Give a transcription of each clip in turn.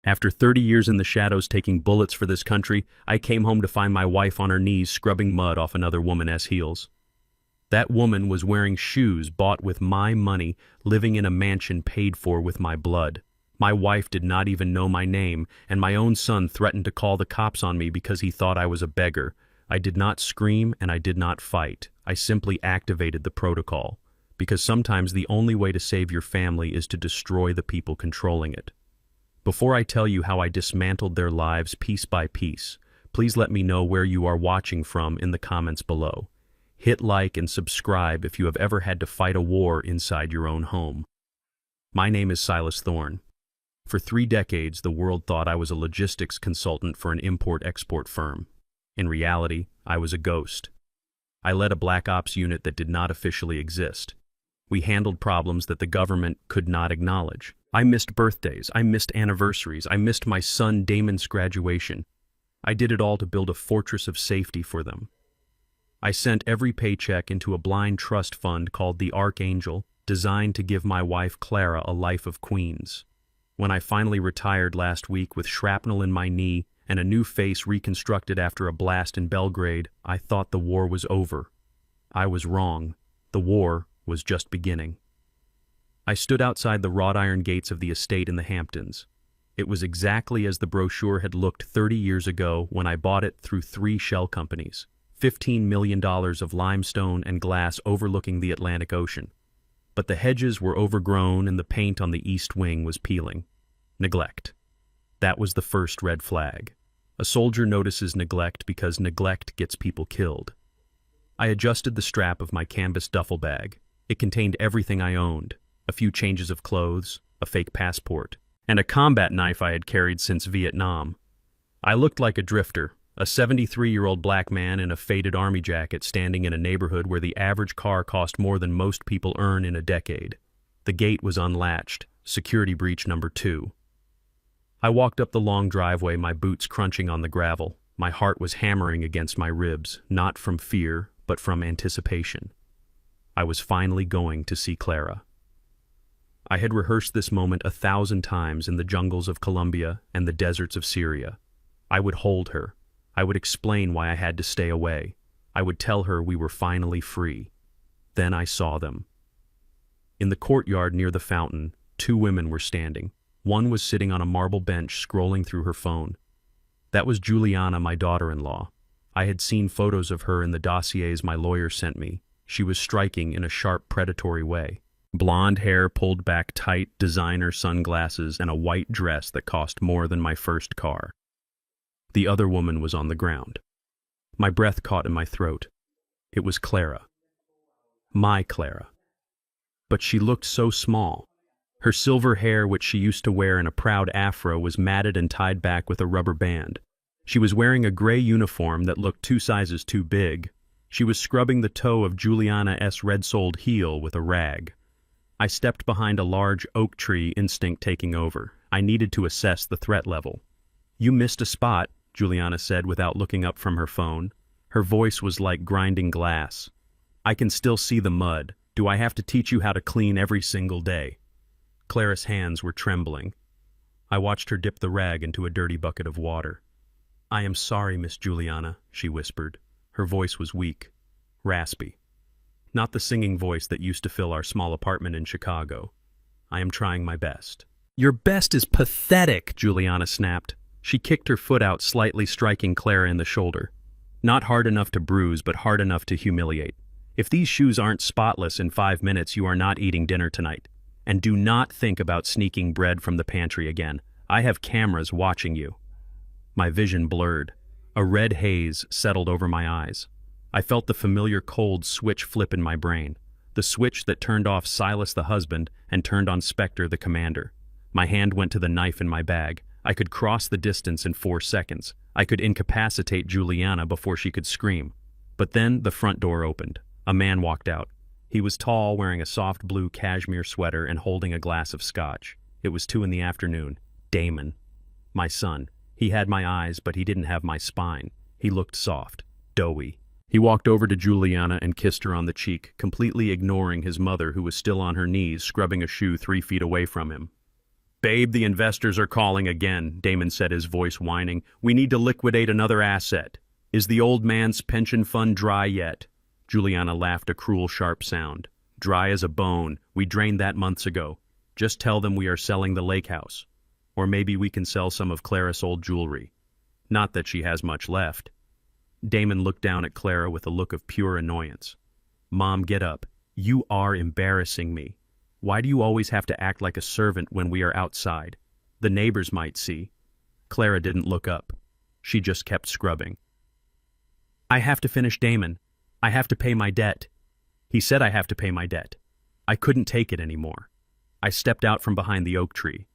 After 30 years in the shadows taking bullets for this country, I came home to find my wife on her knees scrubbing mud off another woman's heels. That woman was wearing shoes bought with my money, living in a mansion paid for with my blood. My wife did not even know my name, and my own son threatened to call the cops on me because he thought I was a beggar. I did not scream and I did not fight. I simply activated the protocol, because sometimes the only way to save your family is to destroy the people controlling it. Before I tell you how I dismantled their lives piece by piece, please let me know where you are watching from in the comments below. Hit like and subscribe if you have ever had to fight a war inside your own home. My name is Silas Thorne. For 3 decades, the world thought I was a logistics consultant for an import-export firm. In reality, I was a ghost. I led a black ops unit that did not officially exist. We handled problems that the government could not acknowledge. I missed birthdays, I missed anniversaries, I missed my son Damon's graduation. I did it all to build a fortress of safety for them. I sent every paycheck into a blind trust fund called the Archangel, designed to give my wife Clara a life of queens. When I finally retired last week with shrapnel in my knee and a new face reconstructed after a blast in Belgrade, I thought the war was over. I was wrong. The war was just beginning. I stood outside the wrought iron gates of the estate in the Hamptons. It was exactly as the brochure had looked 30 years ago when I bought it through 3 shell companies. $15 million of limestone and glass overlooking the Atlantic Ocean. But the hedges were overgrown and the paint on the east wing was peeling. Neglect. That was the first red flag. A soldier notices neglect because neglect gets people killed. I adjusted the strap of my canvas duffel bag. It contained everything I owned, a few changes of clothes, a fake passport, and a combat knife I had carried since Vietnam. I looked like a drifter, a 73-year-old black man in a faded army jacket standing in a neighborhood where the average car cost more than most people earn in a decade. The gate was unlatched, security breach number 2. I walked up the long driveway, my boots crunching on the gravel. My heart was hammering against my ribs, not from fear, but from anticipation. I was finally going to see Clara. I had rehearsed this moment 1,000 times in the jungles of Colombia and the deserts of Syria. I would hold her. I would explain why I had to stay away. I would tell her we were finally free. Then I saw them. In the courtyard near the fountain, 2 women were standing. One was sitting on a marble bench scrolling through her phone. That was Juliana, my daughter-in-law. I had seen photos of her in the dossiers my lawyer sent me. She was striking in a sharp, predatory way. Blonde hair pulled back tight, designer sunglasses, and a white dress that cost more than my first car. The other woman was on the ground. My breath caught in my throat. It was Clara. My Clara. But she looked so small. Her silver hair, which she used to wear in a proud afro, was matted and tied back with a rubber band. She was wearing a gray uniform that looked 2 sizes too big. She was scrubbing the toe of Juliana's red-soled heel with a rag. I stepped behind a large oak tree, instinct taking over. I needed to assess the threat level. "You missed a spot," Juliana said without looking up from her phone. Her voice was like grinding glass. "I can still see the mud. Do I have to teach you how to clean every single day?" Clara's hands were trembling. I watched her dip the rag into a dirty bucket of water. "I am sorry, Miss Juliana," she whispered. Her voice was weak, raspy. Not the singing voice that used to fill our small apartment in Chicago. "I am trying my best." "Your best is pathetic," Juliana snapped. She kicked her foot out, slightly striking Clara in the shoulder. Not hard enough to bruise, but hard enough to humiliate. "If these shoes aren't spotless in 5 minutes, you are not eating dinner tonight. And do not think about sneaking bread from the pantry again. I have cameras watching you." My vision blurred. A red haze settled over my eyes. I felt the familiar cold switch flip in my brain. The switch that turned off Silas the husband and turned on Spectre the commander. My hand went to the knife in my bag. I could cross the distance in 4 seconds. I could incapacitate Juliana before she could scream. But then the front door opened. A man walked out. He was tall, wearing a soft blue cashmere sweater and holding a glass of scotch. It was 2 in the afternoon. Damon. My son. He had my eyes, but he didn't have my spine. He looked soft, doughy. He walked over to Juliana and kissed her on the cheek, completely ignoring his mother, who was still on her knees, scrubbing a shoe 3 feet away from him. Babe, the investors are calling again, Damon said, his voice whining. We need to liquidate another asset. Is the old man's pension fund dry yet? Juliana laughed a cruel, sharp sound. Dry as a bone. We drained that months ago. Just tell them we are selling the lake house. Or maybe we can sell some of Clara's old jewelry. Not that she has much left. Damon looked down at Clara with a look of pure annoyance. Mom, get up. You are embarrassing me. Why do you always have to act like a servant when we are outside? The neighbors might see. Clara didn't look up. She just kept scrubbing. I have to finish Damon. I have to pay my debt. He said I have to pay my debt. I couldn't take it anymore. I stepped out from behind the oak tree.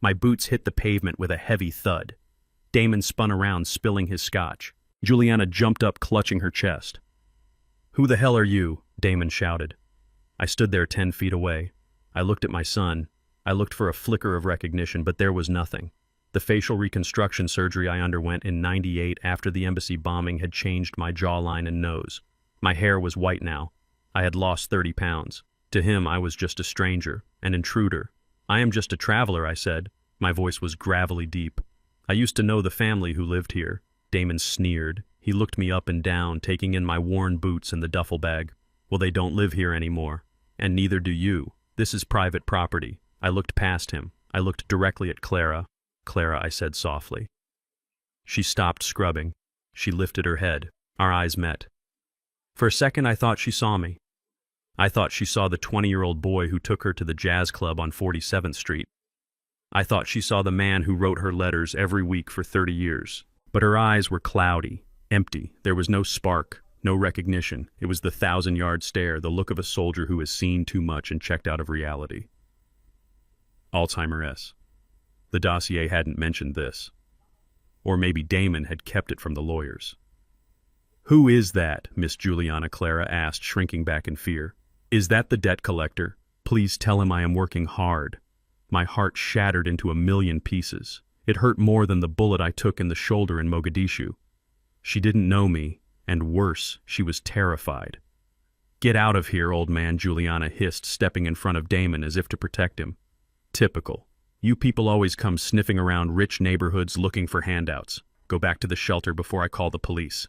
My boots hit the pavement with a heavy thud. Damon spun around, spilling his scotch. Juliana jumped up, clutching her chest. Who the hell are you? Damon shouted. I stood there 10 feet away. I looked at my son. I looked for a flicker of recognition, but there was nothing. The facial reconstruction surgery I underwent in '98 after the embassy bombing had changed my jawline and nose. My hair was white now. I had lost 30 pounds. To him, I was just a stranger, an intruder. I am just a traveler, I said. My voice was gravelly deep. I used to know the family who lived here. Damon sneered. He looked me up and down, taking in my worn boots and the duffel bag. Well, they don't live here anymore. And neither do you. This is private property. I looked past him. I looked directly at Clara. Clara, I said softly. She stopped scrubbing. She lifted her head. Our eyes met. For a second, I thought she saw me. I thought she saw the 20-year-old boy who took her to the jazz club on 47th Street. I thought she saw the man who wrote her letters every week for 30 years. But her eyes were cloudy, empty. There was no spark, no recognition. It was the 1,000-yard stare, the look of a soldier who has seen too much and checked out of reality. Alzheimer's. The dossier hadn't mentioned this. Or maybe Damon had kept it from the lawyers. Who is that? Miss Juliana, Clara asked, shrinking back in fear. Is that the debt collector? Please tell him I am working hard. My heart shattered into a million pieces. It hurt more than the bullet I took in the shoulder in Mogadishu. She didn't know me, and worse, she was terrified. Get out of here, old man, Juliana hissed, stepping in front of Damon as if to protect him. Typical. You people always come sniffing around rich neighborhoods looking for handouts. Go back to the shelter before I call the police.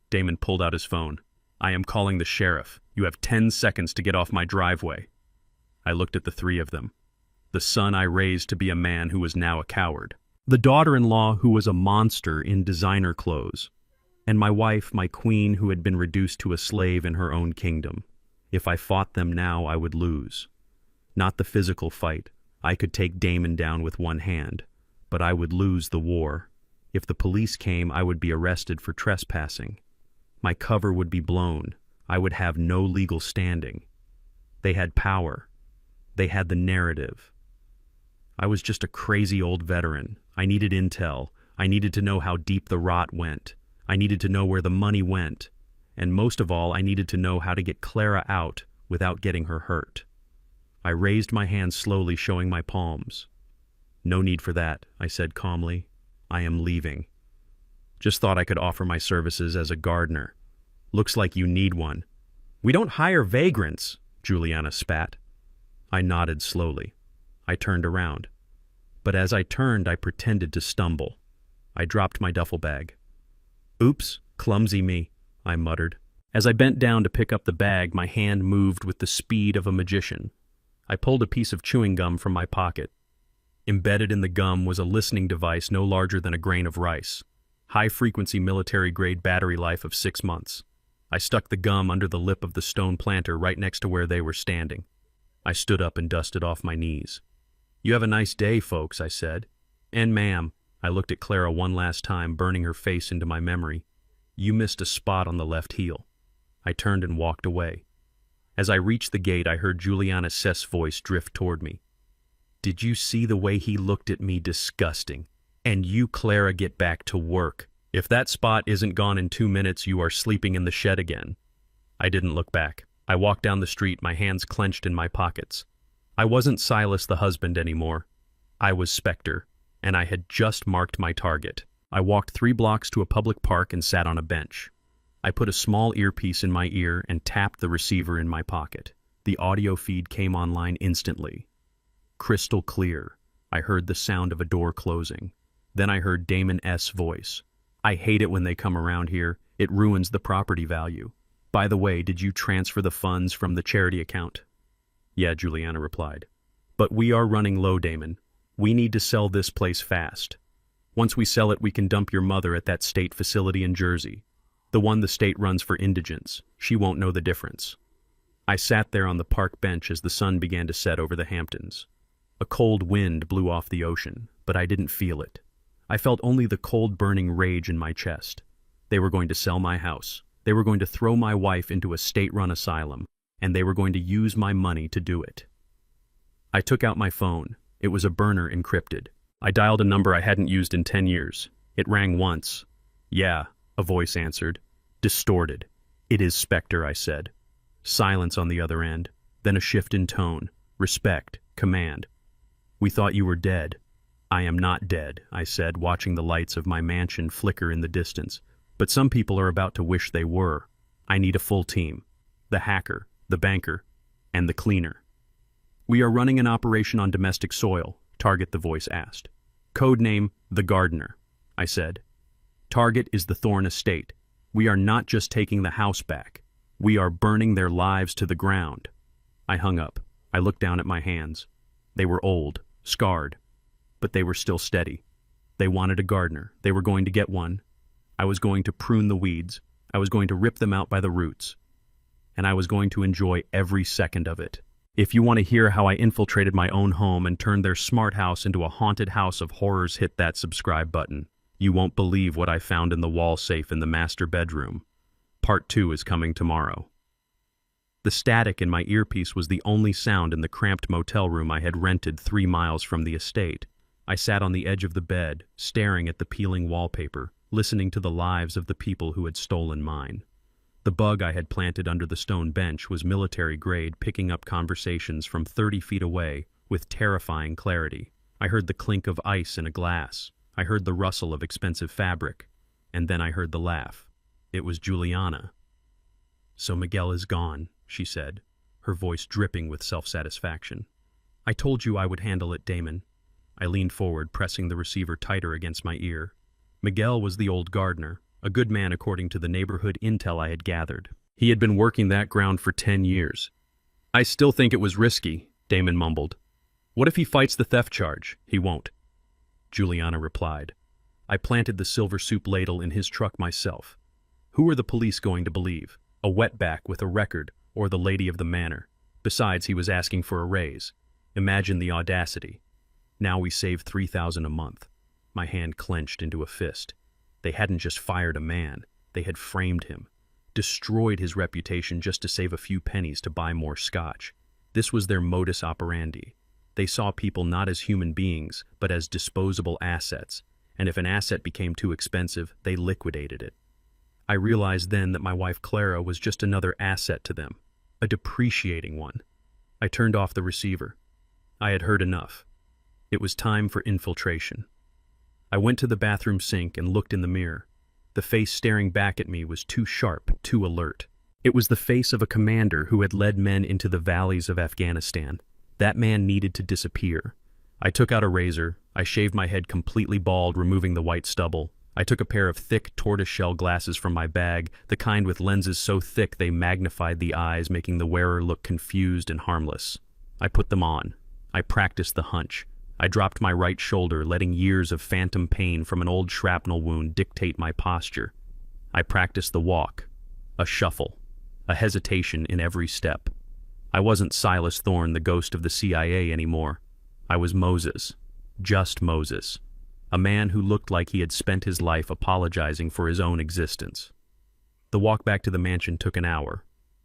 Damon pulled out his phone. I am calling the sheriff. You have 10 seconds to get off my driveway. I looked at the three of them. The son I raised to be a man who was now a coward. The daughter-in-law who was a monster in designer clothes. And my wife, my queen, who had been reduced to a slave in her own kingdom. If I fought them now, I would lose. Not the physical fight. I could take Damon down with one hand. But I would lose the war. If the police came, I would be arrested for trespassing. My cover would be blown. I would have no legal standing. They had power. They had the narrative. I was just a crazy old veteran. I needed intel. I needed to know how deep the rot went. I needed to know where the money went. And most of all, I needed to know how to get Clara out without getting her hurt. I raised my hands slowly, showing my palms. No need for that, I said calmly. I am leaving. Just thought I could offer my services as a gardener. Looks like you need one. We don't hire vagrants, Juliana spat. I nodded slowly. I turned around. But as I turned, I pretended to stumble. I dropped my duffel bag. Oops, clumsy me, I muttered. As I bent down to pick up the bag, my hand moved with the speed of a magician. I pulled a piece of chewing gum from my pocket. Embedded in the gum was a listening device no larger than a grain of rice. High-frequency military-grade battery life of 6 months. I stuck the gum under the lip of the stone planter right next to where they were standing. I stood up and dusted off my knees. You have a nice day, folks, I said. And ma'am, I looked at Clara one last time, burning her face into my memory. You missed a spot on the left heel. I turned and walked away. As I reached the gate, I heard Juliana Seth's voice drift toward me. Did you see the way he looked at me? Disgusting. And you, Clara, get back to work. If that spot isn't gone in 2 minutes, you are sleeping in the shed again. I didn't look back. I walked down the street, my hands clenched in my pockets. I wasn't Silas the husband anymore. I was Spectre, and I had just marked my target. I walked 3 blocks to a public park and sat on a bench. I put a small earpiece in my ear and tapped the receiver in my pocket. The audio feed came online instantly. Crystal clear. I heard the sound of a door closing. Then I heard Damon S.'s voice. "I hate it when they come around here. It ruins the property value. By the way, did you transfer the funds from the charity account?" "Yeah," Juliana replied. "But we are running low, Damon. We need to sell this place fast. Once we sell it, we can dump your mother at that state facility in Jersey. The one the state runs for indigents. She won't know the difference." I sat there on the park bench as the sun began to set over the Hamptons. A cold wind blew off the ocean, but I didn't feel it. I felt only the cold burning rage in my chest. They were going to sell my house. They were going to throw my wife into a state-run asylum, and they were going to use my money to do it. I took out my phone. It was a burner encrypted. I dialed a number I hadn't used in 10 years. It rang once. "Yeah," a voice answered. Distorted. "It is Spectre," I said. Silence on the other end, then a shift in tone. Respect, command. "We thought you were dead." "I am not dead," I said, watching the lights of my mansion flicker in the distance. "But some people are about to wish they were. I need a full team. The hacker, the banker, and the cleaner." "We are running an operation on domestic soil," Target the voice asked. "Code name, The Gardener," I said. "Target is the Thorne estate. We are not just taking the house back. We are burning their lives to the ground." I hung up. I looked down at my hands. They were old, scarred, but they were still steady. They wanted a gardener. They were going to get one. I was going to prune the weeds. I was going to rip them out by the roots. And I was going to enjoy every second of it. If you want to hear how I infiltrated my own home and turned their smart house into a haunted house of horrors, hit that subscribe button. You won't believe what I found in the wall safe in the master bedroom. Part 2 is coming tomorrow. The static in my earpiece was the only sound in the cramped motel room I had rented 3 miles from the estate. I sat on the edge of the bed, staring at the peeling wallpaper, listening to the lives of the people who had stolen mine. The bug I had planted under the stone bench was military grade, picking up conversations from 30 feet away with terrifying clarity. I heard the clink of ice in a glass. I heard the rustle of expensive fabric. And then I heard the laugh. It was Juliana. "So Miguel is gone," she said, her voice dripping with self-satisfaction. "I told you I would handle it, Damon." I leaned forward, pressing the receiver tighter against my ear. Miguel was the old gardener, a good man according to the neighborhood intel I had gathered. He had been working that ground for 10 years. "I still think it was risky," Damon mumbled. "What if he fights the theft charge?" "He won't," Juliana replied. "I planted the silver soup ladle in his truck myself. Who are the police going to believe? A wetback with a record, or the lady of the manor? Besides, he was asking for a raise. Imagine the audacity. Now we save $3,000 a month. My hand clenched into a fist. They hadn't just fired a man. They had framed him, destroyed his reputation just to save a few pennies to buy more scotch. This was their modus operandi. They saw people not as human beings, but as disposable assets, and if an asset became too expensive, they liquidated it. I realized then that my wife Clara was just another asset to them, a depreciating one. I turned off the receiver. I had heard enough. It was time for infiltration. I went to the bathroom sink and looked in the mirror. The face staring back at me was too sharp, too alert. It was the face of a commander who had led men into the valleys of Afghanistan. That man needed to disappear. I took out a razor. I shaved my head completely bald, removing the white stubble. I took a pair of thick tortoiseshell glasses from my bag, the kind with lenses so thick they magnified the eyes, making the wearer look confused and harmless. I put them on. I practiced the hunch. I dropped my right shoulder, letting years of phantom pain from an old shrapnel wound dictate my posture. I practiced the walk, a shuffle, a hesitation in every step. I wasn't Silas Thorne, the ghost of the CIA, anymore. I was Moses, just Moses, a man who looked like he had spent his life apologizing for his own existence. The walk back to the mansion took an hour.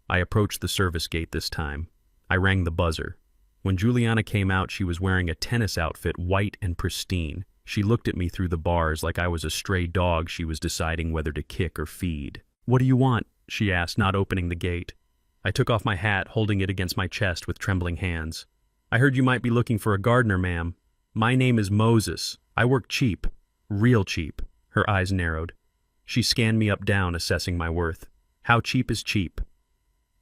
I approached the service gate this time. I rang the buzzer. When Juliana came out, she was wearing a tennis outfit, white and pristine. She looked at me through the bars like I was a stray dog she was deciding whether to kick or feed. "What do you want?" she asked, not opening the gate. I took off my hat, holding it against my chest with trembling hands. "I heard you might be looking for a gardener, ma'am. My name is Moses. I work cheap. Real cheap." Her eyes narrowed. She scanned me up-down, assessing my worth. "How cheap is cheap?"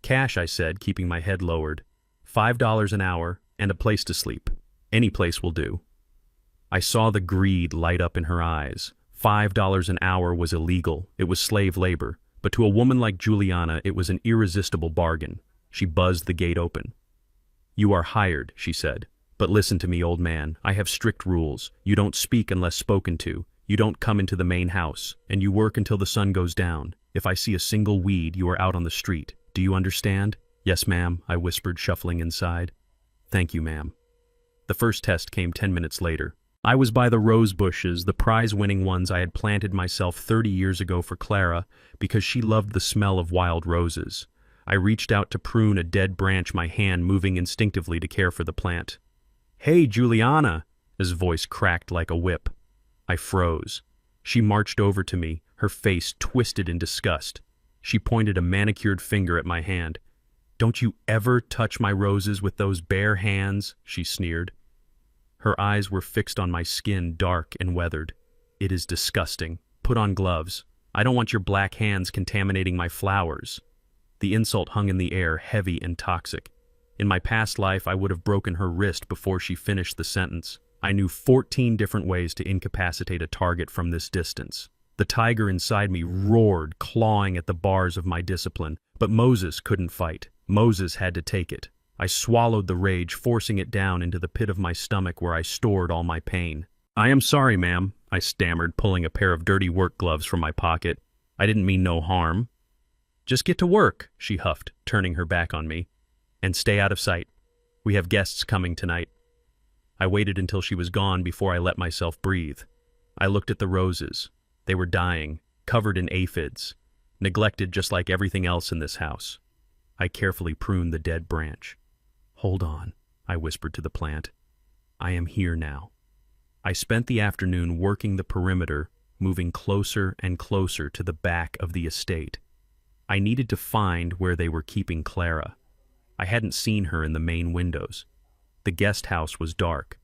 "Cash," I said, keeping my head lowered. $5 an hour, and a place to sleep. Any place will do." I saw the greed light up in her eyes. $5 an hour was illegal, it was slave labor, but to a woman like Juliana it was an irresistible bargain. She buzzed the gate open. "You are hired," she said. "But listen to me, old man. I have strict rules. You don't speak unless spoken to. You don't come into the main house. And you work until the sun goes down. If I see a single weed, you are out on the street. Do you understand?" "Yes, ma'am," I whispered, shuffling inside. "Thank you, ma'am." The first test came 10 minutes later. I was by the rose bushes, the prize-winning ones I had planted myself 30 years ago for Clara, because she loved the smell of wild roses. I reached out to prune a dead branch, my hand moving instinctively to care for the plant. "Hey, Juliana!" His voice cracked like a whip. I froze. She marched over to me, her face twisted in disgust. She pointed a manicured finger at my hand. "Don't you ever touch my roses with those bare hands," she sneered. Her eyes were fixed on my skin, dark and weathered. "It is disgusting. Put on gloves. I don't want your black hands contaminating my flowers." The insult hung in the air, heavy and toxic. In my past life, I would have broken her wrist before she finished the sentence. I knew 14 different ways to incapacitate a target from this distance. The tiger inside me roared, clawing at the bars of my discipline, but Moses couldn't fight. Moses had to take it. I swallowed the rage, forcing it down into the pit of my stomach where I stored all my pain. "I am sorry, ma'am," I stammered, pulling a pair of dirty work gloves from my pocket. "I didn't mean no harm." "Just get to work," she huffed, turning her back on me. "And stay out of sight. We have guests coming tonight." I waited until she was gone before I let myself breathe. I looked at the roses. They were dying, covered in aphids, neglected just like everything else in this house. I carefully pruned the dead branch. "Hold on," I whispered to the plant. "I am here now." I spent the afternoon working the perimeter, moving closer and closer to the back of the estate. I needed to find where they were keeping Clara. I hadn't seen her in the main windows. The guest house was dark.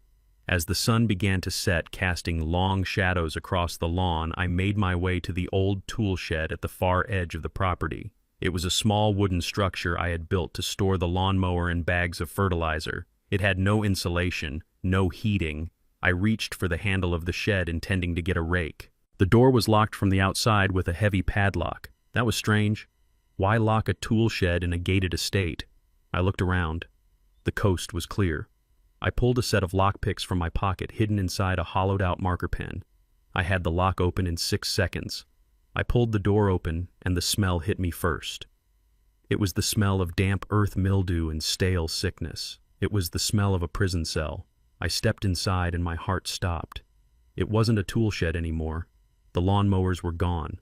As the sun began to set, casting long shadows across the lawn, I made my way to the old tool shed at the far edge of the property. It was a small wooden structure I had built to store the lawnmower and bags of fertilizer. It had no insulation, no heating. I reached for the handle of the shed, intending to get a rake. The door was locked from the outside with a heavy padlock. That was strange. Why lock a tool shed in a gated estate? I looked around. The coast was clear. I pulled a set of lockpicks from my pocket, hidden inside a hollowed-out marker pen. I had the lock open in 6 seconds. I pulled the door open, and the smell hit me first. It was the smell of damp earth mildew and stale sickness. It was the smell of a prison cell. I stepped inside, and my heart stopped. It wasn't a tool shed anymore. The lawnmowers were gone.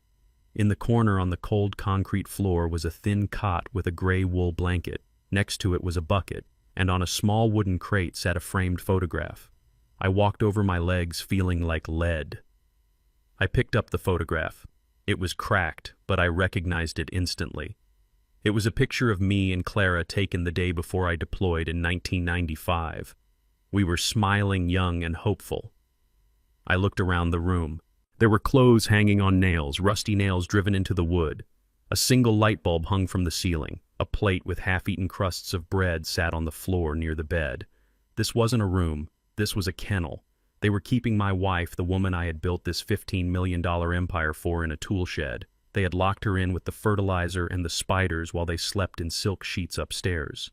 In the corner on the cold concrete floor was a thin cot with a gray wool blanket. Next to it was a bucket, and on a small wooden crate sat a framed photograph. I walked over my legs, feeling like lead. I picked up the photograph. It was cracked, but I recognized it instantly. It was a picture of me and Clara taken the day before I deployed in 1995. We were smiling, young, and hopeful. I looked around the room. There were clothes hanging on nails, rusty nails driven into the wood. A single light bulb hung from the ceiling. A plate with half-eaten crusts of bread sat on the floor near the bed. This wasn't a room. This was a kennel. They were keeping my wife, the woman I had built this $15 million empire for, in a tool shed. They had locked her in with the fertilizer and the spiders while they slept in silk sheets upstairs.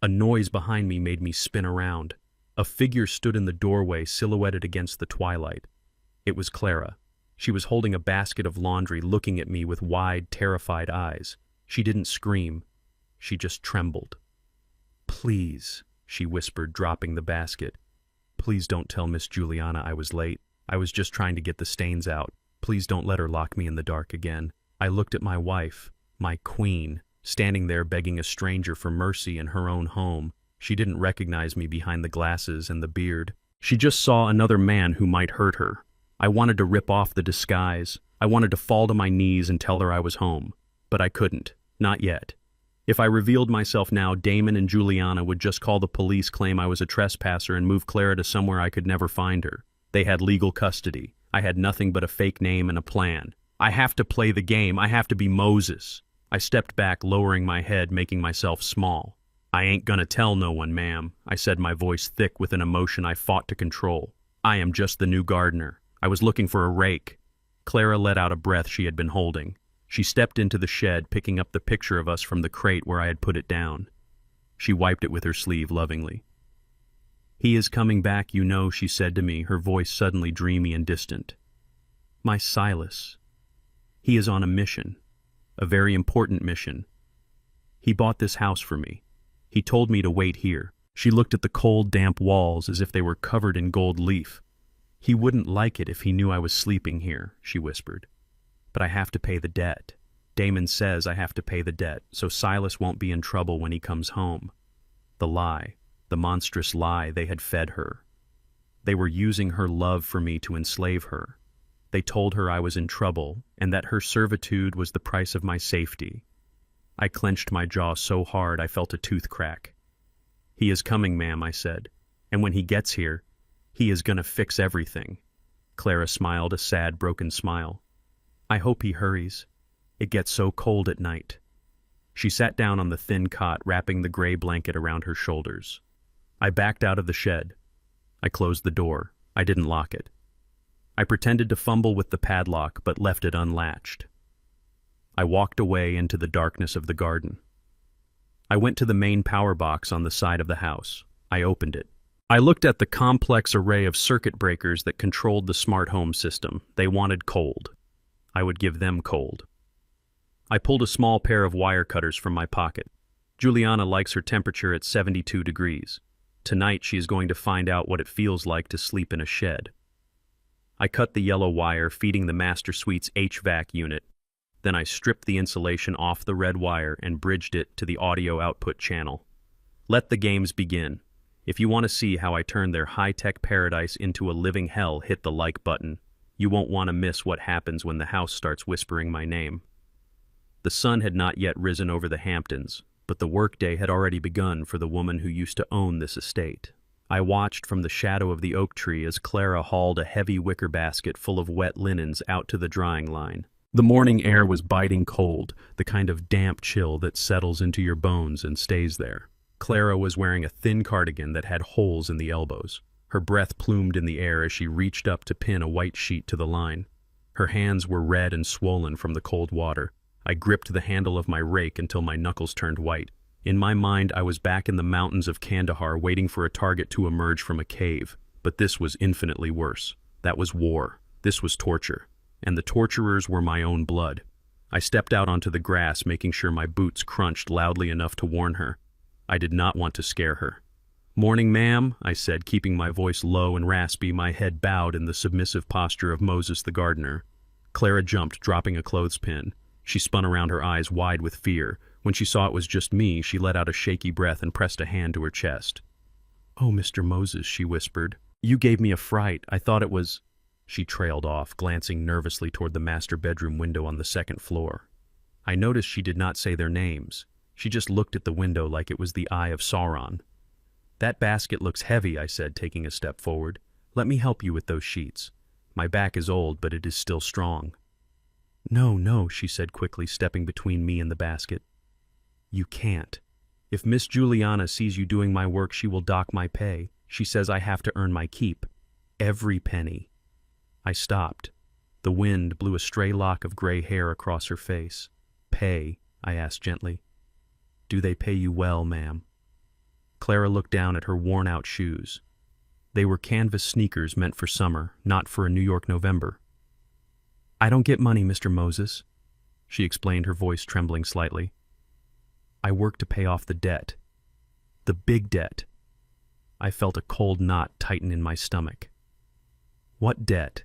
A noise behind me made me spin around. A figure stood in the doorway, silhouetted against the twilight. It was Clara. She was holding a basket of laundry, looking at me with wide, terrified eyes. She didn't scream. She just trembled. "Please," she whispered, dropping the basket. "Please don't tell Miss Juliana I was late. I was just trying to get the stains out. Please don't let her lock me in the dark again." I looked at my wife, my queen, standing there begging a stranger for mercy in her own home. She didn't recognize me behind the glasses and the beard. She just saw another man who might hurt her. I wanted to rip off the disguise. I wanted to fall to my knees and tell her I was home. But I couldn't. Not yet. If I revealed myself now, Damon and Juliana would just call the police, claim I was a trespasser, and move Clara to somewhere I could never find her. They had legal custody. I had nothing but a fake name and a plan. I have to play the game. I have to be Moses. I stepped back, lowering my head, making myself small. "I ain't gonna tell no one, ma'am," I said, my voice thick with an emotion I fought to control. I am just the new gardener. I was looking for a rake. Clara let out a breath she had been holding. She stepped into the shed, picking up the picture of us from the crate where I had put it down. She wiped it with her sleeve lovingly. "He is coming back, you know," she said to me, her voice suddenly dreamy and distant. "My Silas. He is on a mission. A very important mission. He bought this house for me. He told me to wait here." She looked at the cold, damp walls as if they were covered in gold leaf. "He wouldn't like it if he knew I was sleeping here," she whispered. "But I have to pay the debt. Damon says I have to pay the debt, so Silas won't be in trouble when he comes home." The lie, the monstrous lie they had fed her. They were using her love for me to enslave her. They told her I was in trouble and that her servitude was the price of my safety. I clenched my jaw so hard I felt a tooth crack. "He is coming, ma'am," I said, "and when he gets here, he is gonna fix everything." Clara smiled a sad, broken smile. "I hope he hurries. It gets so cold at night." She sat down on the thin cot, wrapping the gray blanket around her shoulders. I backed out of the shed. I closed the door. I didn't lock it. I pretended to fumble with the padlock, but left it unlatched. I walked away into the darkness of the garden. I went to the main power box on the side of the house. I opened it. I looked at the complex array of circuit breakers that controlled the smart home system. They wanted cold. I would give them cold. I pulled a small pair of wire cutters from my pocket. Juliana likes her temperature at 72 degrees. Tonight she is going to find out what it feels like to sleep in a shed. I cut the yellow wire feeding the master suite's HVAC unit. Then I stripped the insulation off the red wire and bridged it to the audio output channel. Let the games begin. If you want to see how I turn their high-tech paradise into a living hell, hit the like button. You won't want to miss what happens when the house starts whispering my name. The sun had not yet risen over the Hamptons, but the workday had already begun for the woman who used to own this estate. I watched from the shadow of the oak tree as Clara hauled a heavy wicker basket full of wet linens out to the drying line. The morning air was biting cold, the kind of damp chill that settles into your bones and stays there. Clara was wearing a thin cardigan that had holes in the elbows. Her breath plumed in the air as she reached up to pin a white sheet to the line. Her hands were red and swollen from the cold water. I gripped the handle of my rake until my knuckles turned white. In my mind, I was back in the mountains of Kandahar waiting for a target to emerge from a cave. But this was infinitely worse. That was war. This was torture. And the torturers were my own blood. I stepped out onto the grass, making sure my boots crunched loudly enough to warn her. I did not want to scare her. "Morning, ma'am," I said, keeping my voice low and raspy, my head bowed in the submissive posture of Moses the gardener. Clara jumped, dropping a clothespin. She spun around, her eyes wide with fear. When she saw it was just me, she let out a shaky breath and pressed a hand to her chest. "Oh, Mr. Moses," she whispered. "You gave me a fright. I thought it was—" She trailed off, glancing nervously toward the master bedroom window on the second floor. I noticed she did not say their names. She just looked at the window like it was the eye of Sauron. "That basket looks heavy," I said, taking a step forward. "Let me help you with those sheets. My back is old, but it is still strong." "No, no," she said quickly, stepping between me and the basket. "You can't. If Miss Juliana sees you doing my work, she will dock my pay. She says I have to earn my keep. Every penny." I stopped. The wind blew a stray lock of gray hair across her face. "Pay?" I asked gently. "Do they pay you well, ma'am?" Clara looked down at her worn-out shoes. They were canvas sneakers meant for summer, not for a New York November. "I don't get money, Mr. Moses," she explained, her voice trembling slightly. "I work to pay off the debt. The big debt." I felt a cold knot tighten in my stomach. "What debt?"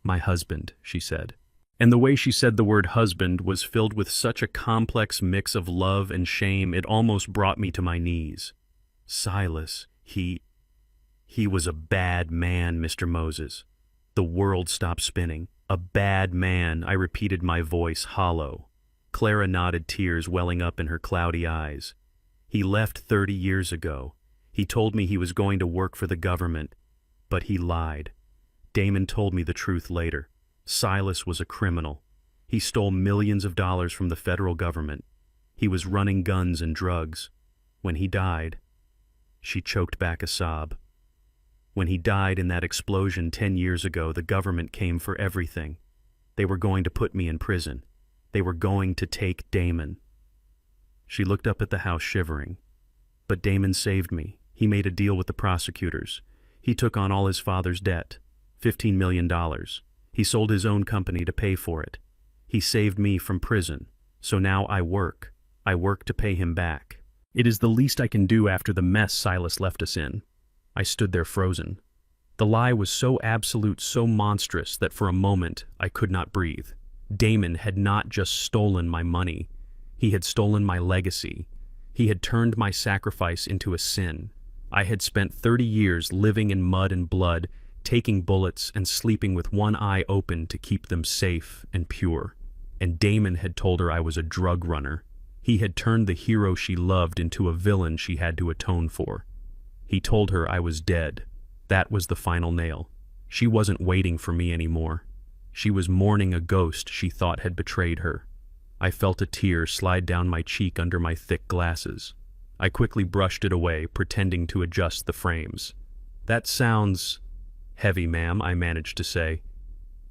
"My husband," she said. And the way she said the word husband was filled with such a complex mix of love and shame it almost brought me to my knees. "Silas, he was a bad man, Mr. Moses." The world stopped spinning. "A bad man," I repeated, my voice hollow. Clara nodded, tears welling up in her cloudy eyes. "He left 30 years ago. He told me he was going to work for the government, but he lied. Damon told me the truth later. Silas was a criminal. He stole millions of dollars from the federal government. He was running guns and drugs. When he died—" She choked back a sob. When he died in that explosion 10 years ago, the government came for everything. They were going to put me in prison. They were going to take Damon. She looked up at the house, shivering. But Damon saved me. He made a deal with the prosecutors. He took on all his father's debt, $15 million. He sold his own company to pay for it. He saved me from prison. So now I work. I work to pay him back. It is the least I can do after the mess Silas left us in. I stood there frozen. The lie was so absolute, so monstrous, that for a moment I could not breathe. Damon had not just stolen my money. He had stolen my legacy. He had turned my sacrifice into a sin. I had spent 30 years living in mud and blood, taking bullets and sleeping with one eye open to keep them safe and pure. And Damon had told her I was a drug runner. He had turned the hero she loved into a villain she had to atone for. He told her I was dead. That was the final nail. She wasn't waiting for me anymore. She was mourning a ghost she thought had betrayed her. I felt a tear slide down my cheek under my thick glasses. I quickly brushed it away, pretending to adjust the frames. "That sounds heavy, ma'am," I managed to say.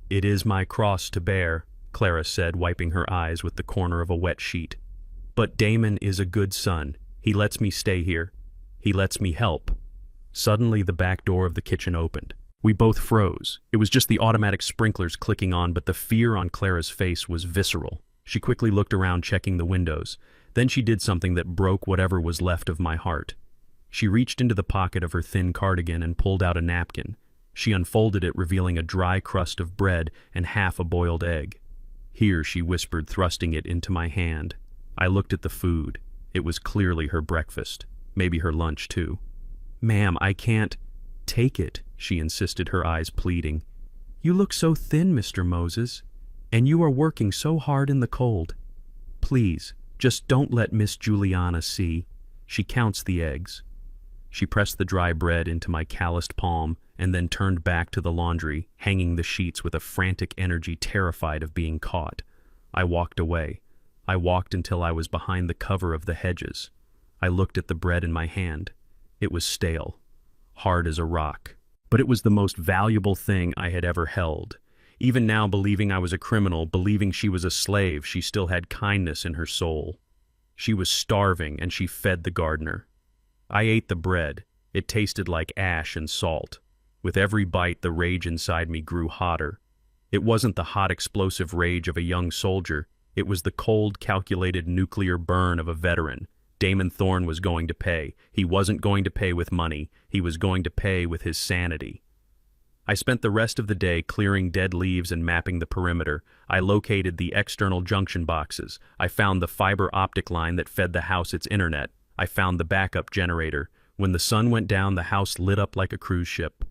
"It is my cross to bear," Clara said, wiping her eyes with the corner of a wet sheet. "But Damon is a good son. He lets me stay here. He lets me help." Suddenly, the back door of the kitchen opened. We both froze. It was just the automatic sprinklers clicking on, but the fear on Clara's face was visceral. She quickly looked around, checking the windows. Then she did something that broke whatever was left of my heart. She reached into the pocket of her thin cardigan and pulled out a napkin. She unfolded it, revealing a dry crust of bread and half a boiled egg. "Here," she whispered, thrusting it into my hand. I looked at the food. It was clearly her breakfast. Maybe her lunch, too. "Ma'am, I can't." "Take it," she insisted, her eyes pleading. "You look so thin, Mr. Moses, and you are working so hard in the cold. Please, just don't let Miss Juliana see. She counts the eggs." She pressed the dry bread into my calloused palm and then turned back to the laundry, hanging the sheets with a frantic energy, terrified of being caught. I walked away. I walked until I was behind the cover of the hedges. I looked at the bread in my hand. It was stale, hard as a rock. But it was the most valuable thing I had ever held. Even now, believing I was a criminal, believing she was a slave, she still had kindness in her soul. She was starving, and she fed the gardener. I ate the bread. It tasted like ash and salt. With every bite, the rage inside me grew hotter. It wasn't the hot, explosive rage of a young soldier. It was the cold, calculated nuclear burn of a veteran. Damon Thorne was going to pay. He wasn't going to pay with money. He was going to pay with his sanity. I spent the rest of the day clearing dead leaves and mapping the perimeter. I located the external junction boxes. I found the fiber optic line that fed the house its internet. I found the backup generator. When the sun went down, the house lit up like a cruise ship.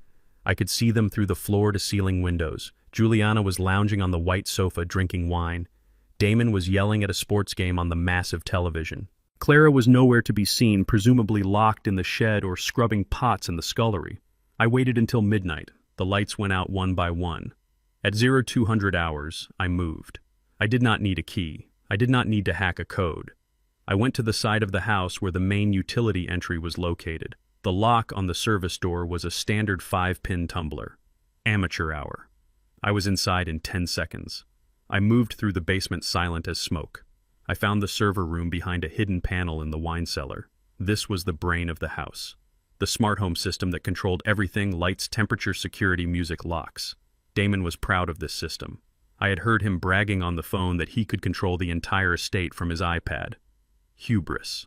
I could see them through the floor-to-ceiling windows. Juliana was lounging on the white sofa, drinking wine. Damon was yelling at a sports game on the massive television. Clara was nowhere to be seen, presumably locked in the shed or scrubbing pots in the scullery. I waited until midnight. The lights went out one by one. At 0200 hours, I moved. I did not need a key. I did not need to hack a code. I went to the side of the house where the main utility entry was located. The lock on the service door was a standard 5-pin tumbler. Amateur hour. I was inside in 10 seconds. I moved through the basement silent as smoke. I found the server room behind a hidden panel in the wine cellar. This was the brain of the house. The smart home system that controlled everything: lights, temperature, security, music, locks. Damon was proud of this system. I had heard him bragging on the phone that he could control the entire estate from his iPad. Hubris.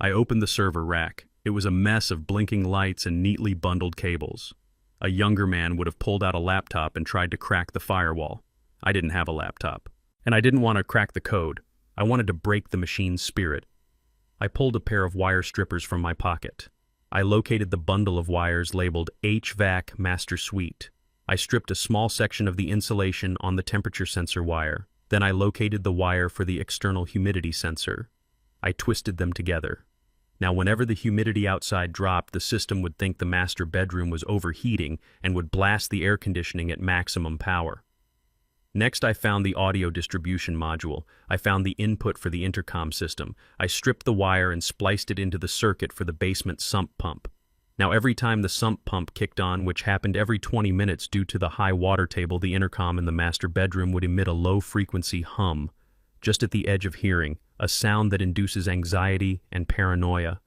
I opened the server rack. It was a mess of blinking lights and neatly bundled cables. A younger man would have pulled out a laptop and tried to crack the firewall. I didn't have a laptop. And I didn't want to crack the code. I wanted to break the machine's spirit. I pulled a pair of wire strippers from my pocket. I located the bundle of wires labeled HVAC Master Suite. I stripped a small section of the insulation on the temperature sensor wire. Then I located the wire for the external humidity sensor. I twisted them together. Now, whenever the humidity outside dropped, the system would think the master bedroom was overheating and would blast the air conditioning at maximum power. Next, I found the audio distribution module. I found the input for the intercom system. I stripped the wire and spliced it into the circuit for the basement sump pump. Now every time the sump pump kicked on, which happened every 20 minutes due to the high water table, the intercom in the master bedroom would emit a low-frequency hum, just at the edge of hearing, a sound that induces anxiety and paranoia.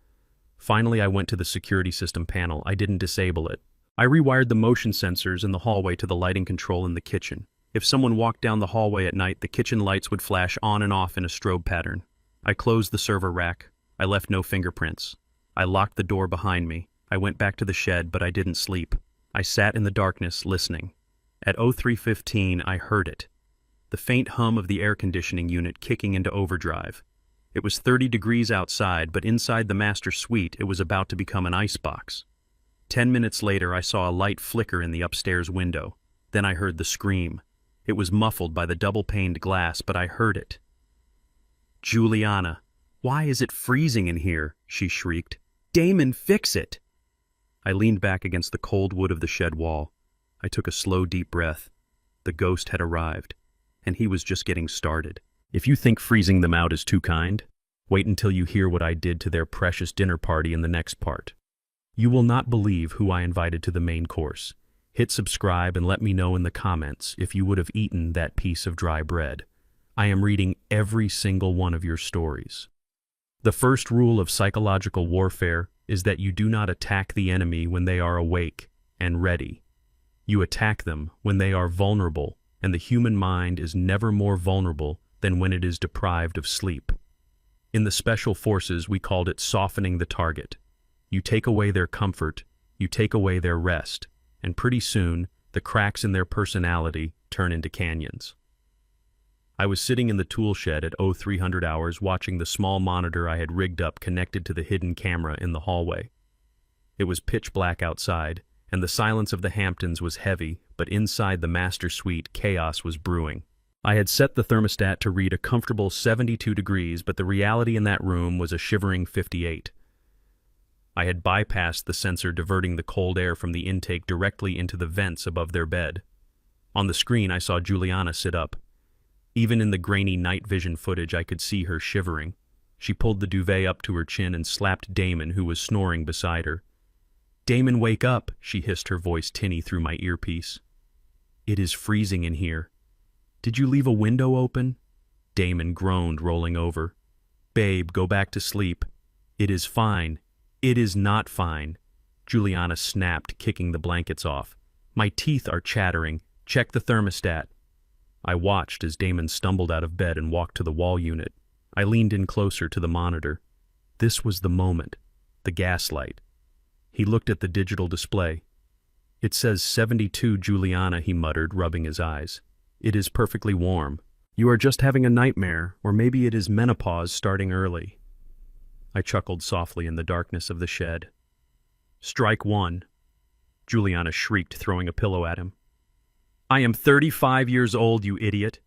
Finally, I went to the security system panel. I didn't disable it. I rewired the motion sensors in the hallway to the lighting control in the kitchen. If someone walked down the hallway at night, the kitchen lights would flash on and off in a strobe pattern. I closed the server rack. I left no fingerprints. I locked the door behind me. I went back to the shed, but I didn't sleep. I sat in the darkness, listening. At 03:15, I heard it. The faint hum of the air conditioning unit kicking into overdrive. It was 30 degrees outside, but inside the master suite, it was about to become an icebox. 10 minutes later, I saw a light flicker in the upstairs window. Then I heard the scream. It was muffled by the double-paned glass, but I heard it. "Juliana, why is it freezing in here?" she shrieked. "Damon, fix it!" I leaned back against the cold wood of the shed wall. I took a slow, deep breath. The ghost had arrived, and he was just getting started. If you think freezing them out is too kind, wait until you hear what I did to their precious dinner party in the next part. You will not believe who I invited to the main course. Hit subscribe and let me know in the comments if you would have eaten that piece of dry bread. I am reading every single one of your stories. The first rule of psychological warfare is that you do not attack the enemy when they are awake and ready. You attack them when they are vulnerable, and the human mind is never more vulnerable than when it is deprived of sleep. In the Special Forces, we called it softening the target. You take away their comfort, you take away their rest, and pretty soon, the cracks in their personality turn into canyons. I was sitting in the tool shed at 0300 hours watching the small monitor I had rigged up connected to the hidden camera in the hallway. It was pitch black outside, and the silence of the Hamptons was heavy, but inside the master suite, chaos was brewing. I had set the thermostat to read a comfortable 72 degrees, but the reality in that room was a shivering 58. I had bypassed the sensor diverting the cold air from the intake directly into the vents above their bed. On the screen, I saw Juliana sit up. Even in the grainy night vision footage, I could see her shivering. She pulled the duvet up to her chin and slapped Damon, who was snoring beside her. "Damon, wake up," she hissed, her voice tinny through my earpiece. "It is freezing in here." "Did you leave a window open?" Damon groaned, rolling over. "Babe, go back to sleep." "It is fine." "It is not fine." Juliana snapped, kicking the blankets off. "My teeth are chattering. Check the thermostat." I watched as Damon stumbled out of bed and walked to the wall unit. I leaned in closer to the monitor. This was the moment. The gaslight. He looked at the digital display. "It says 72, Juliana," he muttered, rubbing his eyes. "It is perfectly warm. You are just having a nightmare, or maybe it is menopause starting early." I chuckled softly in the darkness of the shed. "Strike one," Juliana shrieked, throwing a pillow at him. "I am 35 years old, you idiot.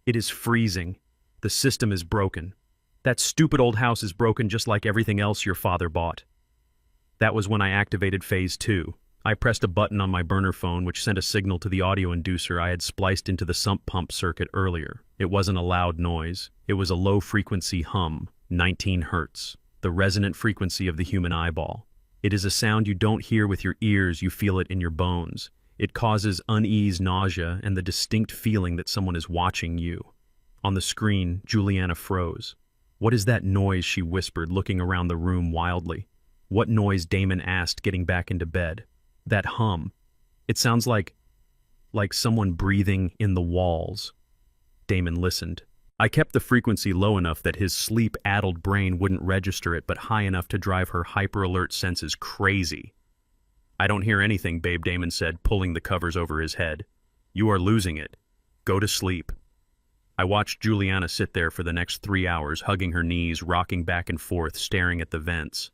It is freezing. The system is broken. That stupid old house is broken just like everything else your father bought." That was when I activated Phase 2. I pressed a button on my burner phone which sent a signal to the audio inducer I had spliced into the sump pump circuit earlier. It wasn't a loud noise. It was a low-frequency hum, 19 hertz, the resonant frequency of the human eyeball. It is a sound you don't hear with your ears, you feel it in your bones. It causes unease, nausea, and the distinct feeling that someone is watching you. On the screen, Juliana froze. "What is that noise?" she whispered, looking around the room wildly. "What noise?" Damon asked, getting back into bed. "That hum. It sounds like someone breathing in the walls." Damon listened. I kept the frequency low enough that his sleep-addled brain wouldn't register it, but high enough to drive her hyper-alert senses crazy. "I don't hear anything, babe," Damon said, pulling the covers over his head. "You are losing it. Go to sleep." I watched Juliana sit there for the next 3 hours, hugging her knees, rocking back and forth, staring at the vents.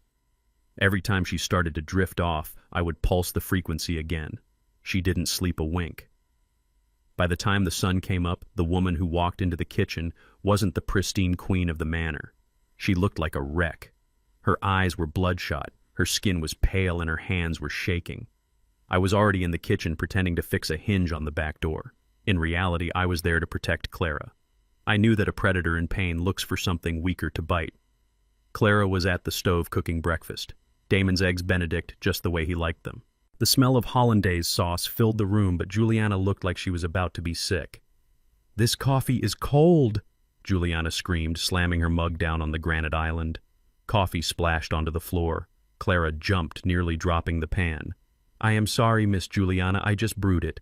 Every time she started to drift off, I would pulse the frequency again. She didn't sleep a wink. By the time the sun came up, the woman who walked into the kitchen wasn't the pristine queen of the manor. She looked like a wreck. Her eyes were bloodshot. Her skin was pale and her hands were shaking. I was already in the kitchen pretending to fix a hinge on the back door. In reality, I was there to protect Clara. I knew that a predator in pain looks for something weaker to bite. Clara was at the stove cooking breakfast. Damon's eggs Benedict, just the way he liked them. The smell of hollandaise sauce filled the room, but Juliana looked like she was about to be sick. "This coffee is cold," Juliana screamed, slamming her mug down on the granite island. Coffee splashed onto the floor. Clara jumped, nearly dropping the pan. "I am sorry, Miss Juliana, I just brewed it."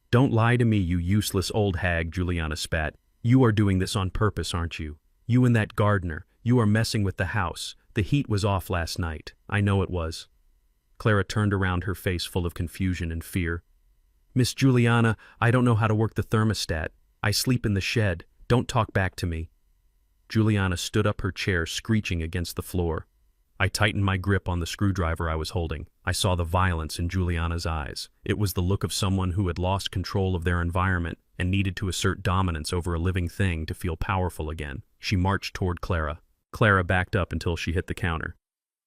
"Don't lie to me, you useless old hag," Juliana spat. "You are doing this on purpose, aren't you? You and that gardener. You are messing with the house. The heat was off last night. I know it was." Clara turned around, her face full of confusion and fear. "Miss Juliana, I don't know how to work the thermostat. I sleep in the shed. Don't talk back to me." Juliana stood up, her chair screeching against the floor. I tightened my grip on the screwdriver I was holding. I saw the violence in Juliana's eyes. It was the look of someone who had lost control of their environment and needed to assert dominance over a living thing to feel powerful again. She marched toward Clara. Clara backed up until she hit the counter.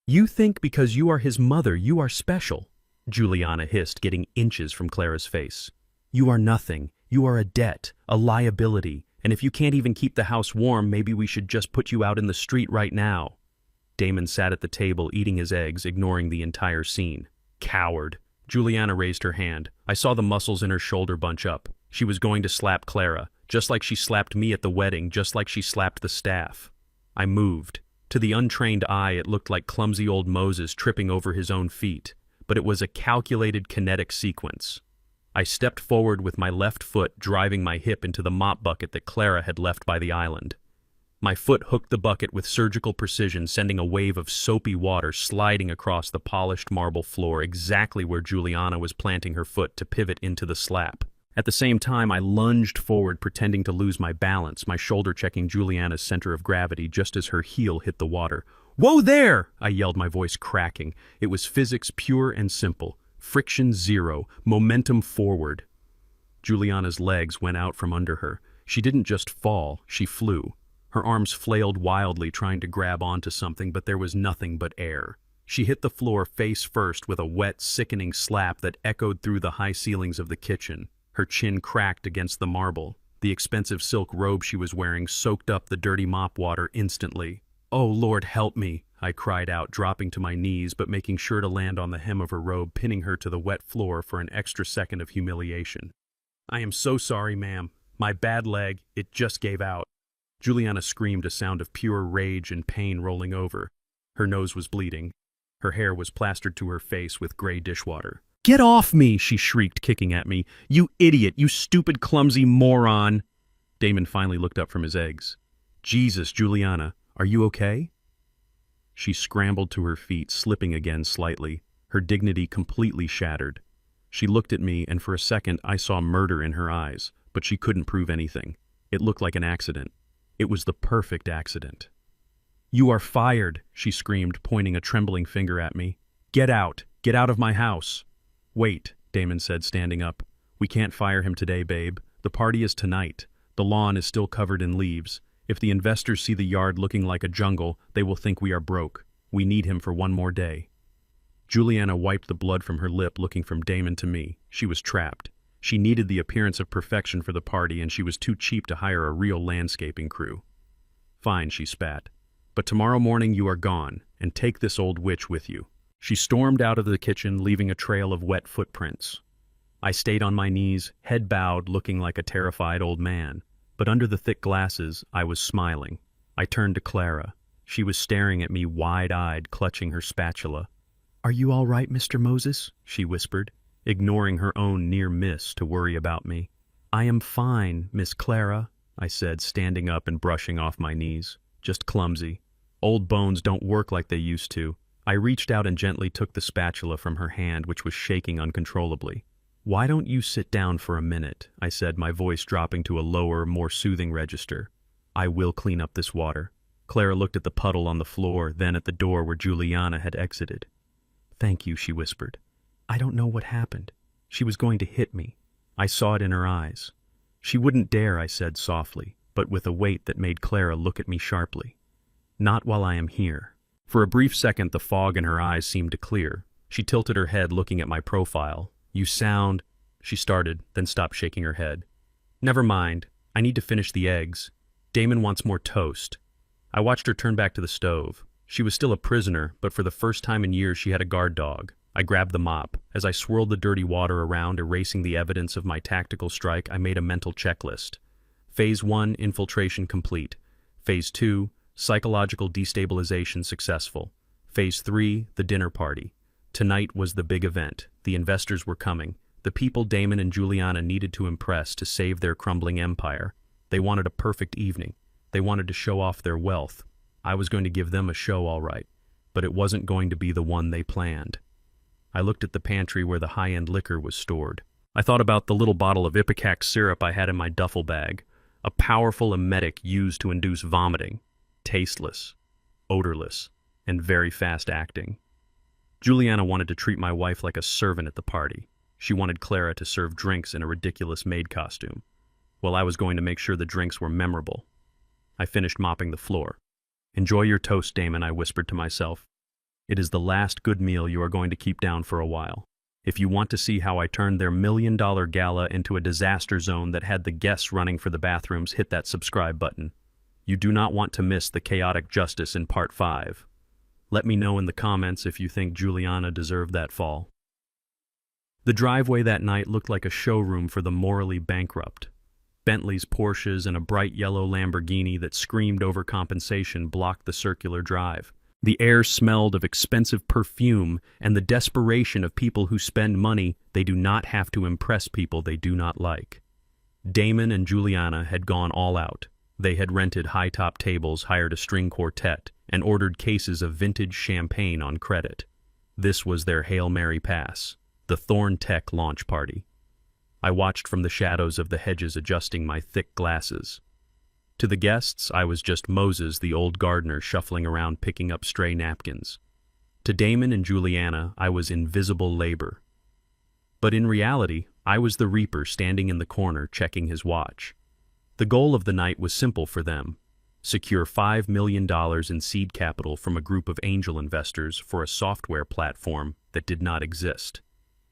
"You think because you are his mother you are special," Juliana hissed, getting inches from Clara's face. "You are nothing. You are a debt, a liability, and if you can't even keep the house warm, maybe we should just put you out in the street right now." Damon sat at the table eating his eggs, ignoring the entire scene. "Coward." Juliana raised her hand. I saw the muscles in her shoulder bunch up. She was going to slap Clara, just like she slapped me at the wedding, just like she slapped the staff. I moved. To the untrained eye, it looked like clumsy old Moses tripping over his own feet, but it was a calculated kinetic sequence. I stepped forward with my left foot, driving my hip into the mop bucket that Clara had left by the island. My foot hooked the bucket with surgical precision, sending a wave of soapy water sliding across the polished marble floor exactly where Juliana was planting her foot to pivot into the slap. At the same time, I lunged forward, pretending to lose my balance, my shoulder checking Juliana's center of gravity just as her heel hit the water. "Whoa there!" I yelled, my voice cracking. It was physics pure and simple. Friction zero, momentum forward. Juliana's legs went out from under her. She didn't just fall, she flew. Her arms flailed wildly, trying to grab onto something, but there was nothing but air. She hit the floor face first with a wet, sickening slap that echoed through the high ceilings of the kitchen. Her chin cracked against the marble. The expensive silk robe she was wearing soaked up the dirty mop water instantly. "Oh, Lord, help me," I cried out, dropping to my knees but making sure to land on the hem of her robe, pinning her to the wet floor for an extra second of humiliation. "I am so sorry, ma'am. My bad leg, it just gave out." Juliana screamed, a sound of pure rage and pain rolling over. Her nose was bleeding. Her hair was plastered to her face with gray dishwater. "Get off me!" she shrieked, kicking at me. "You idiot! You stupid, clumsy moron!" Damon finally looked up from his eggs. "Jesus, Juliana, are you okay?" She scrambled to her feet, slipping again slightly, her dignity completely shattered. She looked at me, and for a second I saw murder in her eyes, but she couldn't prove anything. It looked like an accident. It was the perfect accident. "You are fired," she screamed, pointing a trembling finger at me. "Get out! Get out of my house!" "Wait," Damon said, standing up. "We can't fire him today, babe. The party is tonight. The lawn is still covered in leaves. If the investors see the yard looking like a jungle, they will think we are broke. We need him for one more day." Juliana wiped the blood from her lip, looking from Damon to me. She was trapped. She needed the appearance of perfection for the party, and she was too cheap to hire a real landscaping crew. "Fine," she spat. "But tomorrow morning you are gone, and take this old witch with you." She stormed out of the kitchen, leaving a trail of wet footprints. I stayed on my knees, head bowed, looking like a terrified old man. But under the thick glasses, I was smiling. I turned to Clara. She was staring at me wide-eyed, clutching her spatula. "Are you all right, Mr. Moses?" she whispered, ignoring her own near miss to worry about me. "I am fine, Miss Clara," I said, standing up and brushing off my knees. "Just clumsy. Old bones don't work like they used to." I reached out and gently took the spatula from her hand, which was shaking uncontrollably. "Why don't you sit down for a minute?" I said, my voice dropping to a lower, more soothing register. "I will clean up this water." Clara looked at the puddle on the floor, then at the door where Juliana had exited. "Thank you," she whispered. "I don't know what happened. She was going to hit me. I saw it in her eyes." "She wouldn't dare," I said softly, but with a weight that made Clara look at me sharply. "Not while I am here." For a brief second, the fog in her eyes seemed to clear. She tilted her head, looking at my profile. "You sound—" she started, then stopped, shaking her head. "Never mind. I need to finish the eggs. Damon wants more toast." I watched her turn back to the stove. She was still a prisoner, but for the first time in years she had a guard dog. I grabbed the mop. As I swirled the dirty water around, erasing the evidence of my tactical strike, I made a mental checklist. Phase 1, infiltration complete. Phase 2, psychological destabilization successful. Phase 3, the dinner party. Tonight was the big event. The investors were coming. The people Damon and Juliana needed to impress to save their crumbling empire. They wanted a perfect evening. They wanted to show off their wealth. I was going to give them a show, all right, but it wasn't going to be the one they planned. I looked at the pantry where the high-end liquor was stored. I thought about the little bottle of Ipecac syrup I had in my duffel bag, a powerful emetic used to induce vomiting, tasteless, odorless, and very fast-acting. Juliana wanted to treat my wife like a servant at the party. She wanted Clara to serve drinks in a ridiculous maid costume, while I was going to make sure the drinks were memorable. I finished mopping the floor. "Enjoy your toast, Damon," I whispered to myself. "It is the last good meal you are going to keep down for a while. If you want to see how I turned their $1 million gala into a disaster zone that had the guests running for the bathrooms, hit that subscribe button. You do not want to miss the chaotic justice in Part 5. Let me know in the comments if you think Juliana deserved that fall." The driveway that night looked like a showroom for the morally bankrupt. Bentleys, Porsches, and a bright yellow Lamborghini that screamed overcompensation blocked the circular drive. The air smelled of expensive perfume and the desperation of people who spend money they do not have to impress people they do not like. Damon and Juliana had gone all out. They had rented high-top tables, hired a string quartet, and ordered cases of vintage champagne on credit. This was their Hail Mary pass, the Thorn Tech launch party. I watched from the shadows of the hedges, adjusting my thick glasses. To the guests, I was just Moses, the old gardener, shuffling around picking up stray napkins. To Damon and Juliana, I was invisible labor. But in reality, I was the reaper standing in the corner checking his watch. The goal of the night was simple for them: secure $5 million in seed capital from a group of angel investors for a software platform that did not exist.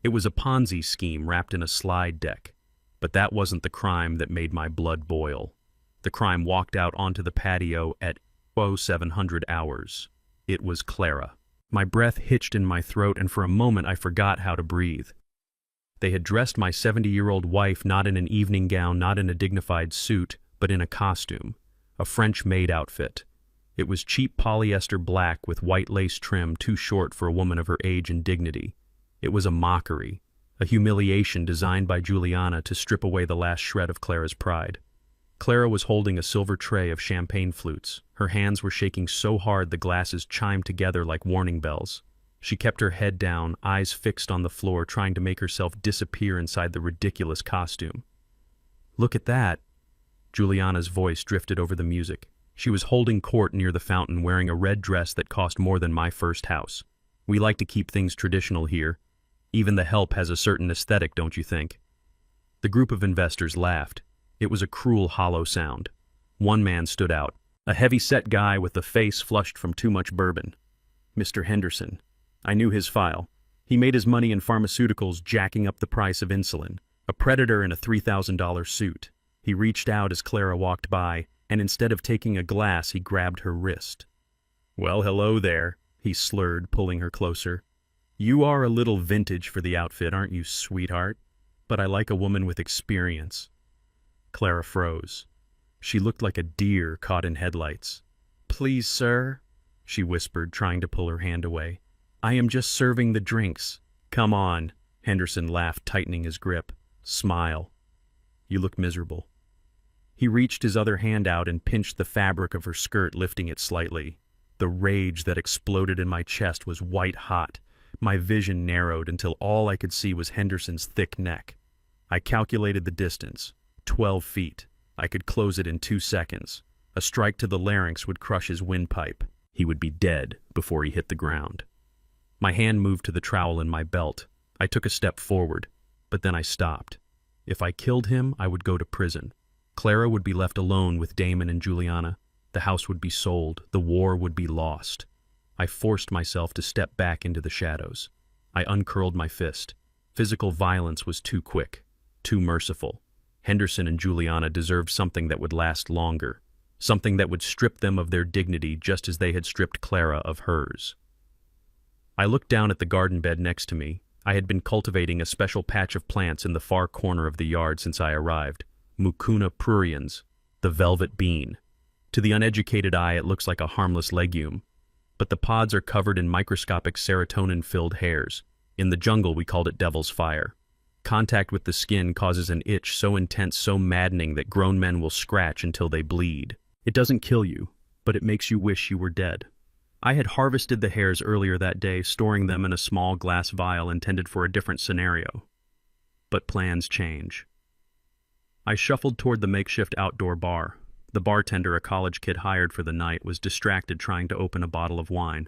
It was a Ponzi scheme wrapped in a slide deck, but that wasn't the crime that made my blood boil. The crime walked out onto the patio at 0700 hours. It was Clara. My breath hitched in my throat, and for a moment I forgot how to breathe. They had dressed my 70-year-old wife not in an evening gown, not in a dignified suit, but in a costume, a French maid outfit. It was cheap polyester black with white lace trim, too short for a woman of her age and dignity. It was a mockery, a humiliation designed by Juliana to strip away the last shred of Clara's pride. Clara was holding a silver tray of champagne flutes. Her hands were shaking so hard the glasses chimed together like warning bells. She kept her head down, eyes fixed on the floor, trying to make herself disappear inside the ridiculous costume. "Look at that!" Juliana's voice drifted over the music. She was holding court near the fountain, wearing a red dress that cost more than my first house. "We like to keep things traditional here. Even the help has a certain aesthetic, don't you think?" The group of investors laughed. It was a cruel, hollow sound. One man stood out, a heavy-set guy with a face flushed from too much bourbon. "Mr. Henderson." I knew his file. He made his money in pharmaceuticals, jacking up the price of insulin. A predator in a $3,000 suit. He reached out as Clara walked by, and instead of taking a glass, he grabbed her wrist. "Well, hello there," he slurred, pulling her closer. "You are a little vintage for the outfit, aren't you, sweetheart? But I like a woman with experience." Clara froze. She looked like a deer caught in headlights. "Please, sir," she whispered, trying to pull her hand away. "I am just serving the drinks." "Come on," Henderson laughed, tightening his grip. "Smile. You look miserable." He reached his other hand out and pinched the fabric of her skirt, lifting it slightly. The rage that exploded in my chest was white-hot. My vision narrowed until all I could see was Henderson's thick neck. I calculated the distance. 12 feet. I could close it in 2 seconds. A strike to the larynx would crush his windpipe. He would be dead before he hit the ground. My hand moved to the trowel in my belt. I took a step forward, but then I stopped. If I killed him, I would go to prison. Clara would be left alone with Damon and Juliana. The house would be sold. The war would be lost. I forced myself to step back into the shadows. I uncurled my fist. Physical violence was too quick, too merciful. Henderson and Juliana deserved something that would last longer. something that would strip them of their dignity just as they had stripped Clara of hers. I looked down at the garden bed next to me. I had been cultivating a special patch of plants in the far corner of the yard since I arrived, Mucuna pruriens, the velvet bean. To the uneducated eye, it looks like a harmless legume, but the pods are covered in microscopic serotonin-filled hairs. In the jungle, we called it devil's fire. Contact with the skin causes an itch so intense, so maddening that grown men will scratch until they bleed. It doesn't kill you, but it makes you wish you were dead. I had harvested the hairs earlier that day, storing them in a small glass vial intended for a different scenario. But plans change. I shuffled toward the makeshift outdoor bar. The bartender, a college kid hired for the night, was distracted trying to open a bottle of wine.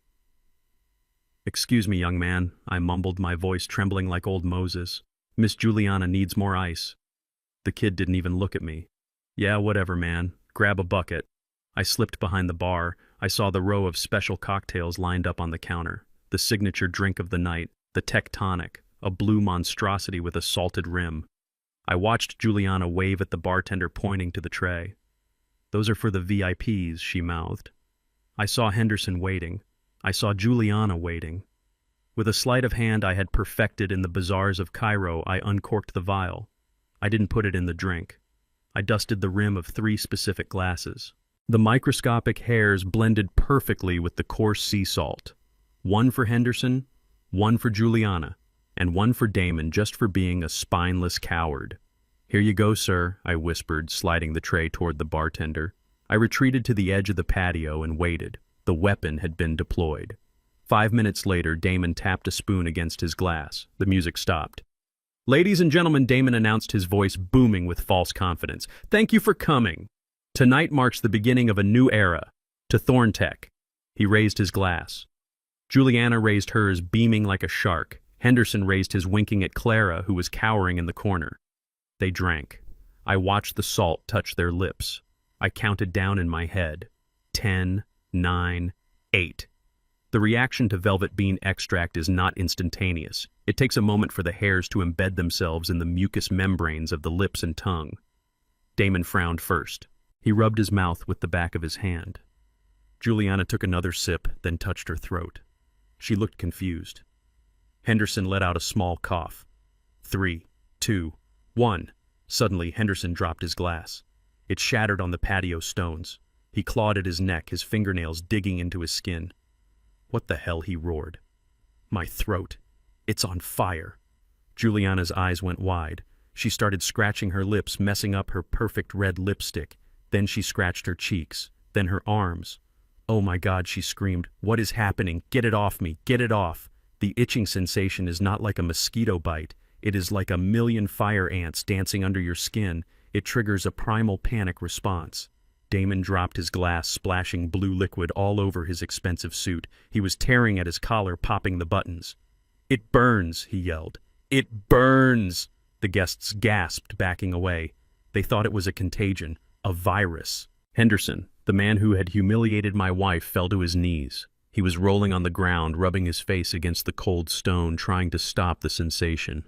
"Excuse me, young man," I mumbled, my voice trembling like old Moses. "Miss Juliana needs more ice." The kid didn't even look at me. "Yeah, whatever, man. Grab a bucket." I slipped behind the bar. I saw the row of special cocktails lined up on the counter. The signature drink of the night, the Tectonic, a blue monstrosity with a salted rim. I watched Juliana wave at the bartender, pointing to the tray. "Those are for the VIPs, she mouthed. I saw Henderson waiting. I saw Juliana waiting. With a sleight of hand I had perfected in the bazaars of Cairo, I uncorked the vial. I didn't put it in the drink. I dusted the rim of 3 specific glasses. The microscopic hairs blended perfectly with the coarse sea salt. 1 for Henderson, 1 for Juliana, and 1 for Damon, just for being a spineless coward. "Here you go, sir," I whispered, sliding the tray toward the bartender. I retreated to the edge of the patio and waited. The weapon had been deployed. 5 minutes later, Damon tapped a spoon against his glass. The music stopped. "Ladies and gentlemen," Damon announced, his voice booming with false confidence, "thank you for coming. Tonight marks the beginning of a new era. To Thorntech." He raised his glass. Juliana raised hers, beaming like a shark. Henderson raised his, winking at Clara, who was cowering in the corner. They drank. I watched the salt touch their lips. I counted down in my head. 10, 9, 8. The reaction to velvet bean extract is not instantaneous. It takes a moment for the hairs to embed themselves in the mucous membranes of the lips and tongue. Damon frowned first. He rubbed his mouth with the back of his hand. Juliana took another sip, then touched her throat. She looked confused. Henderson let out a small cough. 3, 2, 1. Suddenly, Henderson dropped his glass. It shattered on the patio stones. He clawed at his neck, his fingernails digging into his skin. "What the hell?" he roared. "My throat. It's on fire." Juliana's eyes went wide. She started scratching her lips, messing up her perfect red lipstick. Then she scratched her cheeks, then her arms. "Oh my God," she screamed. "What is happening? Get it off me! Get it off!" The itching sensation is not like a mosquito bite. It is like 1,000,000 fire ants dancing under your skin. It triggers a primal panic response. Damon dropped his glass, splashing blue liquid all over his expensive suit. He was tearing at his collar, popping the buttons. "It burns," he yelled. "It burns!" The guests gasped, backing away. They thought it was a contagion, a virus. Henderson, the man who had humiliated my wife, fell to his knees. He was rolling on the ground, rubbing his face against the cold stone, trying to stop the sensation.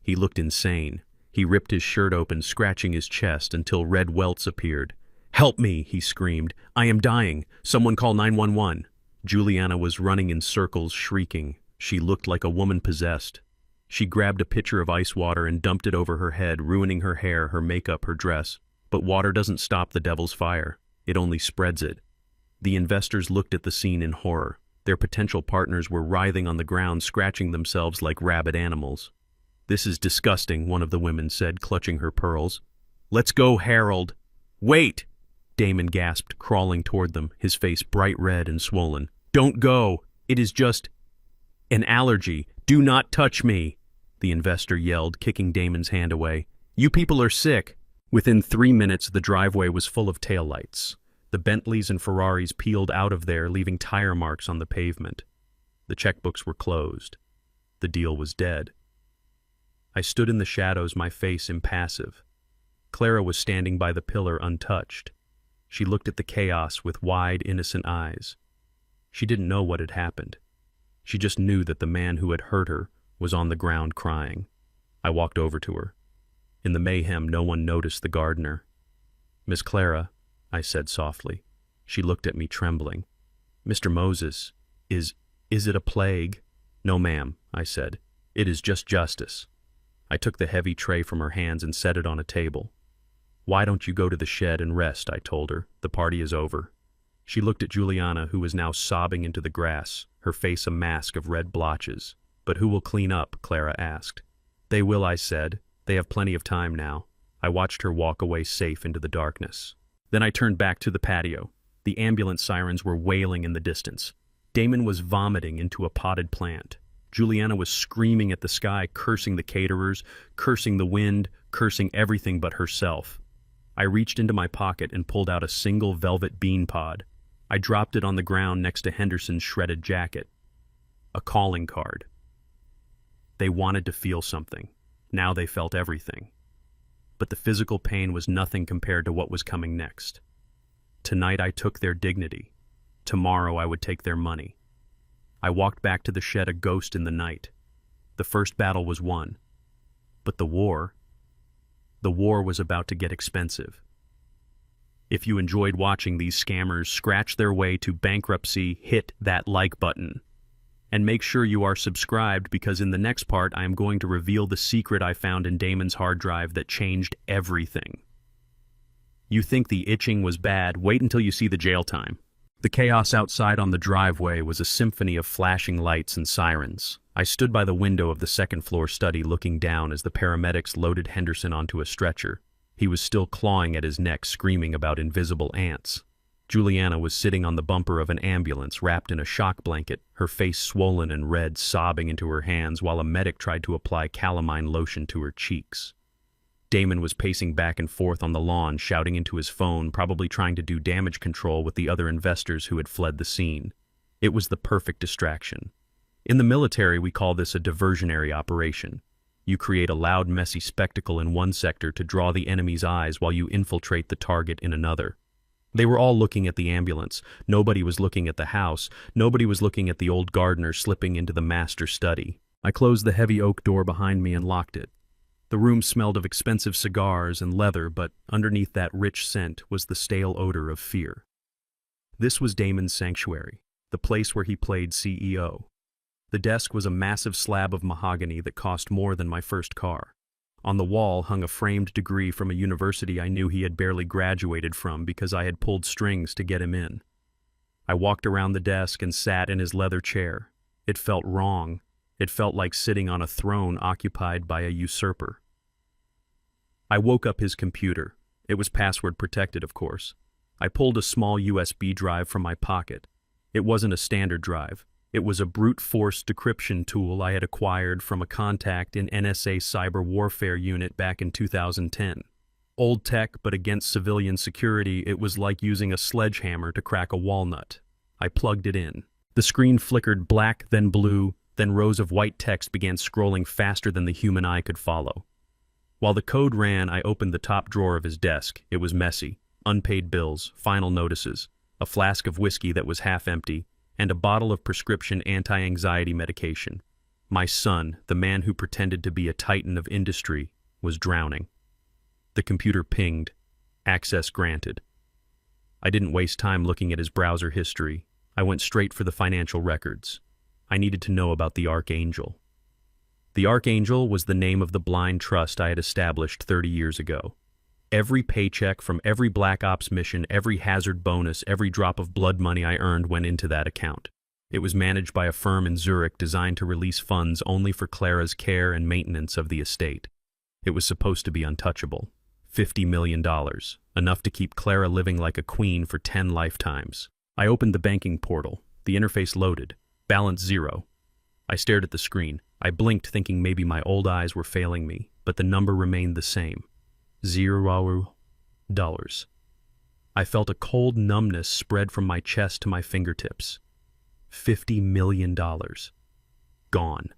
He looked insane. He ripped his shirt open, scratching his chest until red welts appeared. "Help me!" he screamed. "I am dying! Someone call 911!" Juliana was running in circles, shrieking. She looked like a woman possessed. She grabbed a pitcher of ice water and dumped it over her head, ruining her hair, her makeup, her dress. But water doesn't stop the devil's fire. It only spreads it. The investors looked at the scene in horror. Their potential partners were writhing on the ground, scratching themselves like rabid animals. "This is disgusting," one of the women said, clutching her pearls. "Let's go, Harold." "Wait!" Damon gasped, crawling toward them, his face bright red and swollen. "Don't go! It is just an allergy. Do not touch me!" The investor yelled, kicking Damon's hand away. "You people are sick!" Within 3 minutes, the driveway was full of taillights. The Bentleys and Ferraris peeled out of there, leaving tire marks on the pavement. The checkbooks were closed. The deal was dead. I stood in the shadows, my face impassive. Clara was standing by the pillar, untouched. She looked at the chaos with wide, innocent eyes. She didn't know what had happened. She just knew that the man who had hurt her was on the ground crying. I walked over to her. In the mayhem, no one noticed the gardener. "Miss Clara, I said softly. She looked at me trembling. Mr. Moses, is it a plague? No, ma'am, I said. It is just justice. I took the heavy tray from her hands and set it on a table. Why don't you go to the shed and rest, I told her. The party is over. She looked at Juliana, who was now sobbing into the grass, her face a mask of red blotches. But who will clean up? Clara asked. They will, I said. They have plenty of time now. I watched her walk away safe into the darkness. Then I turned back to the patio. The ambulance sirens were wailing in the distance. Damon was vomiting into a potted plant. Juliana was screaming at the sky, cursing the caterers, cursing the wind, cursing everything but herself. I reached into my pocket and pulled out a single velvet bean pod. I dropped it on the ground next to Henderson's shredded jacket. A calling card. They wanted to feel something. Now they felt everything. But the physical pain was nothing compared to what was coming next. Tonight I took their dignity. Tomorrow I would take their money. I walked back to the shed a ghost in the night. The first battle was won. But the war was about to get expensive. If you enjoyed watching these scammers scratch their way to bankruptcy, hit that like button. And make sure you are subscribed, because in the next part I am going to reveal the secret I found in Damon's hard drive that changed everything. You think the itching was bad? Wait until you see the jail time. The chaos outside on the driveway was a symphony of flashing lights and sirens. I stood by the window of the second-floor study looking down as the paramedics loaded Henderson onto a stretcher. He was still clawing at his neck, screaming about invisible ants. Juliana was sitting on the bumper of an ambulance, wrapped in a shock blanket, her face swollen and red, sobbing into her hands while a medic tried to apply calamine lotion to her cheeks. Damon was pacing back and forth on the lawn, shouting into his phone, probably trying to do damage control with the other investors who had fled the scene. It was the perfect distraction. In the military, we call this a diversionary operation. You create a loud, messy spectacle in one sector to draw the enemy's eyes while you infiltrate the target in another. They were all looking at the ambulance. Nobody was looking at the house. Nobody was looking at the old gardener slipping into the master study. I closed the heavy oak door behind me and locked it. The room smelled of expensive cigars and leather, but underneath that rich scent was the stale odor of fear. This was Damon's sanctuary, the place where he played CEO. The desk was a massive slab of mahogany that cost more than my first car. On the wall hung a framed degree from a university I knew he had barely graduated from because I had pulled strings to get him in. I walked around the desk and sat in his leather chair. It felt wrong. It felt like sitting on a throne occupied by a usurper. I woke up his computer. It was password protected, of course. I pulled a small USB drive from my pocket. It wasn't a standard drive. It was a brute force decryption tool I had acquired from a contact in NSA cyber warfare unit back in 2010. Old tech, but against civilian security, it was like using a sledgehammer to crack a walnut. I plugged it in. The screen flickered black, then blue, then rows of white text began scrolling faster than the human eye could follow. While the code ran, I opened the top drawer of his desk. It was messy. Unpaid bills, final notices, a flask of whiskey that was half empty, and a bottle of prescription anti-anxiety medication. My son, the man who pretended to be a titan of industry, was drowning. The computer pinged. Access granted. I didn't waste time looking at his browser history. I went straight for the financial records. I needed to know about the Archangel. The Archangel was the name of the blind trust I had established 30 years ago. Every paycheck from every Black Ops mission, every hazard bonus, every drop of blood money I earned went into that account. It was managed by a firm in Zurich designed to release funds only for Clara's care and maintenance of the estate. It was supposed to be untouchable. $50 million, enough to keep Clara living like a queen for 10 lifetimes. I opened the banking portal. The interface loaded. Balance 0. I stared at the screen. I blinked, thinking maybe my old eyes were failing me, but the number remained the same. $0. I felt a cold numbness spread from my chest to my fingertips. $50 million. Gone.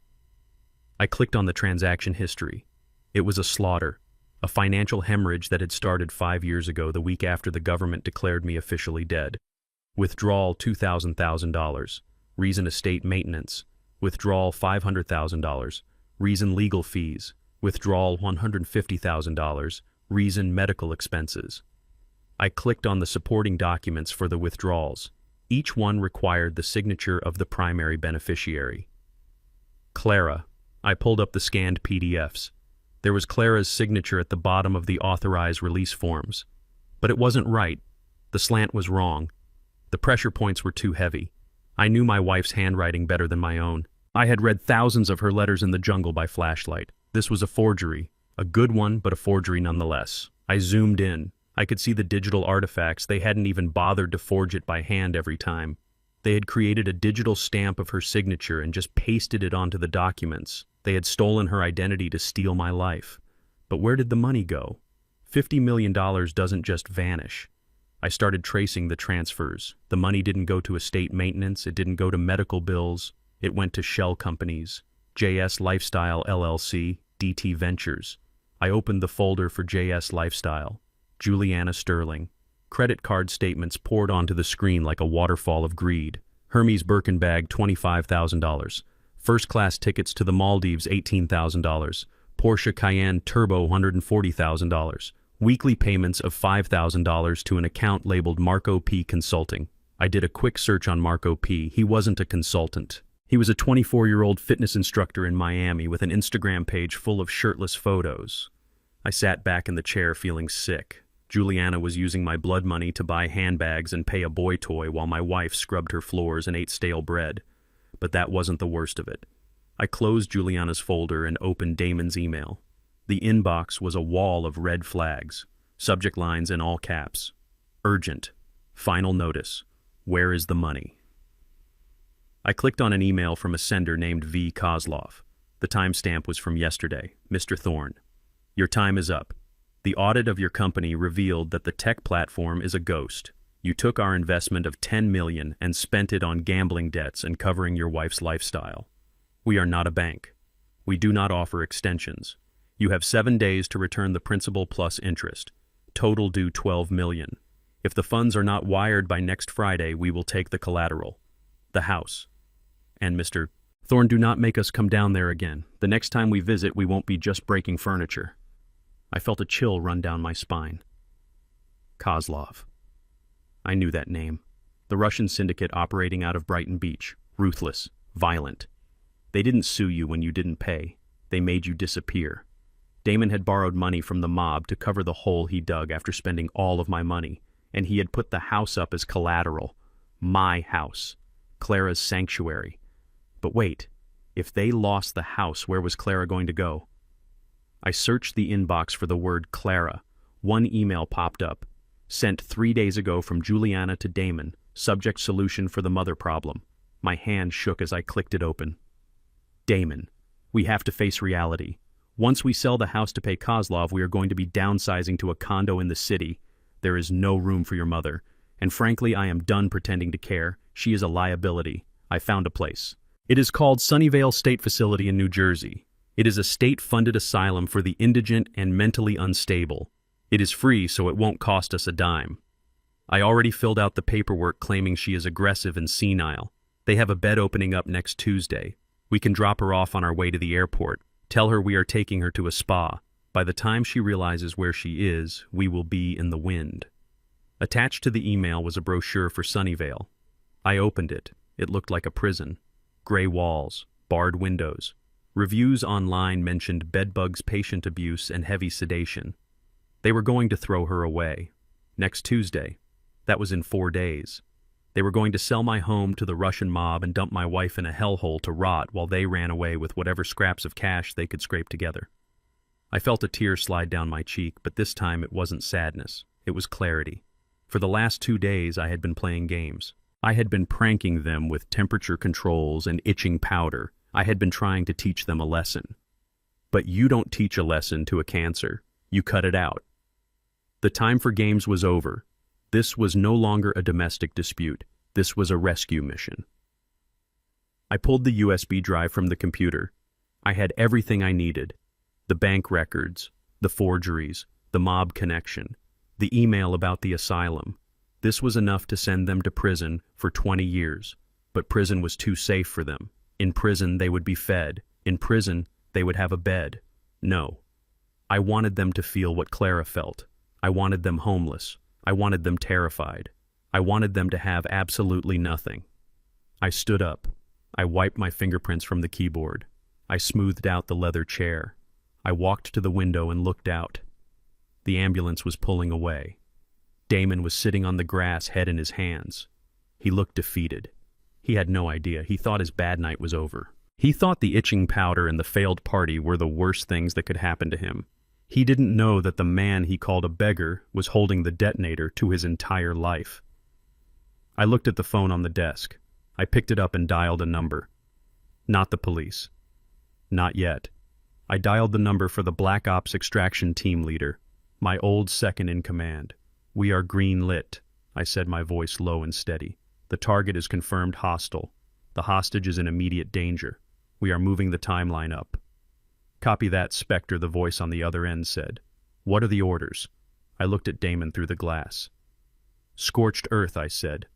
I clicked on the transaction history. It was a slaughter, a financial hemorrhage that had started 5 years ago, the week after the government declared me officially dead. Withdrawal $2,000. Reason estate maintenance. Withdrawal $500,000. Reason legal fees. Withdrawal $150,000. Reason medical expenses. I clicked on the supporting documents for the withdrawals. Each one required the signature of the primary beneficiary. Clara. I pulled up the scanned PDFs. There was Clara's signature at the bottom of the authorized release forms. But it wasn't right. The slant was wrong. The pressure points were too heavy. I knew my wife's handwriting better than my own. I had read thousands of her letters in the jungle by flashlight. This was a forgery. A good one, but a forgery nonetheless. I zoomed in. I could see the digital artifacts. They hadn't even bothered to forge it by hand every time. They had created a digital stamp of her signature and just pasted it onto the documents. They had stolen her identity to steal my life. But where did the money go? $50 million doesn't just vanish. I started tracing the transfers. The money didn't go to estate maintenance. It didn't go to medical bills. It went to shell companies. JS Lifestyle LLC, DT Ventures. I opened the folder for JS Lifestyle. Juliana Sterling. Credit card statements poured onto the screen like a waterfall of greed. Hermes Birkin bag, $25,000. First-class tickets to the Maldives, $18,000. Porsche Cayenne Turbo, $140,000. Weekly payments of $5,000 to an account labeled Marco P. Consulting. I did a quick search on Marco P. He wasn't a consultant. He was a 24-year-old fitness instructor in Miami with an Instagram page full of shirtless photos. I sat back in the chair feeling sick. Juliana was using my blood money to buy handbags and pay a boy toy while my wife scrubbed her floors and ate stale bread. But that wasn't the worst of it. I closed Juliana's folder and opened Damon's email. The inbox was a wall of red flags, subject lines in all caps. Urgent. Final notice. Where is the money? I clicked on an email from a sender named V. Kozlov. The timestamp was from yesterday. Mr. Thorne. Your time is up. The audit of your company revealed that the tech platform is a ghost. You took our investment of $10 million and spent it on gambling debts and covering your wife's lifestyle. We are not a bank. We do not offer extensions. You have 7 days to return the principal plus interest. Total due $12 million. If the funds are not wired by next Friday, we will take the collateral. The house. And Mr. Thorne, do not make us come down there again. The next time we visit, we won't be just breaking furniture. I felt a chill run down my spine. Kozlov. I knew that name. The Russian syndicate operating out of Brighton Beach. Ruthless. Violent. They didn't sue you when you didn't pay. They made you disappear. Damon had borrowed money from the mob to cover the hole he dug after spending all of my money, and he had put the house up as collateral. My house. Clara's sanctuary. But wait, if they lost the house, where was Clara going to go? I searched the inbox for the word Clara. One email popped up. Sent 3 days ago from Juliana to Damon. Subject solution for the mother problem. My hand shook as I clicked it open. Damon. We have to face reality. Once we sell the house to pay Kozlov, we are going to be downsizing to a condo in the city. There is no room for your mother. And frankly, I am done pretending to care. She is a liability. I found a place. It is called Sunnyvale State Facility in New Jersey. It is a state-funded asylum for the indigent and mentally unstable. It is free, so it won't cost us a dime. I already filled out the paperwork claiming she is aggressive and senile. They have a bed opening up next Tuesday. We can drop her off on our way to the airport. Tell her we are taking her to a spa. By the time she realizes where she is, we will be in the wind. Attached to the email was a brochure for Sunnyvale. I opened it. It looked like a prison. Gray walls, barred windows. Reviews online mentioned bedbugs, patient abuse, and heavy sedation. They were going to throw her away. Next Tuesday. That was in 4 days. They were going to sell my home to the Russian mob and dump my wife in a hellhole to rot while they ran away with whatever scraps of cash they could scrape together. I felt a tear slide down my cheek, but this time it wasn't sadness. It was clarity. For the last 2 days, I had been playing games. I had been pranking them with temperature controls and itching powder. I had been trying to teach them a lesson. But you don't teach a lesson to a cancer. You cut it out. The time for games was over. This was no longer a domestic dispute. This was a rescue mission. I pulled the USB drive from the computer. I had everything I needed. The bank records, the forgeries, the mob connection, the email about the asylum. This was enough to send them to prison for 20 years. But prison was too safe for them. In prison, they would be fed. In prison, they would have a bed. No. I wanted them to feel what Clara felt. I wanted them homeless. I wanted them terrified. I wanted them to have absolutely nothing. I stood up. I wiped my fingerprints from the keyboard. I smoothed out the leather chair. I walked to the window and looked out. The ambulance was pulling away. Damon was sitting on the grass, head in his hands. He looked defeated. He had no idea. He thought his bad night was over. He thought the itching powder and the failed party were the worst things that could happen to him. He didn't know that the man he called a beggar was holding the detonator to his entire life. I looked at the phone on the desk. I picked it up and dialed a number. Not the police. Not yet. I dialed the number for the Black Ops extraction team leader, my old second in command. "We are green lit," I said, my voice low and steady. "The target is confirmed hostile. The hostage is in immediate danger. We are moving the timeline up." "Copy that, Spectre," the voice on the other end said. "What are the orders?" I looked at Damon through the glass. "Scorched earth," I said.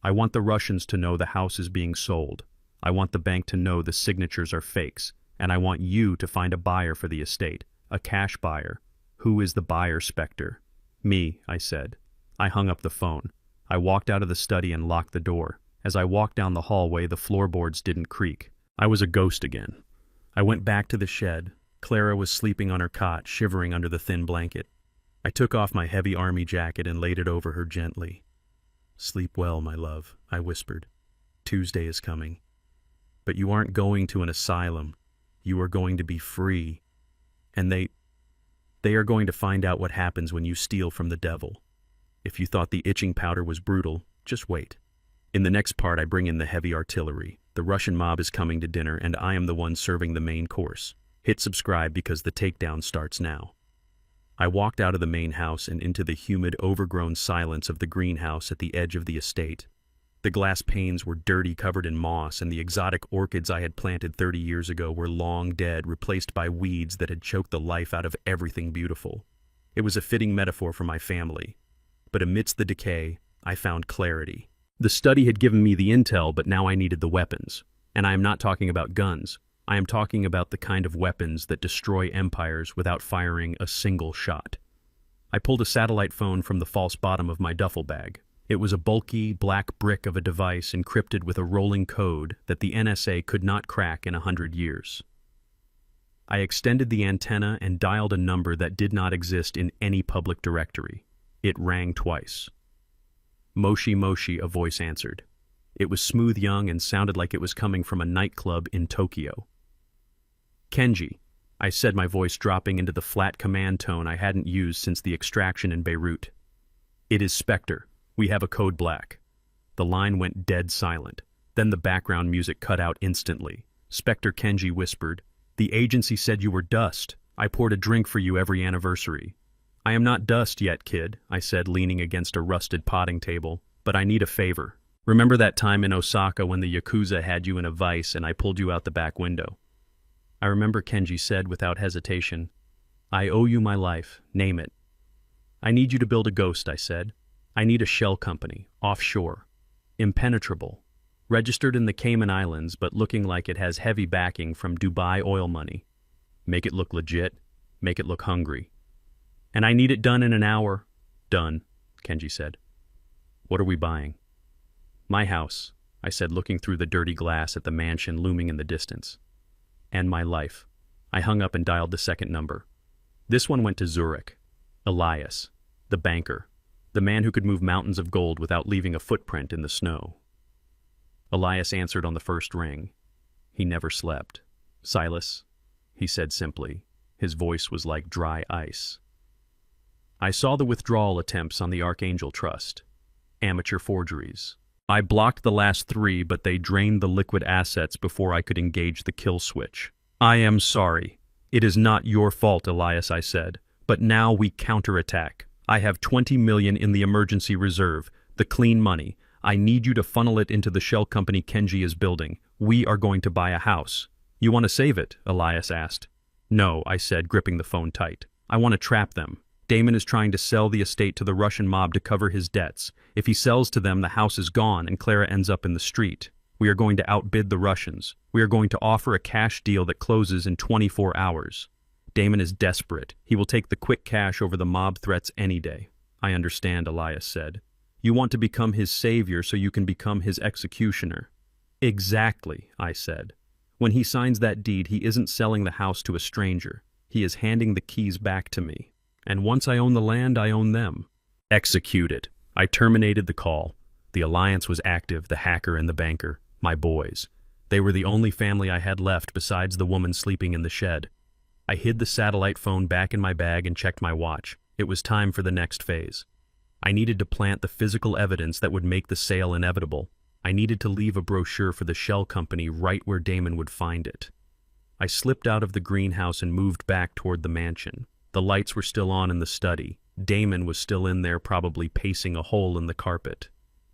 "I want the Russians to know the house is being sold. I want the bank to know the signatures are fakes, and I want you to find a buyer for the estate, a cash buyer. Who is the buyer, Spectre?" "Me," I said. I hung up the phone. I walked out of the study and locked the door. As I walked down the hallway, the floorboards didn't creak. I was a ghost again. I went back to the shed. Clara was sleeping on her cot, shivering under the thin blanket. I took off my heavy army jacket and laid it over her gently. "Sleep well, my love," I whispered. "Tuesday is coming. But you aren't going to an asylum. You are going to be free. And they are going to find out what happens when you steal from the devil. If you thought the itching powder was brutal, just wait." In the next part, I bring in the heavy artillery. The Russian mob is coming to dinner, and I am the one serving the main course. Hit subscribe because the takedown starts now. I walked out of the main house and into the humid, overgrown silence of the greenhouse at the edge of the estate. The glass panes were dirty, covered in moss, and the exotic orchids I had planted 30 years ago were long dead, replaced by weeds that had choked the life out of everything beautiful. It was a fitting metaphor for my family. But amidst the decay, I found clarity. The study had given me the intel, but now I needed the weapons. And I am not talking about guns. I am talking about the kind of weapons that destroy empires without firing a single shot. I pulled a satellite phone from the false bottom of my duffel bag. It was a bulky, black brick of a device encrypted with a rolling code that the NSA could not crack in 100 years. I extended the antenna and dialed a number that did not exist in any public directory. It rang twice. "Moshi Moshi," a voice answered. It was smooth young and sounded like it was coming from a nightclub in Tokyo. "Kenji," I said, my voice dropping into the flat command tone I hadn't used since the extraction in Beirut. "It is Spectre. We have a code black." The line went dead silent. Then the background music cut out instantly. Spectre Kenji whispered, "The agency said you were dust. I poured a drink for you every anniversary." "I am not dust yet, kid," I said, leaning against a rusted potting table, "but I need a favor. Remember that time in Osaka when the Yakuza had you in a vice and I pulled you out the back window?" "I remember," Kenji said without hesitation. "I owe you my life. Name it." "I need you to build a ghost," I said. "I need a shell company, offshore. Impenetrable. Registered in the Cayman Islands, but looking like it has heavy backing from Dubai oil money. Make it look legit. Make it look hungry. And I need it done in an hour." "Done," Kenji said. "What are we buying?" "My house," I said, looking through the dirty glass at the mansion looming in the distance. "And my life." I hung up and dialed the second number. This one went to Zurich. Elias, the banker, the man who could move mountains of gold without leaving a footprint in the snow. Elias answered on the first ring. He never slept. "Silas," he said simply. His voice was like dry ice. "I saw the withdrawal attempts on the Archangel Trust. Amateur forgeries. I blocked the last 3, but they drained the liquid assets before I could engage the kill switch. I am sorry. It is not your fault, Elias," I said. "But now we counterattack. I have 20 million in the emergency reserve, the clean money. I need you to funnel it into the shell company Kenji is building. We are going to buy a house." "You want to save it?" Elias asked. "No," I said, gripping the phone tight. "I want to trap them. Damon is trying to sell the estate to the Russian mob to cover his debts. If he sells to them, the house is gone and Clara ends up in the street. We are going to outbid the Russians. We are going to offer a cash deal that closes in 24 hours. Damon is desperate. He will take the quick cash over the mob threats any day." I understand, Elias said. You want to become his savior so you can become his executioner. Exactly, I said. When he signs that deed, he isn't selling the house to a stranger. He is handing the keys back to me. And once I own the land, I own them. Execute it. I terminated the call. The alliance was active, the hacker and the banker, my boys. They were the only family I had left besides the woman sleeping in the shed. I hid the satellite phone back in my bag and checked my watch. It was time for the next phase. I needed to plant the physical evidence that would make the sale inevitable. I needed to leave a brochure for the shell company right where Damon would find it. I slipped out of the greenhouse and moved back toward the mansion. The lights were still on in the study. Damon was still in there, probably pacing a hole in the carpet.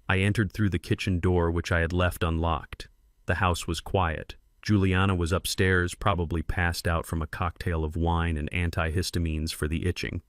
I entered through the kitchen door, which I had left unlocked. The house was quiet. Juliana was upstairs, probably passed out from a cocktail of wine and antihistamines for the itching.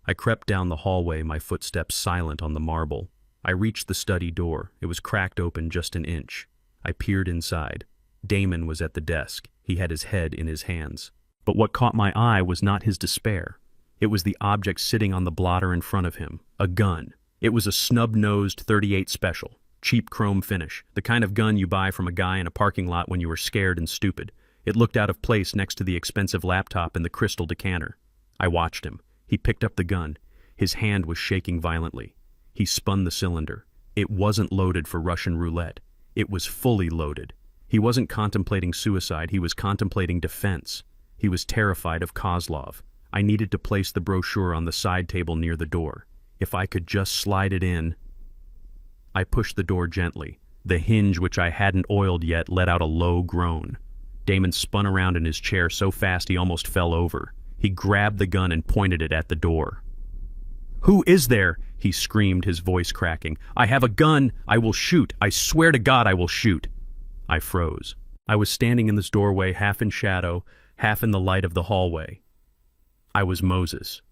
I crept down the hallway, my footsteps silent on the marble. I reached the study door. It was cracked open just an inch. I peered inside. Damon was at the desk. He had his head in his hands. But what caught my eye was not his despair. It was the object sitting on the blotter in front of him, a gun. It was a snub-nosed .38 Special, cheap chrome finish, the kind of gun you buy from a guy in a parking lot when you were scared and stupid. It looked out of place next to the expensive laptop and the crystal decanter. I watched him. He picked up the gun. His hand was shaking violently. He spun the cylinder. It wasn't loaded for Russian roulette. It was fully loaded. He wasn't contemplating suicide. He was contemplating defense. He was terrified of Kozlov. I needed to place the brochure on the side table near the door. If I could just slide it in. I pushed the door gently. The hinge, which I hadn't oiled yet, let out a low groan. Damon spun around in his chair so fast he almost fell over. He grabbed the gun and pointed it at the door. "Who is there?" he screamed, his voice cracking. "I have a gun. I will shoot. I swear to God I will shoot." I froze. I was standing in this doorway, half in shadow, half in the light of the hallway. I was Moses.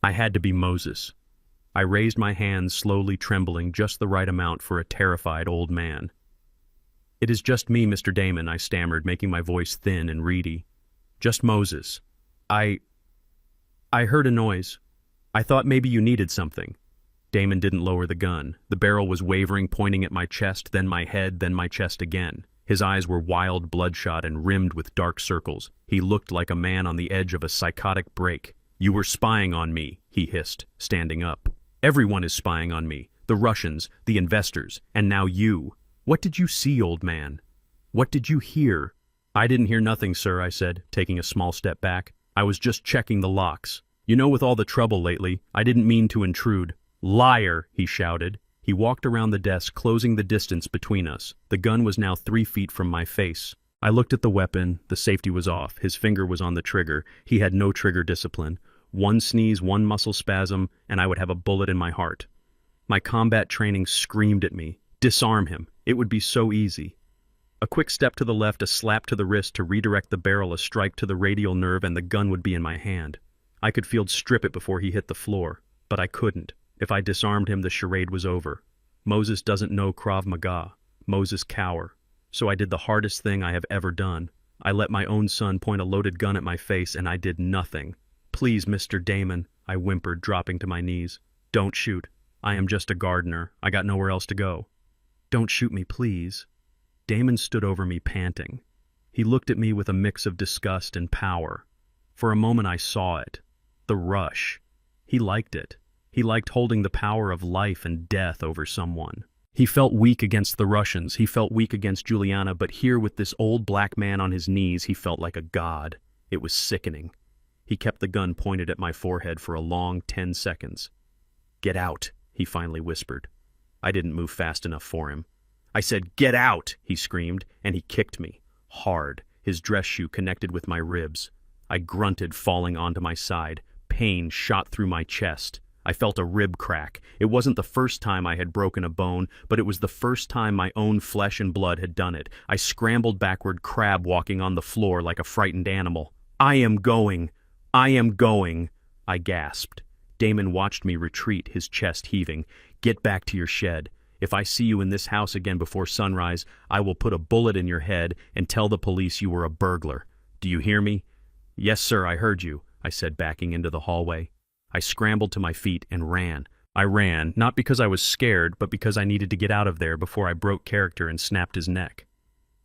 I had to be Moses. I raised my hands, slowly trembling just the right amount for a terrified old man. "It is just me, Mr. Damon," I stammered, making my voice thin and reedy. "Just Moses. I heard a noise. I thought maybe you needed something." Damon didn't lower the gun. The barrel was wavering, pointing at my chest, then my head, then my chest again. His eyes were wild, bloodshot, and rimmed with dark circles. He looked like a man on the edge of a psychotic break. "You were spying on me," he hissed, standing up. "Everyone is spying on me. The Russians, the investors, and now you. What did you see, old man? What did you hear?" "I didn't hear nothing, sir," I said, taking a small step back. "I was just checking the locks. You know, with all the trouble lately, I didn't mean to intrude." "Liar!" he shouted. He walked around the desk, closing the distance between us. The gun was now 3 feet from my face. I looked at the weapon. The safety was off. His finger was on the trigger. He had no trigger discipline. One sneeze, one muscle spasm, and I would have a bullet in my heart. My combat training screamed at me. Disarm him. It would be so easy. A quick step to the left, a slap to the wrist to redirect the barrel, a strike to the radial nerve, and the gun would be in my hand. I could field strip it before he hit the floor, but I couldn't. If I disarmed him, the charade was over. Moses doesn't know Krav Maga. Moses cower. So I did the hardest thing I have ever done. I let my own son point a loaded gun at my face, and I did nothing. "Please, Mr. Damon," I whimpered, dropping to my knees. "Don't shoot. I am just a gardener. I got nowhere else to go." "Don't shoot me, please." Damon stood over me, panting. He looked at me with a mix of disgust and power. For a moment I saw it. The rush. He liked it. He liked holding the power of life and death over someone. He felt weak against the Russians. He felt weak against Juliana, but here with this old black man on his knees, he felt like a god. It was sickening. He kept the gun pointed at my forehead for a long 10 seconds. "Get out," he finally whispered. I didn't move fast enough for him. I said, "Get out," he screamed, and he kicked me. Hard. His dress shoe connected with my ribs. I grunted, falling onto my side. Pain shot through my chest. I felt a rib crack. It wasn't the first time I had broken a bone, but it was the first time my own flesh and blood had done it. I scrambled backward, crab walking on the floor like a frightened animal. "I am going. I am going," I gasped. Damon watched me retreat, his chest heaving. "Get back to your shed. If I see you in this house again before sunrise, I will put a bullet in your head and tell the police you were a burglar. Do you hear me?" "Yes, sir, I heard you," I said, backing into the hallway. I scrambled to my feet and ran. I ran, not because I was scared, but because I needed to get out of there before I broke character and snapped his neck.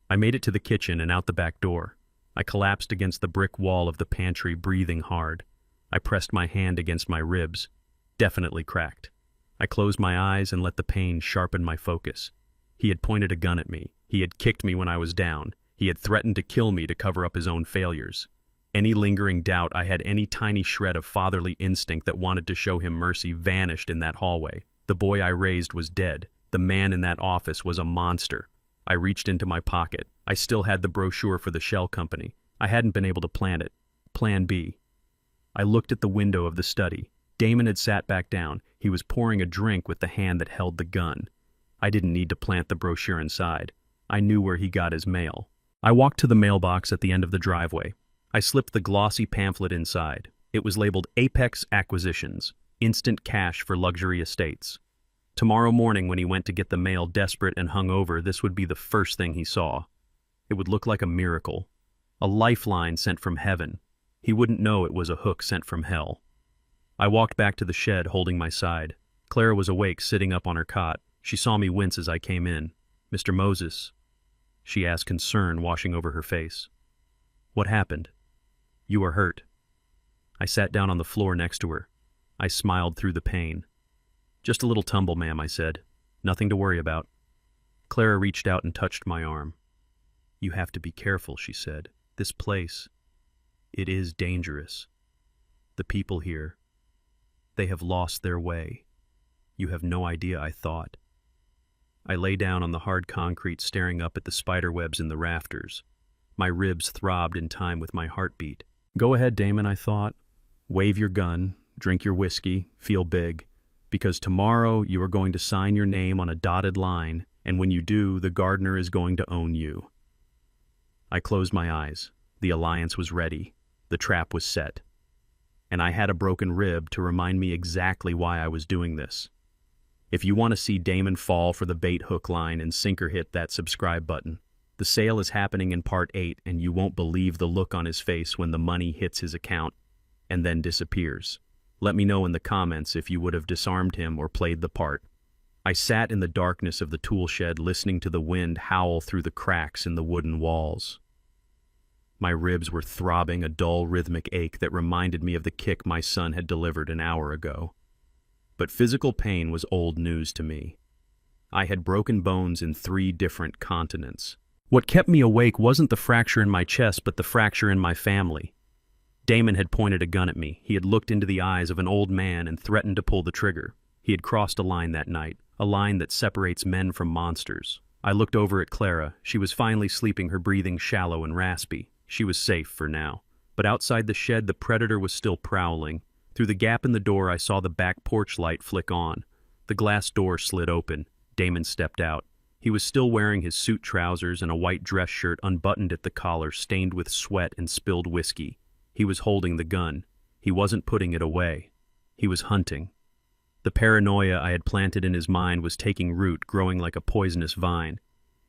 I made it to the kitchen and out the back door. I collapsed against the brick wall of the pantry, breathing hard. I pressed my hand against my ribs, definitely cracked. I closed my eyes and let the pain sharpen my focus. He had pointed a gun at me. He had kicked me when I was down. He had threatened to kill me to cover up his own failures. Any lingering doubt I had, any tiny shred of fatherly instinct that wanted to show him mercy, vanished in that hallway. The boy I raised was dead. The man in that office was a monster. I reached into my pocket. I still had the brochure for the shell company. I hadn't been able to plant it. Plan B. I looked at the window of the study. Damon had sat back down. He was pouring a drink with the hand that held the gun. I didn't need to plant the brochure inside. I knew where he got his mail. I walked to the mailbox at the end of the driveway. I slipped the glossy pamphlet inside. It was labeled Apex Acquisitions, instant cash for luxury estates. Tomorrow morning when he went to get the mail, desperate and hungover, this would be the first thing he saw. It would look like a miracle. A lifeline sent from heaven. He wouldn't know it was a hook sent from hell. I walked back to the shed, holding my side. Clara was awake, sitting up on her cot. She saw me wince as I came in. "Mr. Moses," she asked, concern washing over her face. "What happened? You are hurt." I sat down on the floor next to her. I smiled through the pain. "Just a little tumble, ma'am," I said. "Nothing to worry about." Clara reached out and touched my arm. "You have to be careful," she said. "This place, it is dangerous. The people here, they have lost their way. You have no idea," I thought. I lay down on the hard concrete, staring up at the spider webs in the rafters. My ribs throbbed in time with my heartbeat. "Go ahead, Damon," I thought. "Wave your gun, drink your whiskey, feel big. Because tomorrow you are going to sign your name on a dotted line, and when you do, the gardener is going to own you." I closed my eyes. The alliance was ready. The trap was set. And I had a broken rib to remind me exactly why I was doing this. If you want to see Damon fall for the bait, hook, line, and sinker, hit that subscribe button. The sale is happening in part 8, and you won't believe the look on his face when the money hits his account and then disappears. Let me know in the comments if you would have disarmed him or played the part. I sat in the darkness of the tool shed, listening to the wind howl through the cracks in the wooden walls. My ribs were throbbing, a dull rhythmic ache that reminded me of the kick my son had delivered an hour ago. But physical pain was old news to me. I had broken bones in 3 different continents. What kept me awake wasn't the fracture in my chest, but the fracture in my family. Damon had pointed a gun at me. He had looked into the eyes of an old man and threatened to pull the trigger. He had crossed a line that night, a line that separates men from monsters. I looked over at Clara. She was finally sleeping, her breathing shallow and raspy. She was safe for now. But outside the shed, the predator was still prowling. Through the gap in the door, I saw the back porch light flick on. The glass door slid open. Damon stepped out. He was still wearing his suit trousers and a white dress shirt, unbuttoned at the collar, stained with sweat and spilled whiskey. He was holding the gun. He wasn't putting it away. He was hunting. The paranoia I had planted in his mind was taking root, growing like a poisonous vine.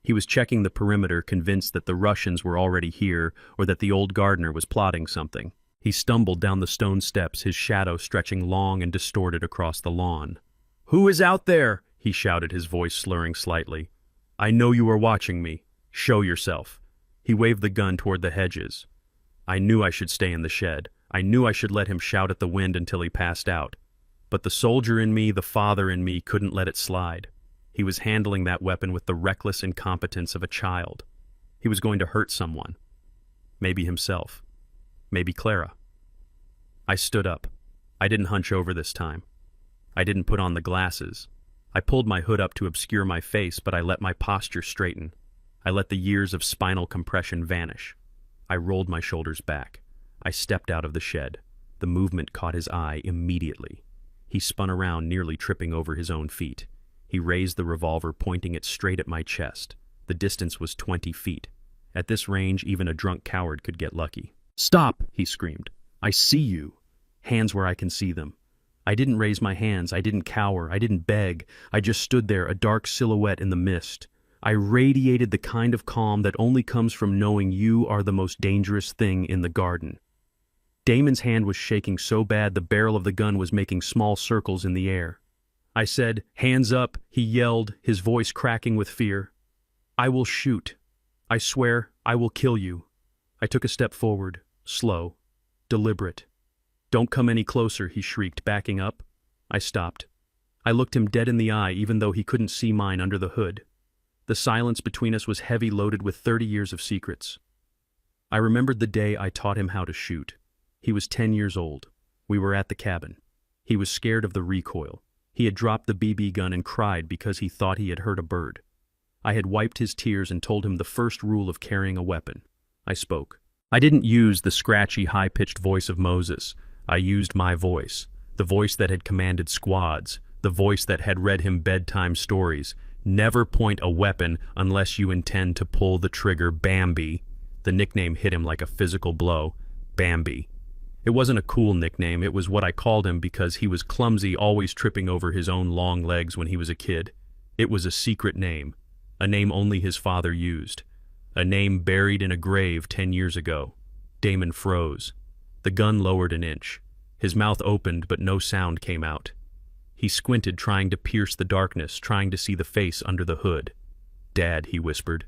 He was checking the perimeter, convinced that the Russians were already here or that the old gardener was plotting something. He stumbled down the stone steps, his shadow stretching long and distorted across the lawn. "Who is out there?" he shouted, his voice slurring slightly. "I know you are watching me. Show yourself." He waved the gun toward the hedges. I knew I should stay in the shed. I knew I should let him shout at the wind until he passed out. But the soldier in me, the father in me, couldn't let it slide. He was handling that weapon with the reckless incompetence of a child. He was going to hurt someone. Maybe himself. Maybe Clara. I stood up. I didn't hunch over this time. I didn't put on the glasses. I pulled my hood up to obscure my face, but I let my posture straighten. I let the years of spinal compression vanish. I rolled my shoulders back. I stepped out of the shed. The movement caught his eye immediately. He spun around, nearly tripping over his own feet. He raised the revolver, pointing it straight at my chest. The distance was 20 feet. At this range, even a drunk coward could get lucky. "Stop!" he screamed. "I see you." Hands where I can see them. I didn't raise my hands. I didn't cower. I didn't beg. I just stood there, a dark silhouette in the mist. I radiated the kind of calm that only comes from knowing you are the most dangerous thing in the garden. Damon's hand was shaking so bad the barrel of the gun was making small circles in the air. I said, "Hands up," he yelled, his voice cracking with fear. "I will shoot. I swear, I will kill you." I took a step forward, slow, deliberate. "Don't come any closer," he shrieked, backing up. I stopped. I looked him dead in the eye, even though he couldn't see mine under the hood. The silence between us was heavy, loaded with 30 years of secrets. I remembered the day I taught him how to shoot. He was 10 years old. We were at the cabin. He was scared of the recoil. He had dropped the BB gun and cried because he thought he had hurt a bird. I had wiped his tears and told him the first rule of carrying a weapon. I spoke. I didn't use the scratchy, high-pitched voice of Moses. I used my voice, the voice that had commanded squads, the voice that had read him bedtime stories. "Never point a weapon unless you intend to pull the trigger, Bambi." The nickname hit him like a physical blow. Bambi. It wasn't a cool nickname, it was what I called him because he was clumsy, always tripping over his own long legs when he was a kid. It was a secret name, a name only his father used. A name buried in a grave 10 years ago. Damon froze. The gun lowered an inch. His mouth opened, but no sound came out. He squinted, trying to pierce the darkness, trying to see the face under the hood. "Dad," he whispered.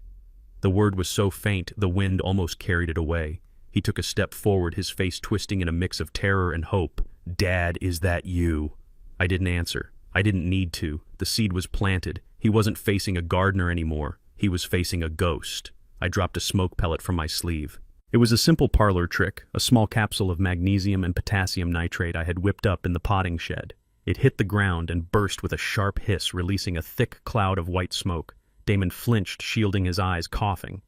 The word was so faint, the wind almost carried it away. He took a step forward, his face twisting in a mix of terror and hope. "Dad, is that you?" I didn't answer. I didn't need to. The seed was planted. He wasn't facing a gardener anymore. He was facing a ghost. I dropped a smoke pellet from my sleeve. It was a simple parlor trick, a small capsule of magnesium and potassium nitrate I had whipped up in the potting shed. It hit the ground and burst with a sharp hiss, releasing a thick cloud of white smoke. Damon flinched, shielding his eyes, coughing.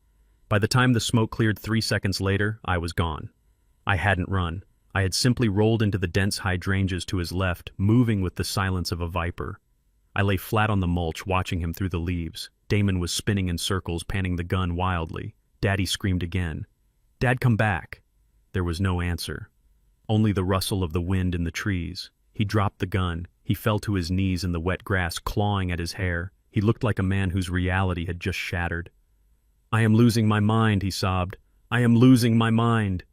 By the time the smoke cleared 3 seconds later, I was gone. I hadn't run. I had simply rolled into the dense hydrangeas to his left, moving with the silence of a viper. I lay flat on the mulch, watching him through the leaves. Damon was spinning in circles, panning the gun wildly. Daddy screamed again. "Dad, come back!" There was no answer. Only the rustle of the wind in the trees. He dropped the gun. He fell to his knees in the wet grass, clawing at his hair. He looked like a man whose reality had just shattered. "I am losing my mind," he sobbed. "I am losing my mind."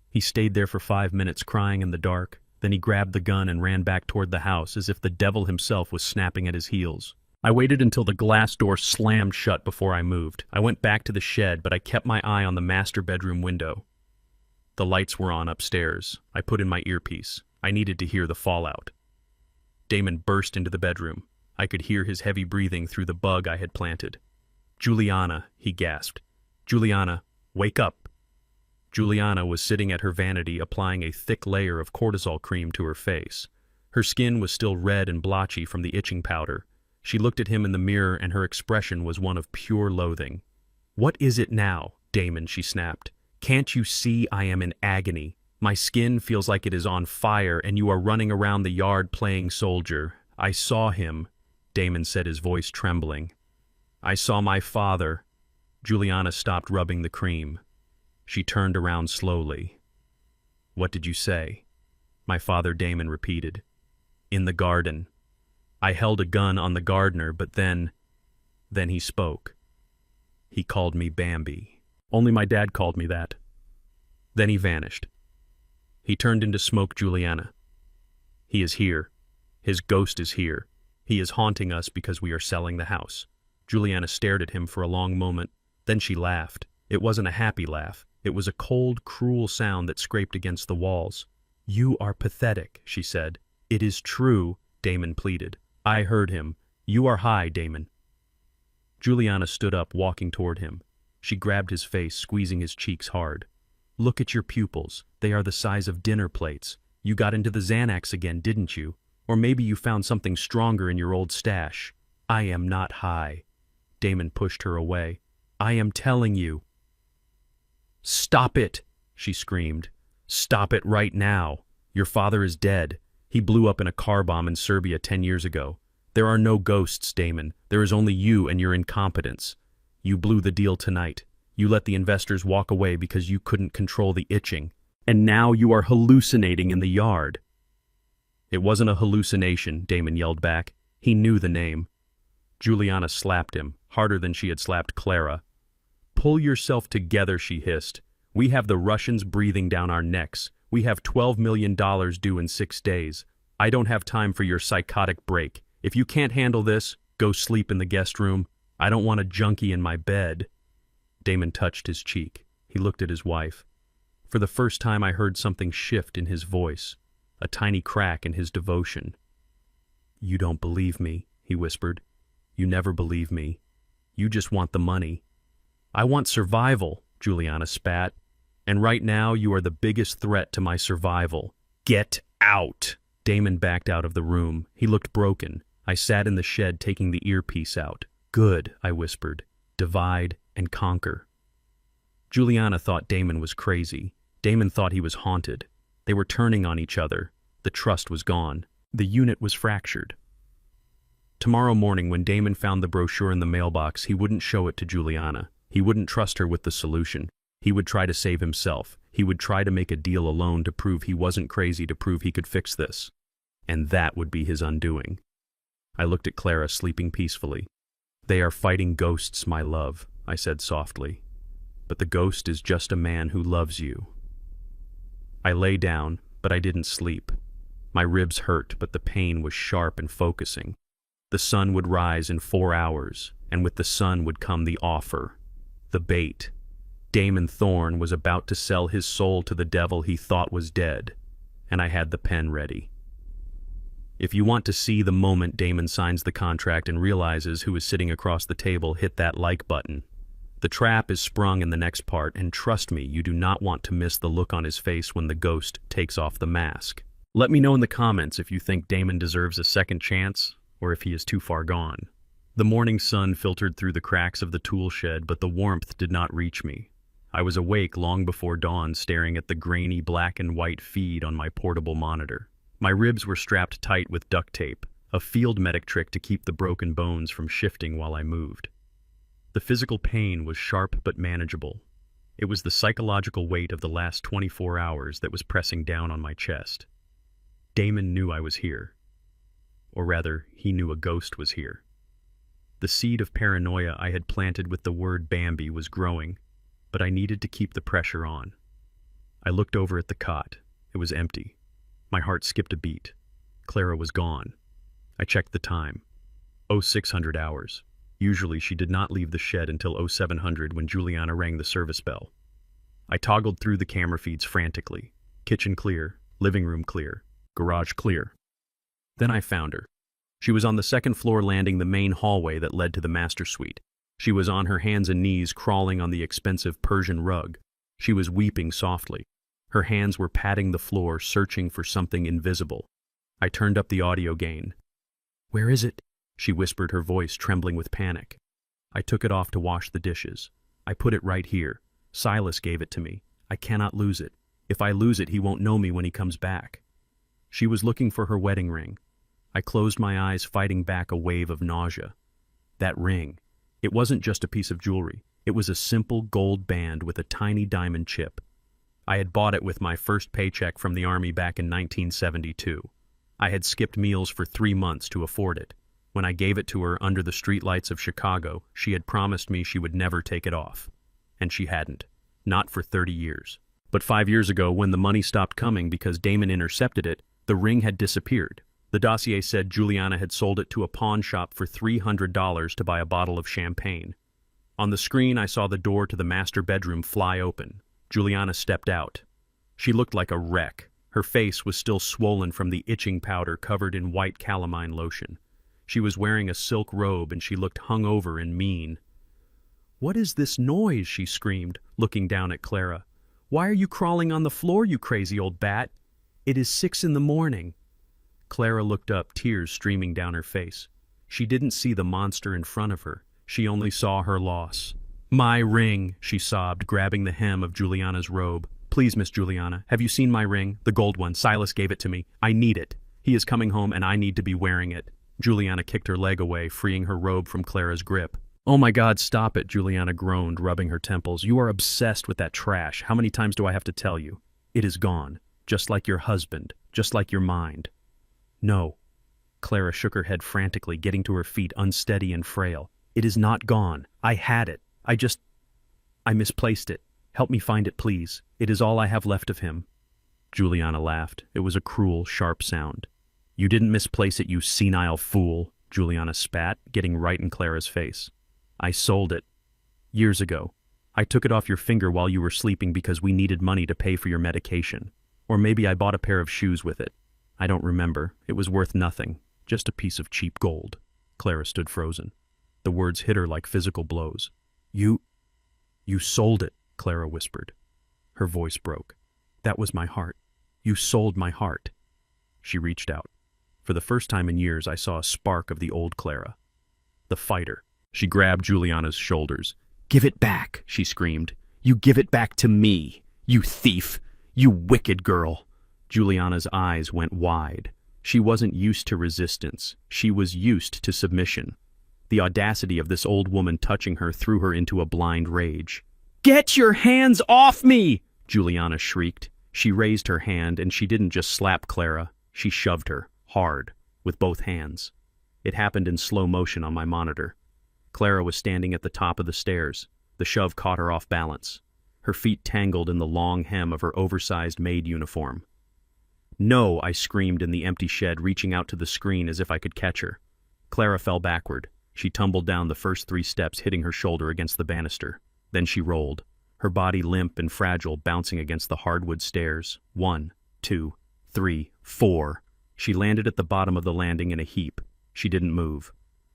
He stayed there for 5 minutes, crying in the dark. Then he grabbed the gun and ran back toward the house, as if the devil himself was snapping at his heels. I waited until the glass door slammed shut before I moved. I went back to the shed, but I kept my eye on the master bedroom window. The lights were on upstairs. I put in my earpiece. I needed to hear the fallout. Damon burst into the bedroom. I could hear his heavy breathing through the bug I had planted. "Juliana," he gasped. "Juliana, wake up." Juliana was sitting at her vanity, applying a thick layer of cortisol cream to her face. Her skin was still red and blotchy from the itching powder. She looked at him in the mirror, and her expression was one of pure loathing. "What is it now, Damon?" she snapped. "Can't you see I am in agony? My skin feels like it is on fire, and you are running around the yard playing soldier." "I saw him," Damon said, his voice trembling. "I saw my father." Juliana stopped rubbing the cream. She turned around slowly. "What did you say?" "My father," Damon repeated. "In the garden. I held a gun on the gardener, but then he spoke. He called me Bambi. Only my dad called me that. Then he vanished. He turned into smoke, Juliana. He is here. His ghost is here. He is haunting us because we are selling the house." Juliana stared at him for a long moment. Then she laughed. It wasn't a happy laugh. It was a cold, cruel sound that scraped against the walls. "You are pathetic," she said. "It is true," Damon pleaded. I heard him. "You are high, Damon." Juliana stood up, walking toward him. She grabbed his face, squeezing his cheeks hard. "Look at your pupils. They are the size of dinner plates. You got into the Xanax again, didn't you? Or maybe you found something stronger in your old stash." "I am not high." Damon pushed her away. "I am telling you." "Stop it," she screamed. "Stop it right now. Your father is dead. He blew up in a car bomb in Serbia 10 years ago. There are no ghosts, Damon. There is only you and your incompetence. You blew the deal tonight. You let the investors walk away because you couldn't control the itching. And now you are hallucinating in the yard." "It wasn't a hallucination," Damon yelled back. He knew the name. Juliana slapped him, harder than she had slapped Clara. "Pull yourself together," she hissed. "We have the Russians breathing down our necks. We have $12 million due in 6 days. I don't have time for your psychotic break. If you can't handle this, go sleep in the guest room. I don't want a junkie in my bed." Damon touched his cheek. He looked at his wife. For the first time I heard something shift in his voice, a tiny crack in his devotion. "You don't believe me," he whispered. "You never believe me. You just want the money." "I want survival," Juliana spat. "And right now you are the biggest threat to my survival. Get out!" Damon backed out of the room. He looked broken. I sat in the shed taking the earpiece out. "Good," I whispered. "Divide and conquer." Juliana thought Damon was crazy. Damon thought he was haunted. They were turning on each other. The trust was gone. The unit was fractured. Tomorrow morning, when Damon found the brochure in the mailbox, he wouldn't show it to Juliana. He wouldn't trust her with the solution. He would try to save himself. He would try to make a deal alone to prove he wasn't crazy, to prove he could fix this. And that would be his undoing. I looked at Clara sleeping peacefully. "They are fighting ghosts, my love," I said softly. "But the ghost is just a man who loves you." I lay down, but I didn't sleep. My ribs hurt, but the pain was sharp and focusing. The sun would rise in 4 hours, and with the sun would come the offer, the bait. Damon Thorne was about to sell his soul to the devil he thought was dead, and I had the pen ready. If you want to see the moment Damon signs the contract and realizes who is sitting across the table, hit that like button. The trap is sprung in the next part, and trust me, you do not want to miss the look on his face when the ghost takes off the mask. Let me know in the comments if you think Damon deserves a second chance, or if he is too far gone. The morning sun filtered through the cracks of the tool shed, but the warmth did not reach me. I was awake long before dawn, staring at the grainy black and white feed on my portable monitor. My ribs were strapped tight with duct tape, a field medic trick to keep the broken bones from shifting while I moved. The physical pain was sharp but manageable. It was the psychological weight of the last 24 hours that was pressing down on my chest. Damon knew I was here. Or rather, he knew a ghost was here. The seed of paranoia I had planted with the word Bambi was growing, but I needed to keep the pressure on. I looked over at the cot. It was empty. My heart skipped a beat. Clara was gone. I checked the time. 0600 hours. Usually she did not leave the shed until 0700 when Juliana rang the service bell. I toggled through the camera feeds frantically. Kitchen clear, living room clear, garage clear. Then I found her. She was on the second floor landing the main hallway that led to the master suite. She was on her hands and knees crawling on the expensive Persian rug. She was weeping softly. Her hands were patting the floor, searching for something invisible. I turned up the audio gain. "Where is it?" she whispered, her voice trembling with panic. I took it off to wash the dishes. "I put it right here. Silas gave it to me. I cannot lose it. If I lose it, he won't know me when he comes back." She was looking for her wedding ring. I closed my eyes, fighting back a wave of nausea. That ring. It wasn't just a piece of jewelry. It was a simple gold band with a tiny diamond chip. I had bought it with my first paycheck from the Army back in 1972. I had skipped meals for 3 months to afford it. When I gave it to her under the streetlights of Chicago, she had promised me she would never take it off. And she hadn't. Not for 30 years. But 5 years ago, when the money stopped coming because Damon intercepted it, the ring had disappeared. The dossier said Juliana had sold it to a pawn shop for $300 to buy a bottle of champagne. On the screen, I saw the door to the master bedroom fly open. Juliana stepped out. She looked like a wreck. Her face was still swollen from the itching powder covered in white calamine lotion. She was wearing a silk robe and she looked hungover and mean. "What is this noise?" she screamed, looking down at Clara. "Why are you crawling on the floor, you crazy old bat? It is 6 in the morning. Clara looked up, tears streaming down her face. She didn't see the monster in front of her. She only saw her loss. "My ring," she sobbed, grabbing the hem of Juliana's robe. "Please, Miss Juliana, have you seen my ring? The gold one. Silas gave it to me. I need it. He is coming home and I need to be wearing it." Juliana kicked her leg away, freeing her robe from Clara's grip. "Oh my God, stop it," Juliana groaned, rubbing her temples. "You are obsessed with that trash. How many times do I have to tell you? It is gone. Just like your husband. Just like your mind." "No." Clara shook her head frantically, getting to her feet, unsteady and frail. "It is not gone. I had it. I misplaced it. Help me find it, please. It is all I have left of him." Juliana laughed. It was a cruel, sharp sound. "You didn't misplace it, you senile fool. Juliana spat, getting right in Clara's face. I sold it. Years ago. I took it off your finger while you were sleeping because we needed money to pay for your medication. Or maybe I bought a pair of shoes with it. I don't remember. It was worth nothing. Just a piece of cheap gold. Clara stood frozen. The words hit her like physical blows. You sold it, Clara whispered. Her voice broke. That was my heart. You sold my heart. She reached out. For the first time in years, I saw a spark of the old Clara. The fighter. She grabbed Juliana's shoulders. Give it back, she screamed. You give it back to me, you thief, you wicked girl. Juliana's eyes went wide. She wasn't used to resistance. She was used to submission. The audacity of this old woman touching her threw her into a blind rage. Get your hands off me! Juliana shrieked. She raised her hand, and she didn't just slap Clara. She shoved her, hard, with both hands. It happened in slow motion on my monitor. Clara was standing at the top of the stairs. The shove caught her off balance. Her feet tangled in the long hem of her oversized maid uniform. No, I screamed in the empty shed, reaching out to the screen as if I could catch her. Clara fell backward. She tumbled down the first 3 steps, hitting her shoulder against the banister. Then she rolled, her body limp and fragile, bouncing against the hardwood stairs. 1, 2, 3, 4. She landed at the bottom of the landing in a heap. She didn't move.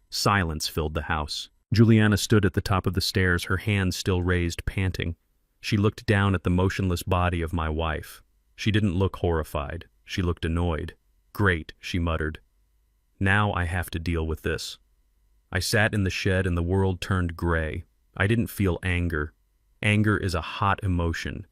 Silence filled the house. Juliana stood at the top of the stairs, her hands still raised, panting. She looked down at the motionless body of my wife. She didn't look horrified. She looked annoyed. Great, she muttered. Now I have to deal with this. I sat in the shed and the world turned gray. I didn't feel anger. Anger is a hot emotion.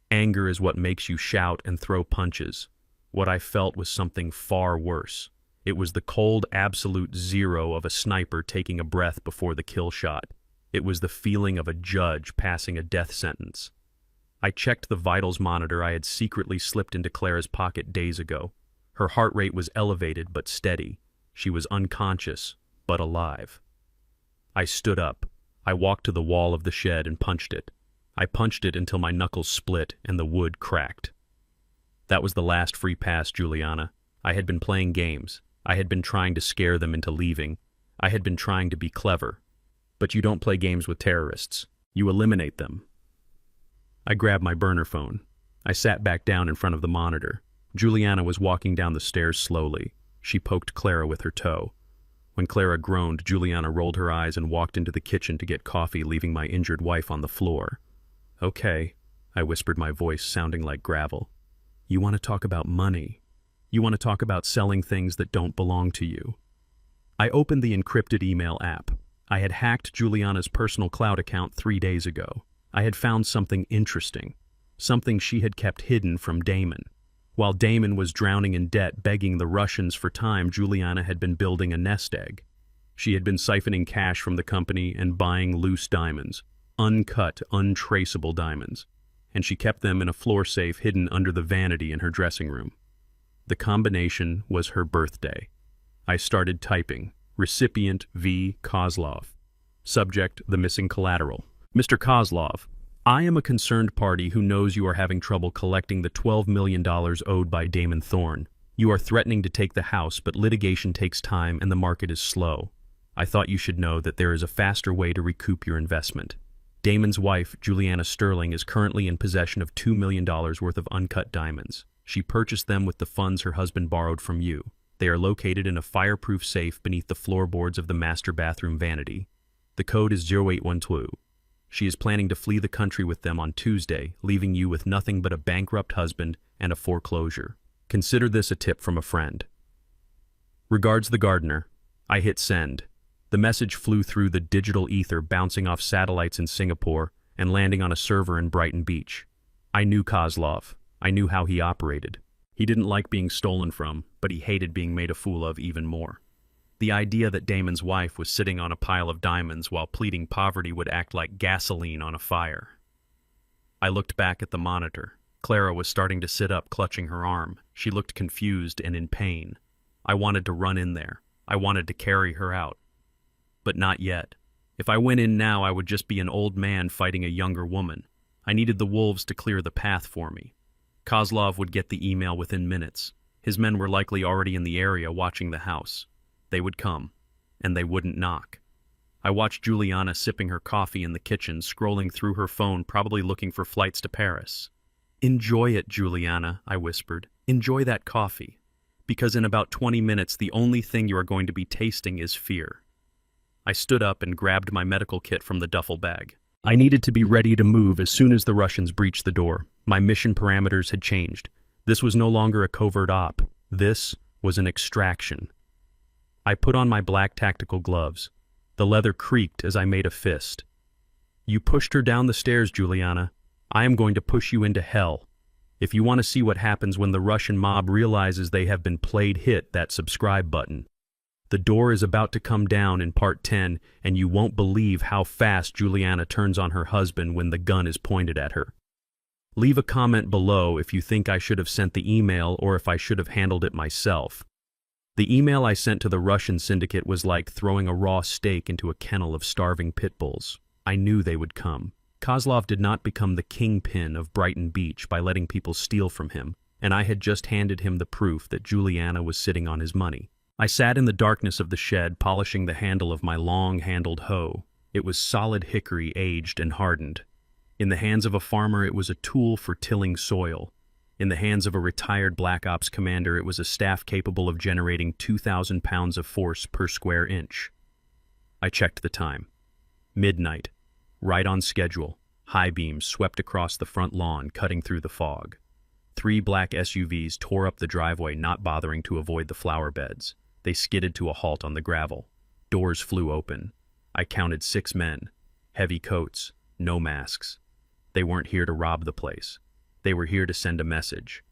Anger is what makes you shout and throw punches. What I felt was something far worse. It was the cold absolute zero of a sniper taking a breath before the kill shot. It was the feeling of a judge passing a death sentence. I checked the vitals monitor I had secretly slipped into Clara's pocket days ago. Her heart rate was elevated but steady. She was unconscious, but alive. I stood up. I walked to the wall of the shed and punched it. I punched it until my knuckles split and the wood cracked. That was the last free pass, Juliana. I had been playing games. I had been trying to scare them into leaving. I had been trying to be clever. But you don't play games with terrorists. You eliminate them. I grabbed my burner phone. I sat back down in front of the monitor. Juliana was walking down the stairs slowly. She poked Clara with her toe. When Clara groaned, Juliana rolled her eyes and walked into the kitchen to get coffee, leaving my injured wife on the floor. Okay, I whispered, my voice sounding like gravel. You want to talk about money? You want to talk about selling things that don't belong to you? I opened the encrypted email app. I had hacked Juliana's personal cloud account 3 days ago. I had found something interesting, something she had kept hidden from Damon. While Damon was drowning in debt, begging the Russians for time, Juliana had been building a nest egg. She had been siphoning cash from the company and buying loose diamonds, uncut, untraceable diamonds, and she kept them in a floor safe hidden under the vanity in her dressing room. The combination was her birthday. I started typing. Recipient V. Kozlov. Subject, the missing collateral. Mr. Kozlov, I am a concerned party who knows you are having trouble collecting the $12 million owed by Damon Thorne. You are threatening to take the house, but litigation takes time and the market is slow. I thought you should know that there is a faster way to recoup your investment. Damon's wife, Juliana Sterling, is currently in possession of $2 million worth of uncut diamonds. She purchased them with the funds her husband borrowed from you. They are located in a fireproof safe beneath the floorboards of the master bathroom vanity. The code is 0812. She is planning to flee the country with them on Tuesday, leaving you with nothing but a bankrupt husband and a foreclosure. Consider this a tip from a friend. Regards, the gardener. I hit send. The message flew through the digital ether, bouncing off satellites in Singapore and landing on a server in Brighton Beach. I knew Kozlov. I knew how he operated. He didn't like being stolen from, but he hated being made a fool of even more. The idea that Damon's wife was sitting on a pile of diamonds while pleading poverty would act like gasoline on a fire. I looked back at the monitor. Clara was starting to sit up, clutching her arm. She looked confused and in pain. I wanted to run in there. I wanted to carry her out. But not yet. If I went in now, I would just be an old man fighting a younger woman. I needed the wolves to clear the path for me. Kozlov would get the email within minutes. His men were likely already in the area watching the house. They would come. and they wouldn't knock. I watched Juliana sipping her coffee in the kitchen, scrolling through her phone, probably looking for flights to Paris. "Enjoy it, Juliana," I whispered. "Enjoy that coffee. Because in about 20 minutes, the only thing you are going to be tasting is fear." I stood up and grabbed my medical kit from the duffel bag. I needed to be ready to move as soon as the Russians breached the door. My mission parameters had changed. This was no longer a covert op. This was an extraction. I put on my black tactical gloves. The leather creaked as I made a fist. "You pushed her down the stairs, Juliana. I am going to push you into hell. If you want to see what happens when the Russian mob realizes they have been played, hit that subscribe button. The door is about to come down in part 10, and you won't believe how fast Juliana turns on her husband when the gun is pointed at her. Leave a comment below if you think I should have sent the email or if I should have handled it myself." The email I sent to the Russian syndicate was like throwing a raw steak into a kennel of starving pit bulls. I knew they would come. Kozlov did not become the kingpin of Brighton Beach by letting people steal from him, and I had just handed him the proof that Juliana was sitting on his money. I sat in the darkness of the shed, polishing the handle of my long-handled hoe. It was solid hickory, aged and hardened. In the hands of a farmer, it was a tool for tilling soil. In the hands of a retired Black Ops commander, it was a staff capable of generating 2,000 pounds of force per square inch. I checked the time. Midnight. Right on schedule. High beams swept across the front lawn, cutting through the fog. 3 black SUVs tore up the driveway, not bothering to avoid the flower beds. They skidded to a halt on the gravel. Doors flew open. I counted 6 men. Heavy coats, no masks. They weren't here to rob the place. They were here to send a message.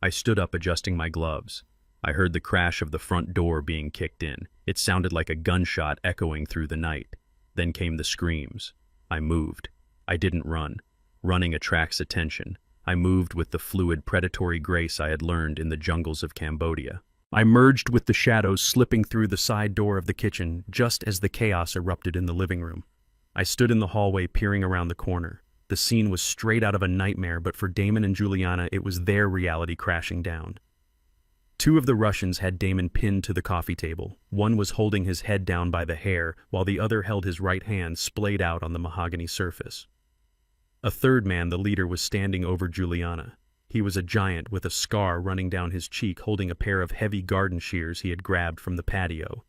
I stood up, adjusting my gloves. I heard the crash of the front door being kicked in. It sounded like a gunshot echoing through the night. Then came the screams. I moved. I didn't run. Running attracts attention. I moved with the fluid, predatory grace I had learned in the jungles of Cambodia. I merged with the shadows, slipping through the side door of the kitchen just as the chaos erupted in the living room. I stood in the hallway, peering around the corner. The scene was straight out of a nightmare, but for Damon and Juliana, it was their reality crashing down. 2 of the Russians had Damon pinned to the coffee table. One was holding his head down by the hair, while the other held his right hand splayed out on the mahogany surface. A third man, the leader, was standing over Juliana. He was a giant with a scar running down his cheek, holding a pair of heavy garden shears he had grabbed from the patio.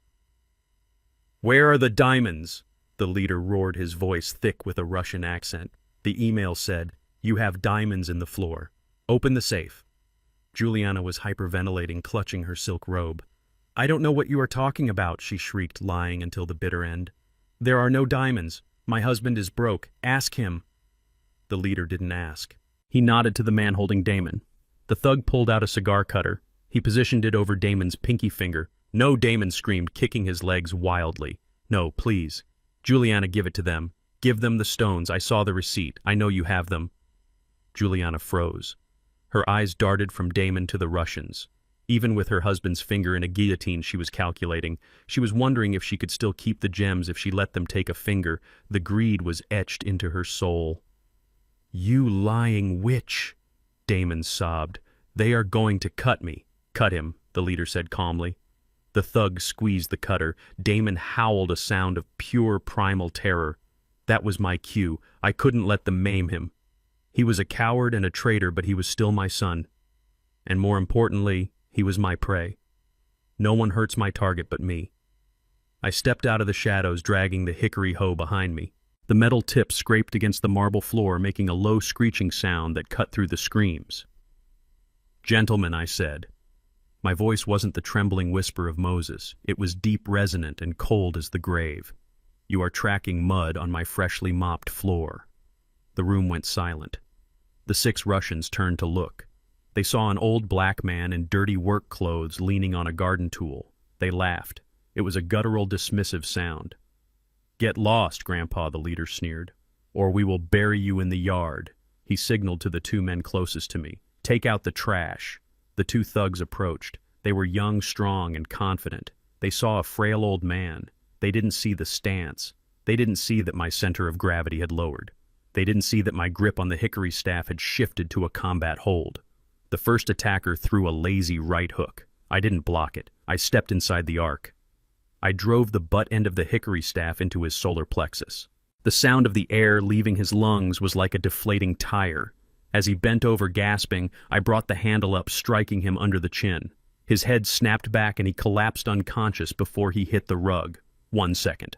"Where are the diamonds?" The leader roared, his voice thick with a Russian accent. The email said, "You have diamonds in the floor. Open the safe." Juliana was hyperventilating, clutching her silk robe. "I don't know what you are talking about," she shrieked, lying until the bitter end. "There are no diamonds. My husband is broke. Ask him." The leader didn't ask. He nodded to the man holding Damon. The thug pulled out a cigar cutter. He positioned it over Damon's pinky finger. "No," Damon screamed, kicking his legs wildly. "No, please. Juliana, give it to them. Give them the stones. I saw the receipt. I know you have them." Juliana froze. Her eyes darted from Damon to the Russians. Even with her husband's finger in a guillotine, she was calculating. She was wondering if she could still keep the gems if she let them take a finger. The greed was etched into her soul. "You lying witch," Damon sobbed. "They are going to cut me." "Cut him," the leader said calmly. The thug squeezed the cutter. Damon howled, a sound of pure primal terror. That was my cue. I couldn't let them maim him. He was a coward and a traitor, but he was still my son. And more importantly, he was my prey. No one hurts my target but me. I stepped out of the shadows, dragging the hickory hoe behind me. The metal tip scraped against the marble floor, making a low screeching sound that cut through the screams. "Gentlemen," I said. My voice wasn't the trembling whisper of Moses. It was deep, resonant, and cold as the grave. "You are tracking mud on my freshly mopped floor." The room went silent. The 6 Russians turned to look. They saw an old black man in dirty work clothes leaning on a garden tool. They laughed. It was a guttural, dismissive sound. "Get lost, Grandpa," the leader sneered, "or we will bury you in the yard." He signaled to the 2 men closest to me. "Take out the trash." The 2 thugs approached. They were young, strong, and confident. They saw a frail old man. They didn't see the stance. They didn't see that my center of gravity had lowered. They didn't see that my grip on the hickory staff had shifted to a combat hold. The first attacker threw a lazy right hook. I didn't block it. I stepped inside the arc. I drove the butt end of the hickory staff into his solar plexus. The sound of the air leaving his lungs was like a deflating tire. As he bent over gasping, I brought the handle up, striking him under the chin. His head snapped back and he collapsed unconscious before he hit the rug. 1 second.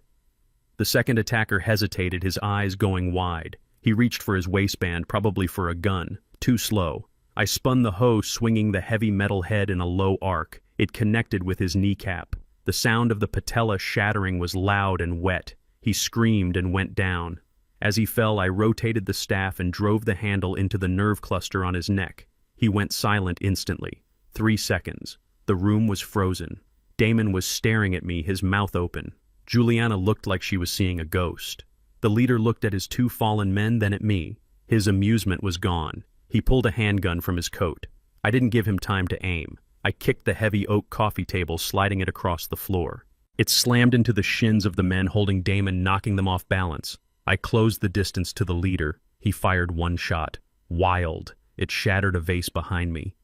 The second attacker hesitated, his eyes going wide. He reached for his waistband, probably for a gun. Too slow. I spun the hoe, swinging the heavy metal head in a low arc. It connected with his kneecap. The sound of the patella shattering was loud and wet. He screamed and went down. As he fell, I rotated the staff and drove the handle into the nerve cluster on his neck. He went silent instantly. 3 seconds. The room was frozen. Damon was staring at me, his mouth open. Juliana looked like she was seeing a ghost. The leader looked at his 2 fallen men, then at me. His amusement was gone. He pulled a handgun from his coat. I didn't give him time to aim. I kicked the heavy oak coffee table, sliding it across the floor. It slammed into the shins of the men holding Damon, knocking them off balance. I closed the distance to the leader. He fired 1 shot. Wild. It shattered a vase behind me.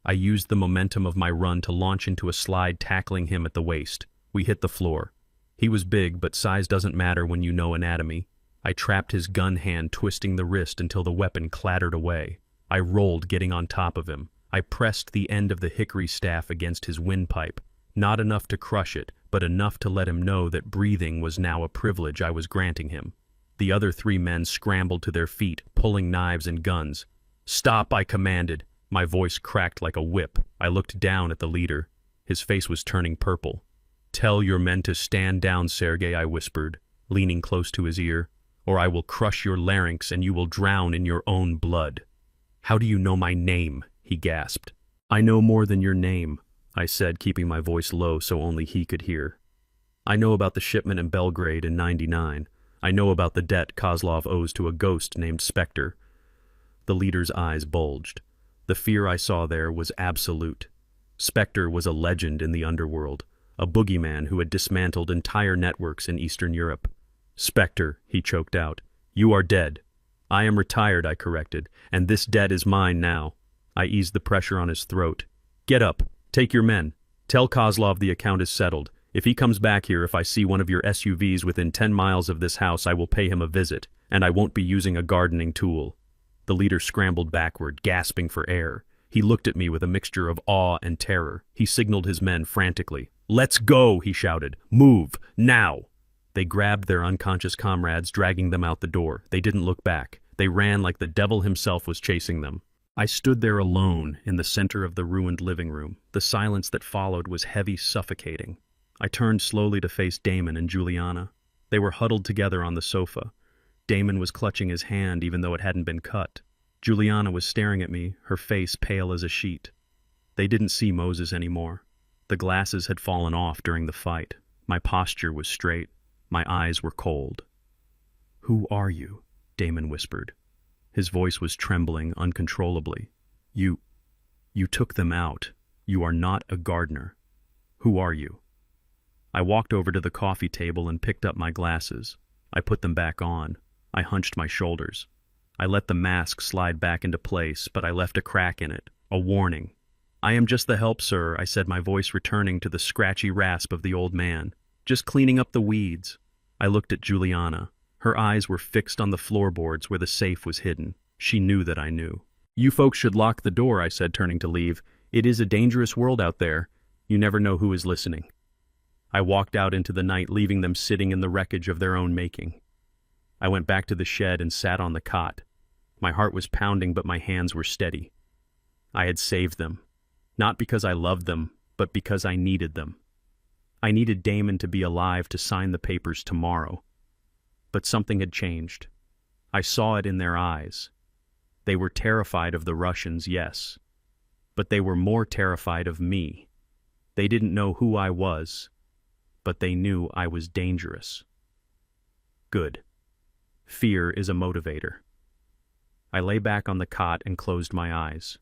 I used the momentum of my run to launch into a slide, tackling him at the waist. We hit the floor. He was big, but size doesn't matter when you know anatomy. I trapped his gun hand, twisting the wrist until the weapon clattered away. I rolled, getting on top of him. I pressed the end of the hickory staff against his windpipe. Not enough to crush it, but enough to let him know that breathing was now a privilege I was granting him. The other 3 men scrambled to their feet, pulling knives and guns. "Stop," I commanded. My voice cracked like a whip. I looked down at the leader. His face was turning purple. "Tell your men to stand down, Sergei," I whispered, leaning close to his ear, "or I will crush your larynx and you will drown in your own blood." "How do you know my name?" he gasped. "I know more than your name," I said, keeping my voice low so only he could hear. "I know about the shipment in Belgrade in '99. I know about the debt Kozlov owes to a ghost named Spectre." The leader's eyes bulged. The fear I saw there was absolute. Spectre was a legend in the underworld, a boogeyman who had dismantled entire networks in Eastern Europe. "Spectre," he choked out, "you are dead." "I am retired," I corrected, "and this debt is mine now." I eased the pressure on his throat. "Get up. Take your men. Tell Kozlov the account is settled. If he comes back here, if I see one of your SUVs within 10 miles of this house, I will pay him a visit, and I won't be using a gardening tool." The leader scrambled backward, gasping for air. He looked at me with a mixture of awe and terror. He signaled his men frantically. "Let's go," he shouted. "Move, now." They grabbed their unconscious comrades, dragging them out the door. They didn't look back. They ran like the devil himself was chasing them. I stood there alone in the center of the ruined living room. The silence that followed was heavy, suffocating. I turned slowly to face Damon and Juliana. They were huddled together on the sofa. Damon was clutching his hand even though it hadn't been cut. Juliana was staring at me, her face pale as a sheet. They didn't see Moses anymore. The glasses had fallen off during the fight. My posture was straight. My eyes were cold. "Who are you?" Damon whispered. His voice was trembling uncontrollably. You took them out. You are not a gardener. Who are you?" I walked over to the coffee table and picked up my glasses. I put them back on. I hunched my shoulders. I let the mask slide back into place, but I left a crack in it, a warning. "I am just the help, sir," I said, my voice returning to the scratchy rasp of the old man. "Just cleaning up the weeds." I looked at Juliana. Her eyes were fixed on the floorboards where the safe was hidden. She knew that I knew. "You folks should lock the door," I said, turning to leave. "It is a dangerous world out there. You never know who is listening." I walked out into the night, leaving them sitting in the wreckage of their own making. I went back to the shed and sat on the cot. My heart was pounding, but my hands were steady. I had saved them. Not because I loved them, but because I needed them. I needed Damon to be alive to sign the papers tomorrow. But something had changed. I saw it in their eyes. They were terrified of the Russians, yes. But they were more terrified of me. They didn't know who I was, but they knew I was dangerous. Good. Fear is a motivator. I lay back on the cot and closed my eyes.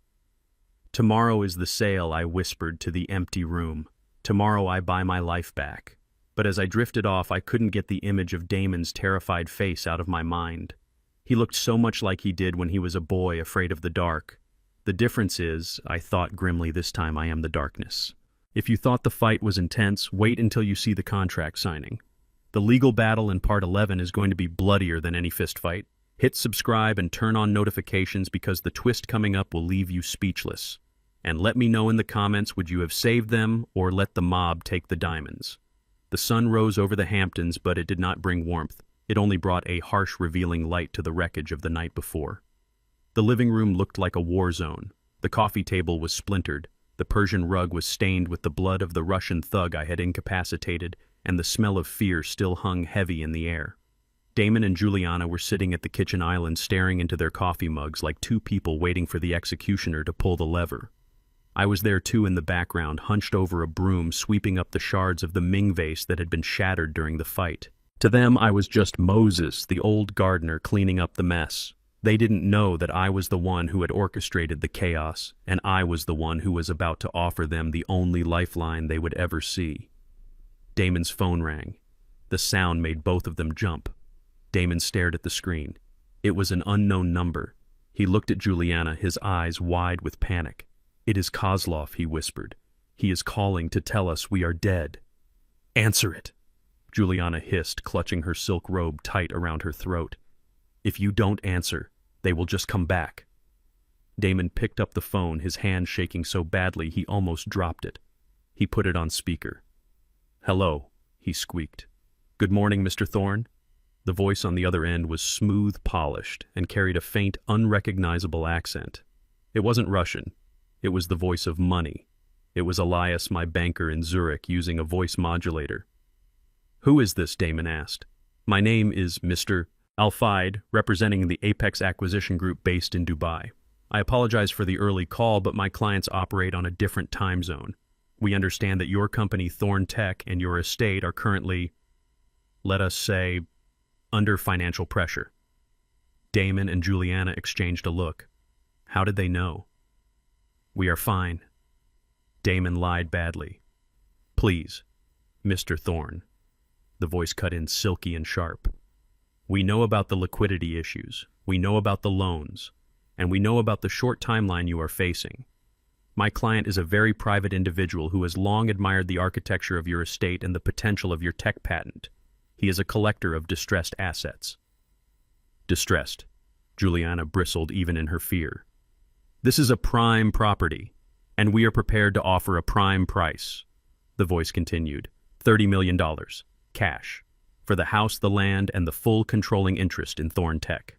"Tomorrow is the sale," I whispered to the empty room. "Tomorrow I buy my life back." But as I drifted off, I couldn't get the image of Damon's terrified face out of my mind. He looked so much like he did when he was a boy afraid of the dark. The difference is, I thought grimly, this time I am the darkness. If you thought the fight was intense, wait until you see the contract signing. The legal battle in Part 11 is going to be bloodier than any fist fight. Hit subscribe and turn on notifications because the twist coming up will leave you speechless. And let me know in the comments, would you have saved them or let the mob take the diamonds? The sun rose over the Hamptons, but it did not bring warmth. It only brought a harsh, revealing light to the wreckage of the night before. The living room looked like a war zone. The coffee table was splintered. The Persian rug was stained with the blood of the Russian thug I had incapacitated, and the smell of fear still hung heavy in the air. Damon and Juliana were sitting at the kitchen island staring into their coffee mugs like two people waiting for the executioner to pull the lever. I was there too in the background, hunched over a broom, sweeping up the shards of the Ming vase that had been shattered during the fight. To them, I was just Moses, the old gardener, cleaning up the mess. They didn't know that I was the one who had orchestrated the chaos, and I was the one who was about to offer them the only lifeline they would ever see. Damon's phone rang. The sound made both of them jump. Damon stared at the screen. It was an unknown number. He looked at Juliana, his eyes wide with panic. "It is Kozlov," he whispered. "He is calling to tell us we are dead." "Answer it," Juliana hissed, clutching her silk robe tight around her throat. "If you don't answer, they will just come back." Damon picked up the phone, his hand shaking so badly he almost dropped it. He put it on speaker. "Hello," he squeaked. "Good morning, Mr. Thorne." The voice on the other end was smooth, polished, and carried a faint, unrecognizable accent. It wasn't Russian. It was the voice of money. It was Elias, my banker in Zurich, using a voice modulator. "Who is this?" Damon asked. "My name is Mr. Al-Fayed, representing the Apex Acquisition Group based in Dubai. I apologize for the early call, but my clients operate on a different time zone. We understand that your company, Thorn Tech, and your estate are currently, let us say, under financial pressure." Damon and Juliana exchanged a look. How did they know? "We are fine." Damon lied badly. "Please, Mr. Thorne." The voice cut in silky and sharp. "We know about the liquidity issues. We know about the loans. And we know about the short timeline you are facing. My client is a very private individual who has long admired the architecture of your estate and the potential of your tech patent. He is a collector of distressed assets." "Distressed?" Juliana bristled even in her fear. "This is a prime property, and we are prepared to offer a prime price." The voice continued. $30 million, cash, for the house, the land, and the full controlling interest in Thorn Tech.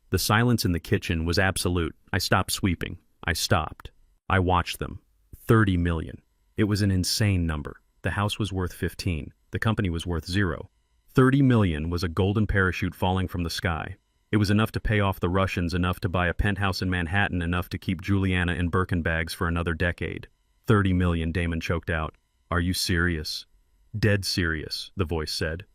The silence in the kitchen was absolute. I stopped sweeping. I stopped. I watched them. 30 million. It was an insane number. The house was worth 15. The company was worth 0. 30 million was a golden parachute falling from the sky. It was enough to pay off the Russians, enough to buy a penthouse in Manhattan, enough to keep Juliana in Birkin bags for another decade. 30 million, Damon choked out. "Are you serious?" "Dead serious," the voice said.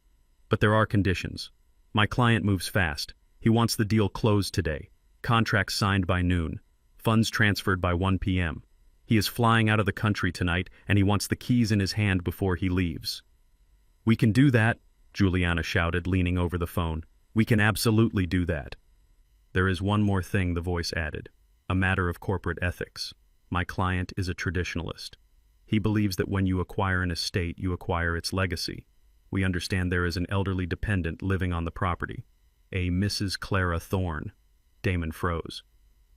"But there are conditions. My client moves fast. He wants the deal closed today. Contracts signed by noon. Funds transferred by 1 p.m. He is flying out of the country tonight, and he wants the keys in his hand before he leaves." "We can do that," Juliana shouted, leaning over the phone. "We can absolutely do that." "There is one more thing," the voice added. "A matter of corporate ethics. My client is a traditionalist. He believes that when you acquire an estate, you acquire its legacy. We understand there is an elderly dependent living on the property. A Mrs. Clara Thorne." Damon froze.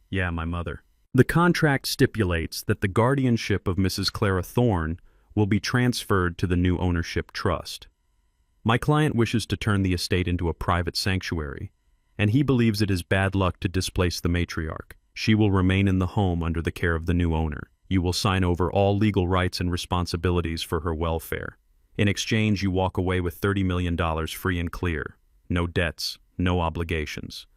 "Yeah, my mother." "The contract stipulates that the guardianship of Mrs. Clara Thorne will be transferred to the new ownership trust. My client wishes to turn the estate into a private sanctuary, and he believes it is bad luck to displace the matriarch. She will remain in the home under the care of the new owner. You will sign over all legal rights and responsibilities for her welfare. In exchange, you walk away with $30 million free and clear. No debts, no obligations."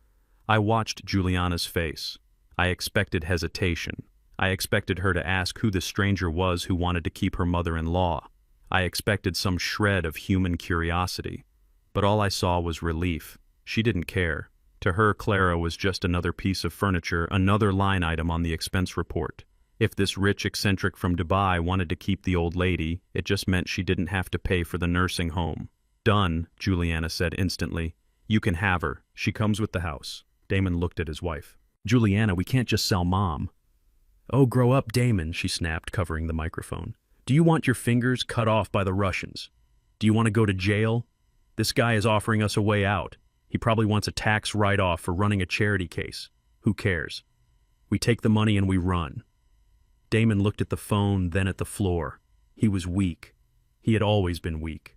I watched Juliana's face. I expected hesitation. I expected her to ask who the stranger was who wanted to keep her mother-in-law. I expected some shred of human curiosity. But all I saw was relief. She didn't care. To her, Clara was just another piece of furniture, another line item on the expense report. If this rich eccentric from Dubai wanted to keep the old lady, it just meant she didn't have to pay for the nursing home. "Done," Juliana said instantly. "You can have her. She comes with the house." Damon looked at his wife. "Juliana, we can't just sell Mom." "Oh, grow up, Damon," she snapped, covering the microphone. Do you want your fingers cut off by the Russians? Do you want to go to jail? This guy is offering us a way out. He probably wants a tax write-off for running a charity case. Who cares? We take the money and we run. Damon looked at the phone, then at the floor. He was weak. He had always been weak.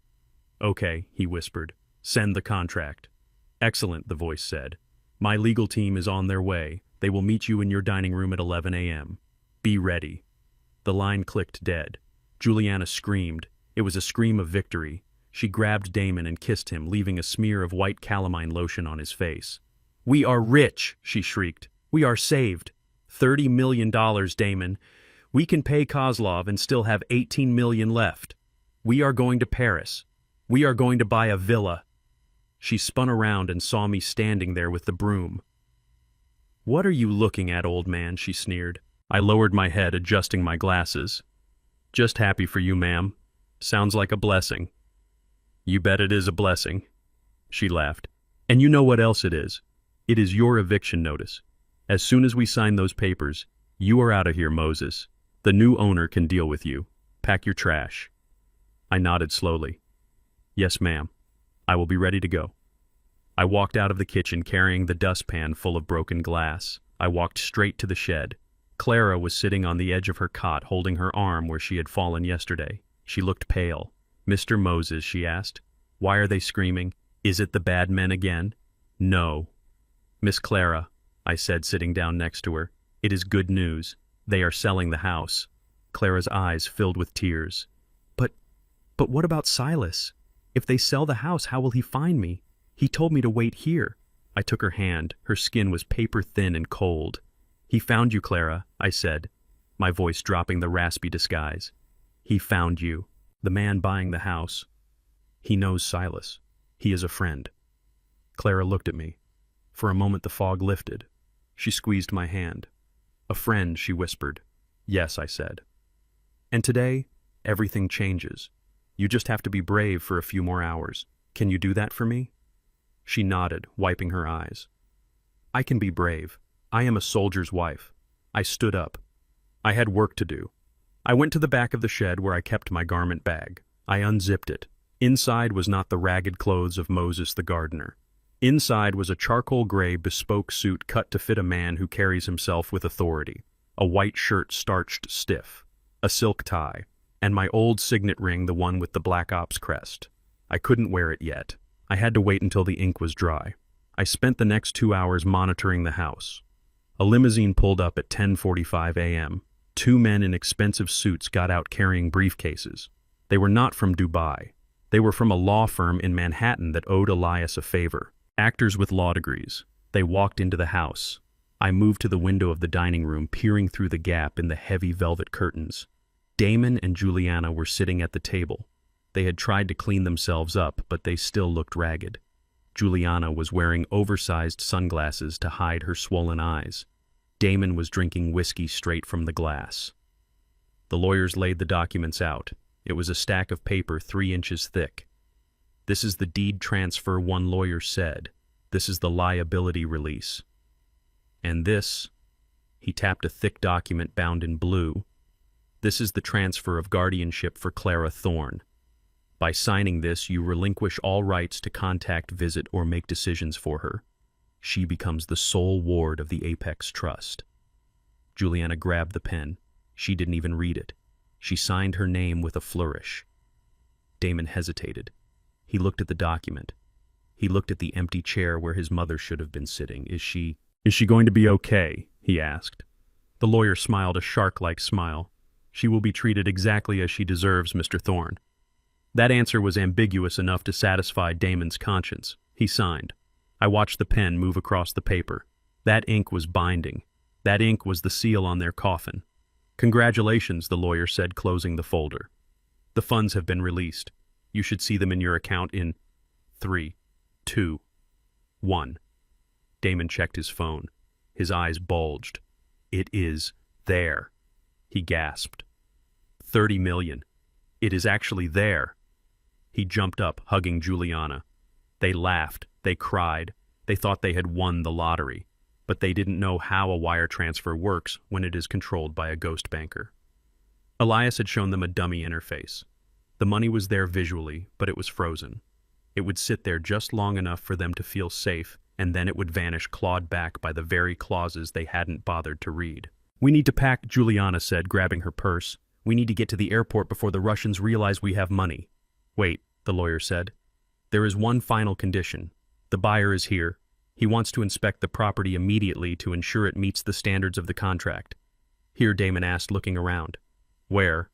Okay, he whispered. Send the contract. Excellent, the voice said. My legal team is on their way. They will meet you in your dining room at 11 a.m. Be ready. The line clicked dead. Juliana screamed. It was a scream of victory. She grabbed Damon and kissed him, leaving a smear of white calamine lotion on his face. We are rich, she shrieked. We are saved. $30 million, Damon. We can pay Kozlov and still have 18 million left. We are going to Paris. We are going to buy a villa. She spun around and saw me standing there with the broom. What are you looking at, old man? She sneered. I lowered my head, adjusting my glasses. Just happy for you, ma'am. Sounds like a blessing. You bet it is a blessing. She laughed. And you know what else it is? It is your eviction notice. As soon as we sign those papers, you are out of here, Moses. The new owner can deal with you. Pack your trash. I nodded slowly. Yes, ma'am. I will be ready to go. I walked out of the kitchen carrying the dustpan full of broken glass. I walked straight to the shed. Clara was sitting on the edge of her cot, holding her arm where she had fallen yesterday. She looked pale. Mr. Moses, she asked, why are they screaming? Is it the bad men again? No. Miss Clara, I said, sitting down next to her, it is good news. They are selling the house. Clara's eyes filled with tears. But what about Silas? If they sell the house, how will he find me? He told me to wait here. I took her hand. Her skin was paper thin and cold. He found you, Clara, I said, my voice dropping the raspy disguise. He found you. The man buying the house. He knows Silas. He is a friend. Clara looked at me. For a moment the fog lifted. She squeezed my hand. A friend, she whispered. Yes, I said. And today, everything changes. You just have to be brave for a few more hours. Can you do that for me? She nodded, wiping her eyes. I can be brave. I am a soldier's wife. I stood up. I had work to do. I went to the back of the shed where I kept my garment bag. I unzipped it. Inside was not the ragged clothes of Moses the gardener. Inside was a charcoal gray bespoke suit cut to fit a man who carries himself with authority, a white shirt starched stiff, a silk tie, and my old signet ring, the one with the Black Ops crest. I couldn't wear it yet. I had to wait until the ink was dry. I spent the next 2 hours monitoring the house. A limousine pulled up at 10:45 a.m. 2 men in expensive suits got out carrying briefcases. They were not from Dubai. They were from a law firm in Manhattan that owed Elias a favor. Actors with law degrees. They walked into the house. I moved to the window of the dining room, peering through the gap in the heavy velvet curtains. Damon and Juliana were sitting at the table. They had tried to clean themselves up, but they still looked ragged. Juliana was wearing oversized sunglasses to hide her swollen eyes. Damon was drinking whiskey straight from the glass. The lawyers laid the documents out. It was a stack of paper 3 inches thick. This is the deed transfer, one lawyer said. This is the liability release. And this, he tapped a thick document bound in blue. This is the transfer of guardianship for Clara Thorne. By signing this, you relinquish all rights to contact, visit, or make decisions for her. She becomes the sole ward of the Apex Trust. Juliana grabbed the pen. She didn't even read it. She signed her name with a flourish. Damon hesitated. He looked at the document. He looked at the empty chair where his mother should have been sitting. Is she going to be okay? He asked. The lawyer smiled a shark-like smile. She will be treated exactly as she deserves, Mr. Thorne. That answer was ambiguous enough to satisfy Damon's conscience. He signed. I watched the pen move across the paper. That ink was binding. That ink was the seal on their coffin. Congratulations, the lawyer said, closing the folder. The funds have been released. You should see them in your account in 3, 2, 1. Damon checked his phone. His eyes bulged. It is there, he gasped. 30 million. It is actually there. He jumped up, hugging Juliana. They laughed. They cried. They thought they had won the lottery. But they didn't know how a wire transfer works when it is controlled by a ghost banker. Elias had shown them a dummy interface. The money was there visually, but it was frozen. It would sit there just long enough for them to feel safe, and then it would vanish clawed back by the very clauses they hadn't bothered to read. "We need to pack," Juliana said, grabbing her purse. "We need to get to the airport before the Russians realize we have money." "Wait," the lawyer said. "There is one final condition. The buyer is here. He wants to inspect the property immediately to ensure it meets the standards of the contract." "Here," Damon asked, looking around. "Where?"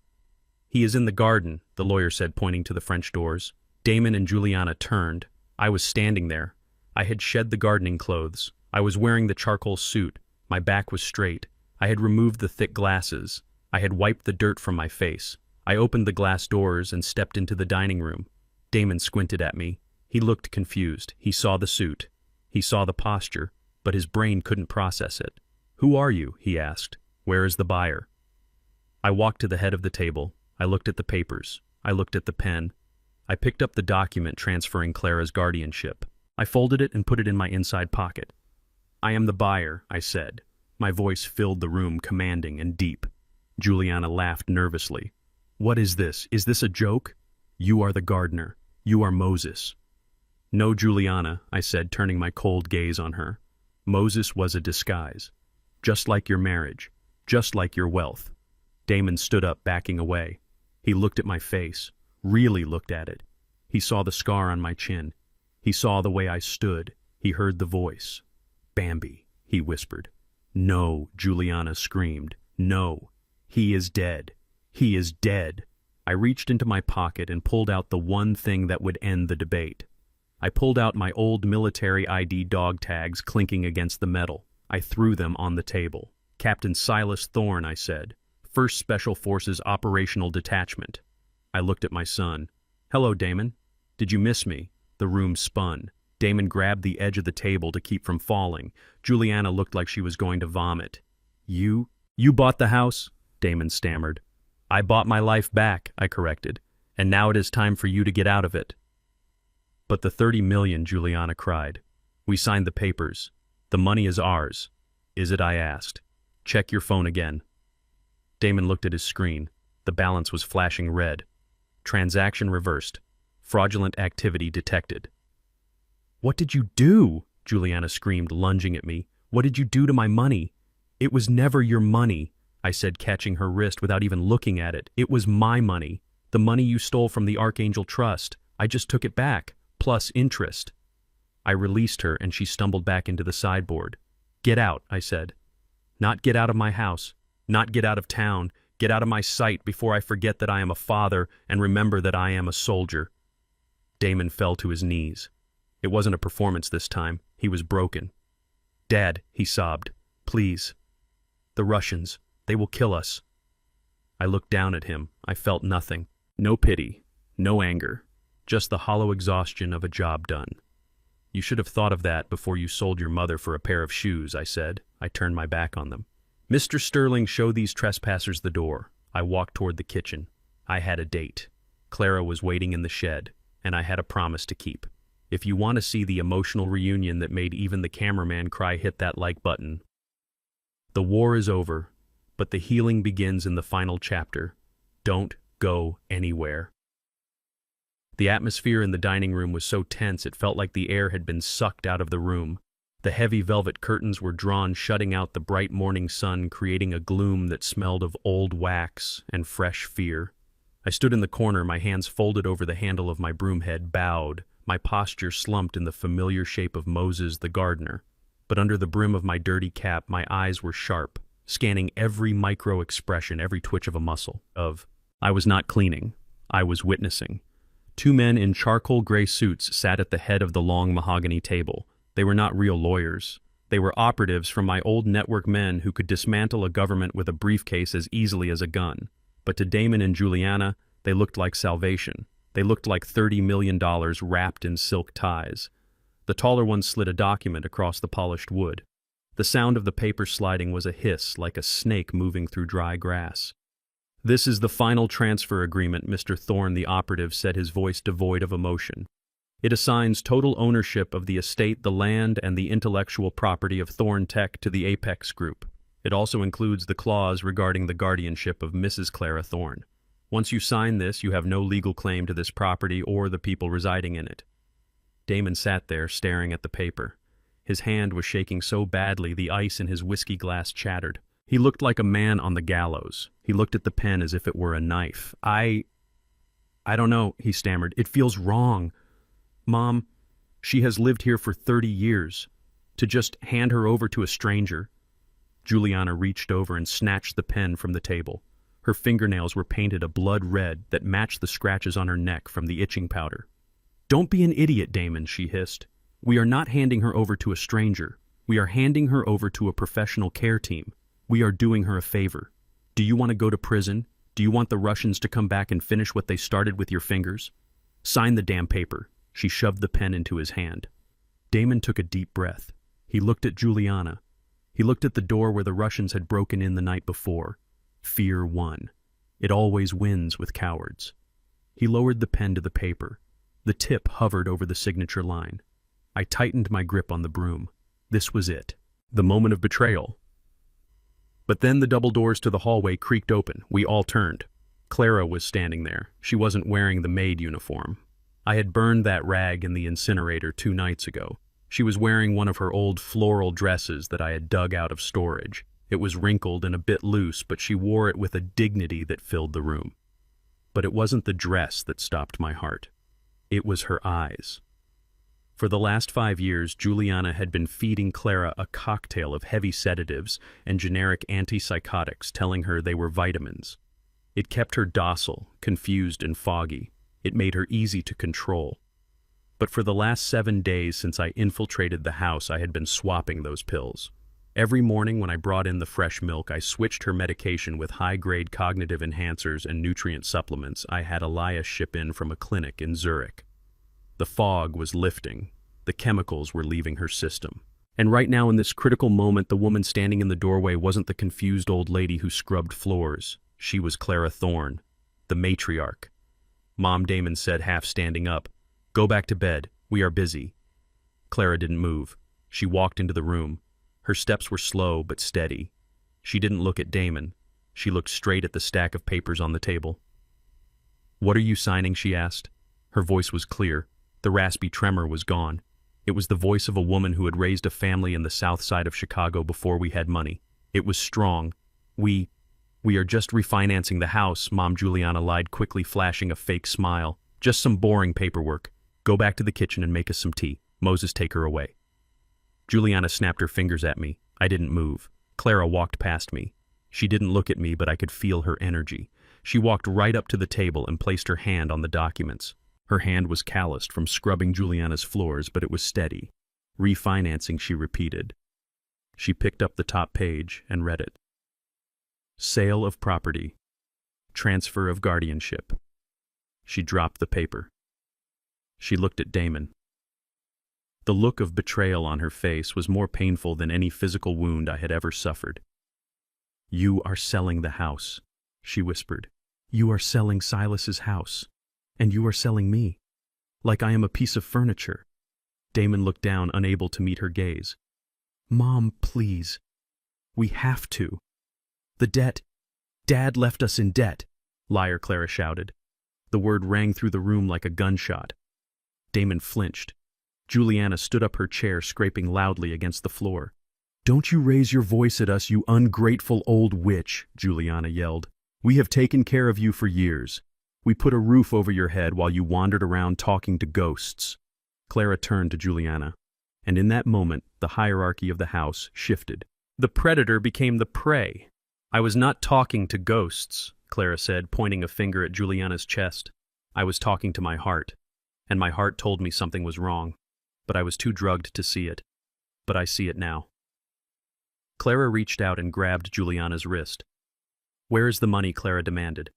"He is in the garden," the lawyer said, pointing to the French doors. Damon and Juliana turned. I was standing there. I had shed the gardening clothes. I was wearing the charcoal suit. My back was straight. I had removed the thick glasses. I had wiped the dirt from my face. I opened the glass doors and stepped into the dining room. Damon squinted at me. He looked confused. He saw the suit. He saw the posture, but his brain couldn't process it. "Who are you?" he asked. "Where is the buyer?" I walked to the head of the table. I looked at the papers. I looked at the pen. I picked up the document transferring Clara's guardianship. I folded it and put it in my inside pocket. "I am the buyer," I said. My voice filled the room, commanding and deep. Juliana laughed nervously. "What is this? Is this a joke?" "You are the gardener. You are Moses." "No, Juliana," I said, turning my cold gaze on her. "Moses was a disguise. Just like your marriage. Just like your wealth." Damon stood up, backing away. He looked at my face. Really looked at it. He saw the scar on my chin. He saw the way I stood. He heard the voice. "Bambi," he whispered. "No," Juliana screamed. "No. He is dead. He is dead." I reached into my pocket and pulled out the one thing that would end the debate. I pulled out my old military ID dog tags clinking against the metal. I threw them on the table. "Captain Silas Thorne," I said. "1st Special Forces Operational Detachment." I looked at my son. "Hello, Damon. Did you miss me?" The room spun. Damon grabbed the edge of the table to keep from falling. Juliana looked like she was going to vomit. You bought the house?" Damon stammered. "I bought my life back," I corrected. "And now it is time for you to get out of it." "But the 30 million, Juliana cried. "We signed the papers. The money is ours." "Is it?" I asked. "Check your phone again." Damon looked at his screen. The balance was flashing red. Transaction reversed. Fraudulent activity detected. "What did you do?" Juliana screamed, lunging at me. "What did you do to my money?" "It was never your money," I said, catching her wrist without even looking at it. "It was my money. The money you stole from the Archangel Trust. I just took it back, plus interest." I released her and she stumbled back into the sideboard. "Get out," I said. "Not get out of my house. Not get out of town. Get out of my sight before I forget that I am a father and remember that I am a soldier." Damon fell to his knees. It wasn't a performance this time. He was broken. "Dad," he sobbed. "Please. The Russians, they will kill us." I looked down at him. I felt nothing. No pity. No anger. Just the hollow exhaustion of a job done. "You should have thought of that before you sold your mother for a pair of shoes," I said. I turned my back on them. "Mr. Sterling, show these trespassers the door." I walked toward the kitchen. I had a date. Clara was waiting in the shed, and I had a promise to keep. If you want to see the emotional reunion that made even the cameraman cry, hit that like button. The war is over, but the healing begins in the final chapter. Don't go anywhere. The atmosphere in the dining room was so tense it felt like the air had been sucked out of the room. The heavy velvet curtains were drawn, shutting out the bright morning sun, creating a gloom that smelled of old wax and fresh fear. I stood in the corner, my hands folded over the handle of my broom head, bowed, my posture slumped in the familiar shape of Moses the gardener. But under the brim of my dirty cap, my eyes were sharp, scanning every micro-expression, every twitch of a muscle. I was not cleaning. I was witnessing. 2 men in charcoal gray suits sat at the head of the long mahogany table. They were not real lawyers. They were operatives from my old network, men who could dismantle a government with a briefcase as easily as a gun. But to Damon and Juliana, they looked like salvation. They looked like $30 million wrapped in silk ties. The taller one slid a document across the polished wood. The sound of the paper sliding was a hiss, like a snake moving through dry grass. "This is the final transfer agreement," Mr. Thorne, the operative, said, his voice devoid of emotion. "It assigns total ownership of the estate, the land, and the intellectual property of Thorne Tech to the Apex Group. It also includes the clause regarding the guardianship of Mrs. Clara Thorne. Once you sign this, you have no legal claim to this property or the people residing in it. Damon sat there, staring at the paper. His hand was shaking so badly the ice in his whiskey glass chattered. He looked like a man on the gallows. He looked at the pen as if it were a knife. I don't know, he stammered. It feels wrong. Mom, she has lived here for 30 years. To just hand her over to a stranger. Juliana reached over and snatched the pen from the table. Her fingernails were painted a blood red that matched the scratches on her neck from the itching powder. Don't be an idiot, Damon, she hissed. We are not handing her over to a stranger. We are handing her over to a professional care team. We are doing her a favor. Do you want to go to prison? Do you want the Russians to come back and finish what they started with your fingers? Sign the damn paper. She shoved the pen into his hand. Damon took a deep breath. He looked at Juliana. He looked at the door where the Russians had broken in the night before. Fear won. It always wins with cowards. He lowered the pen to the paper. The tip hovered over the signature line. I tightened my grip on the broom. This was it. The moment of betrayal. But then the double doors to the hallway creaked open. We all turned. Clara was standing there. She wasn't wearing the maid uniform. I had burned that rag in the incinerator 2 nights ago. She was wearing one of her old floral dresses that I had dug out of storage. It was wrinkled and a bit loose, but she wore it with a dignity that filled the room. But it wasn't the dress that stopped my heart. It was her eyes. For the last 5 years, Juliana had been feeding Clara a cocktail of heavy sedatives and generic antipsychotics, telling her they were vitamins. It kept her docile, confused, and foggy. It made her easy to control. But for the last 7 days since I infiltrated the house, I had been swapping those pills. Every morning when I brought in the fresh milk, I switched her medication with high-grade cognitive enhancers and nutrient supplements I had Elias ship in from a clinic in Zurich. The fog was lifting. The chemicals were leaving her system. And right now in this critical moment, the woman standing in the doorway wasn't the confused old lady who scrubbed floors. She was Clara Thorne, the matriarch. Mom, Damon said, half standing up, "Go back to bed. We are busy." Clara didn't move. She walked into the room. Her steps were slow but steady. She didn't look at Damon. She looked straight at the stack of papers on the table. "What are you signing?" she asked. Her voice was clear. The raspy tremor was gone. It was the voice of a woman who had raised a family in the south side of Chicago before we had money. It was strong. We are just refinancing the house," Mom Juliana lied, quickly flashing a fake smile. "Just some boring paperwork. Go back to the kitchen and make us some tea. Moses, take her away." Juliana snapped her fingers at me. I didn't move. Clara walked past me. She didn't look at me, but I could feel her energy. She walked right up to the table and placed her hand on the documents. Her hand was calloused from scrubbing Juliana's floors, but it was steady. "Refinancing," she repeated. She picked up the top page and read it. "Sale of property. Transfer of guardianship." She dropped the paper. She looked at Damon. The look of betrayal on her face was more painful than any physical wound I had ever suffered. "You are selling the house," she whispered. "You are selling Silas's house. And you are selling me. Like I am a piece of furniture." Damon looked down, unable to meet her gaze. "Mom, please. We have to. The debt. Dad left us in debt," liar, Clara shouted. The word rang through the room like a gunshot. Damon flinched. Juliana stood up her chair, scraping loudly against the floor. "Don't you raise your voice at us, you ungrateful old witch," Juliana yelled. "We have taken care of you for years. We put a roof over your head while you wandered around talking to ghosts." Clara turned to Juliana, and in that moment, the hierarchy of the house shifted. The predator became the prey. "I was not talking to ghosts," Clara said, pointing a finger at Juliana's chest. "I was talking to my heart, and my heart told me something was wrong, but I was too drugged to see it. But I see it now." Clara reached out and grabbed Juliana's wrist. "Where is the money?" Clara demanded.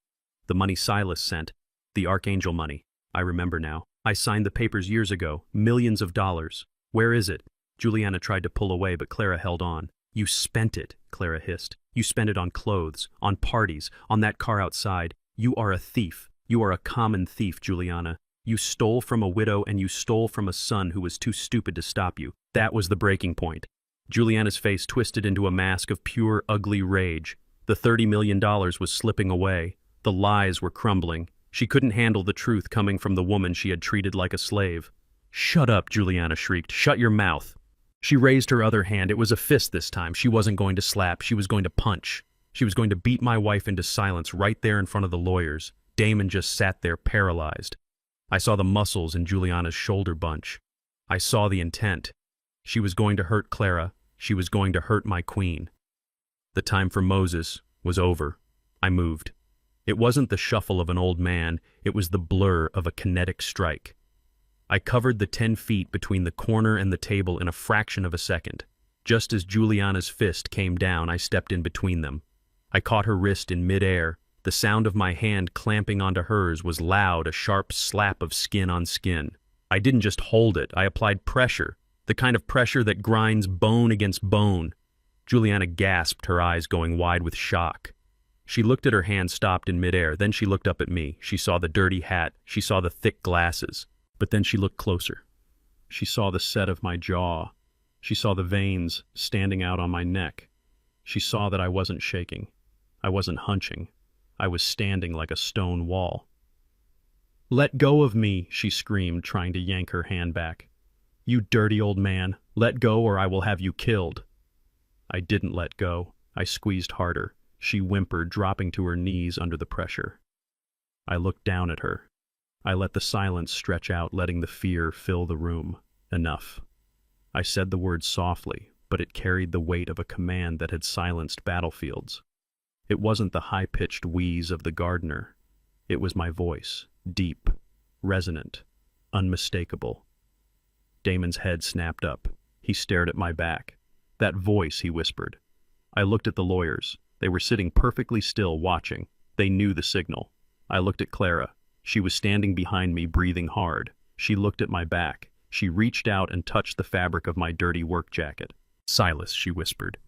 "The money Silas sent. The Archangel money. I remember now. I signed the papers years ago. Millions of dollars. Where is it?" Juliana tried to pull away, but Clara held on. "You spent it," Clara hissed. "You spent it on clothes, on parties, on that car outside. You are a thief. You are a common thief, Juliana. You stole from a widow and you stole from a son who was too stupid to stop you. That was the breaking point." Juliana's face twisted into a mask of pure, ugly rage. The $30 million was slipping away. The lies were crumbling. She couldn't handle the truth coming from the woman she had treated like a slave. "Shut up," Juliana shrieked. "Shut your mouth." She raised her other hand. It was a fist this time. She wasn't going to slap. She was going to punch. She was going to beat my wife into silence right there in front of the lawyers. Damon just sat there paralyzed. I saw the muscles in Juliana's shoulder bunch. I saw the intent. She was going to hurt Clara. She was going to hurt my queen. The time for Moses was over. I moved. It wasn't the shuffle of an old man. It was the blur of a kinetic strike. I covered the 10 feet between the corner and the table in a fraction of a second. Just as Juliana's fist came down, I stepped in between them. I caught her wrist in midair. The sound of my hand clamping onto hers was loud, a sharp slap of skin on skin. I didn't just hold it. I applied pressure, the kind of pressure that grinds bone against bone. Juliana gasped, her eyes going wide with shock. She looked at her hand stopped in midair. Then she looked up at me. She saw the dirty hat. She saw the thick glasses. But then she looked closer. She saw the set of my jaw. She saw the veins standing out on my neck. She saw that I wasn't shaking. I wasn't hunching. I was standing like a stone wall. "Let go of me," she screamed, trying to yank her hand back. "You dirty old man. Let go or I will have you killed." I didn't let go. I squeezed harder. She whimpered, dropping to her knees under the pressure. I looked down at her. I let the silence stretch out, letting the fear fill the room. Enough. I said the words softly, but it carried the weight of a command that had silenced battlefields. It wasn't the high-pitched wheeze of the gardener. It was my voice, deep, resonant, unmistakable. Damon's head snapped up. He stared at my back. "That voice," he whispered. I looked at the lawyers. They were sitting perfectly still, watching. They knew the signal. I looked at Clara. She was standing behind me, breathing hard. She looked at my back. She reached out and touched the fabric of my dirty work jacket. "Silas," she whispered.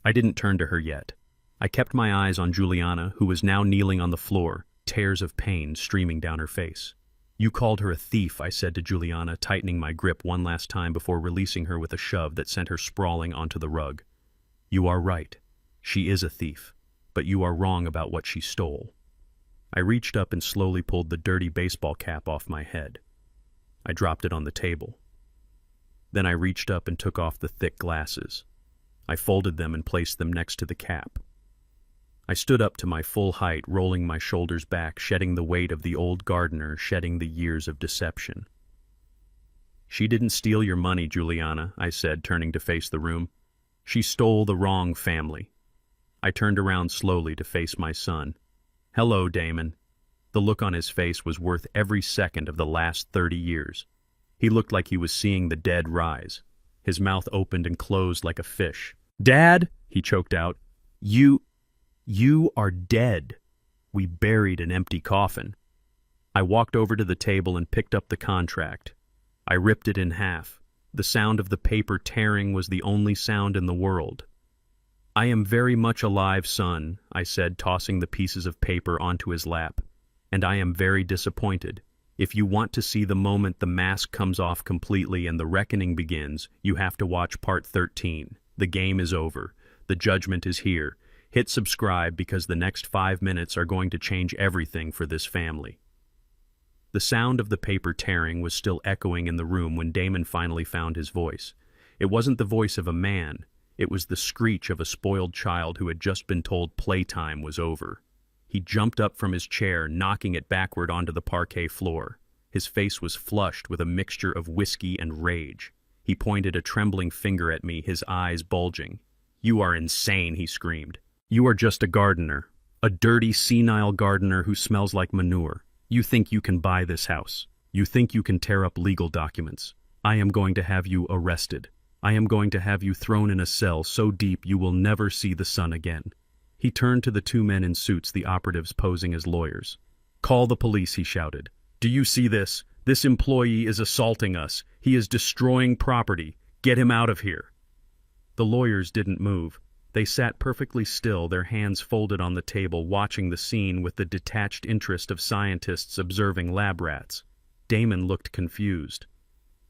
I didn't turn to her yet. I kept my eyes on Juliana, who was now kneeling on the floor, tears of pain streaming down her face. "You called her a thief," I said to Juliana, tightening my grip one last time before releasing her with a shove that sent her sprawling onto the rug. "You are right. She is a thief, but you are wrong about what she stole." I reached up and slowly pulled the dirty baseball cap off my head. I dropped it on the table. Then I reached up and took off the thick glasses. I folded them and placed them next to the cap. I stood up to my full height, rolling my shoulders back, shedding the weight of the old gardener, shedding the years of deception. "She didn't steal your money, Juliana," I said, turning to face the room. "She stole the wrong family." I turned around slowly to face my son. "Hello, Damon." The look on his face was worth every second of the last 30 years. He looked like he was seeing the dead rise. His mouth opened and closed like a fish. "Dad," he choked out, You are dead." We buried an empty coffin. I walked over to the table and picked up the contract. I ripped it in half. The sound of the paper tearing was the only sound in the world. "I am very much alive, son," I said, tossing the pieces of paper onto his lap. "And I am very disappointed. If you want to see the moment the mask comes off completely and the reckoning begins, you have to watch part 13. The game is over. The judgment is here. Hit subscribe because the next 5 minutes are going to change everything for this family." The sound of the paper tearing was still echoing in the room when Damon finally found his voice. It wasn't the voice of a man. It was the screech of a spoiled child who had just been told playtime was over. He jumped up from his chair, knocking it backward onto the parquet floor. His face was flushed with a mixture of whiskey and rage. He pointed a trembling finger at me, his eyes bulging. "You are insane," he screamed. "You are just a gardener. A dirty, senile gardener who smells like manure. You think you can buy this house. You think you can tear up legal documents. I am going to have you arrested. I am going to have you thrown in a cell so deep you will never see the sun again." He turned to the 2 men in suits, the operatives posing as lawyers. "Call the police," he shouted. "Do you see this? This employee is assaulting us. He is destroying property. Get him out of here." The lawyers didn't move. They sat perfectly still, their hands folded on the table, watching the scene with the detached interest of scientists observing lab rats. Damon looked confused.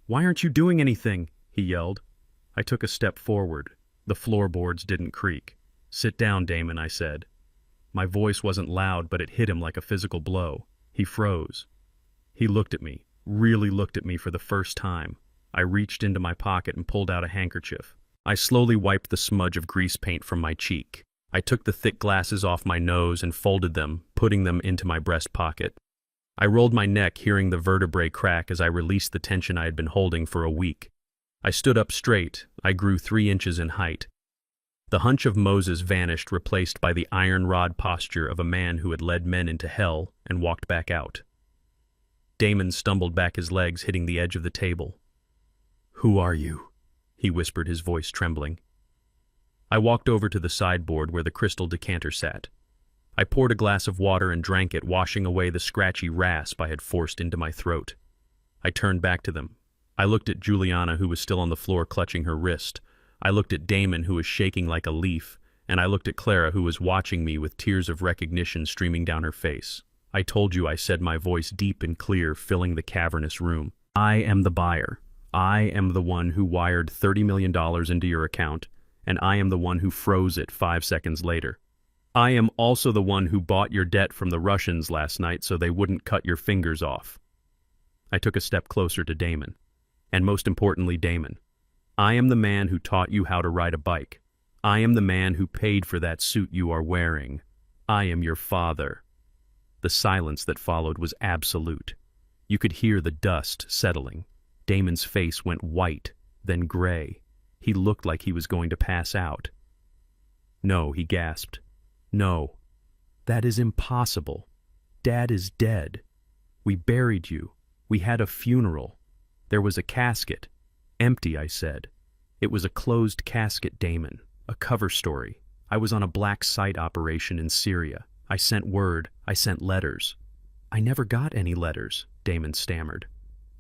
"Why aren't you doing anything?" he yelled. I took a step forward. The floorboards didn't creak. "Sit down, Damon," I said. My voice wasn't loud, but it hit him like a physical blow. He froze. He looked at me, really looked at me for the first time. I reached into my pocket and pulled out a handkerchief. I slowly wiped the smudge of grease paint from my cheek. I took the thick glasses off my nose and folded them, putting them into my breast pocket. I rolled my neck, hearing the vertebrae crack as I released the tension I had been holding for a week. I stood up straight. I grew 3 inches in height. The hunch of Moses vanished, replaced by the iron rod posture of a man who had led men into hell and walked back out. Damon stumbled back, his legs hitting the edge of the table. "Who are you?" he whispered, his voice trembling. I walked over to the sideboard where the crystal decanter sat. I poured a glass of water and drank it, washing away the scratchy rasp I had forced into my throat. I turned back to them. I looked at Juliana, who was still on the floor clutching her wrist. I looked at Damon, who was shaking like a leaf, and I looked at Clara, who was watching me with tears of recognition streaming down her face. "I told you," I said, my voice deep and clear, filling the cavernous room. "I am the buyer. I am the one who wired $30 million into your account, and I am the one who froze it 5 seconds later. I am also the one who bought your debt from the Russians last night so they wouldn't cut your fingers off." I took a step closer to Damon. And most importantly, Damon, I am the man who taught you how to ride a bike. I am the man who paid for that suit you are wearing. I am your father. The silence that followed was absolute. You could hear the dust settling. Damon's face went white, then gray. He looked like he was going to pass out. "No," he gasped. "No. That is impossible. Dad is dead. We buried you. We had a funeral. There was a casket. Empty," I said. "It was a closed casket, Damon. A cover story. I was on a black site operation in Syria. I sent word. I sent letters." "I never got any letters," Damon stammered.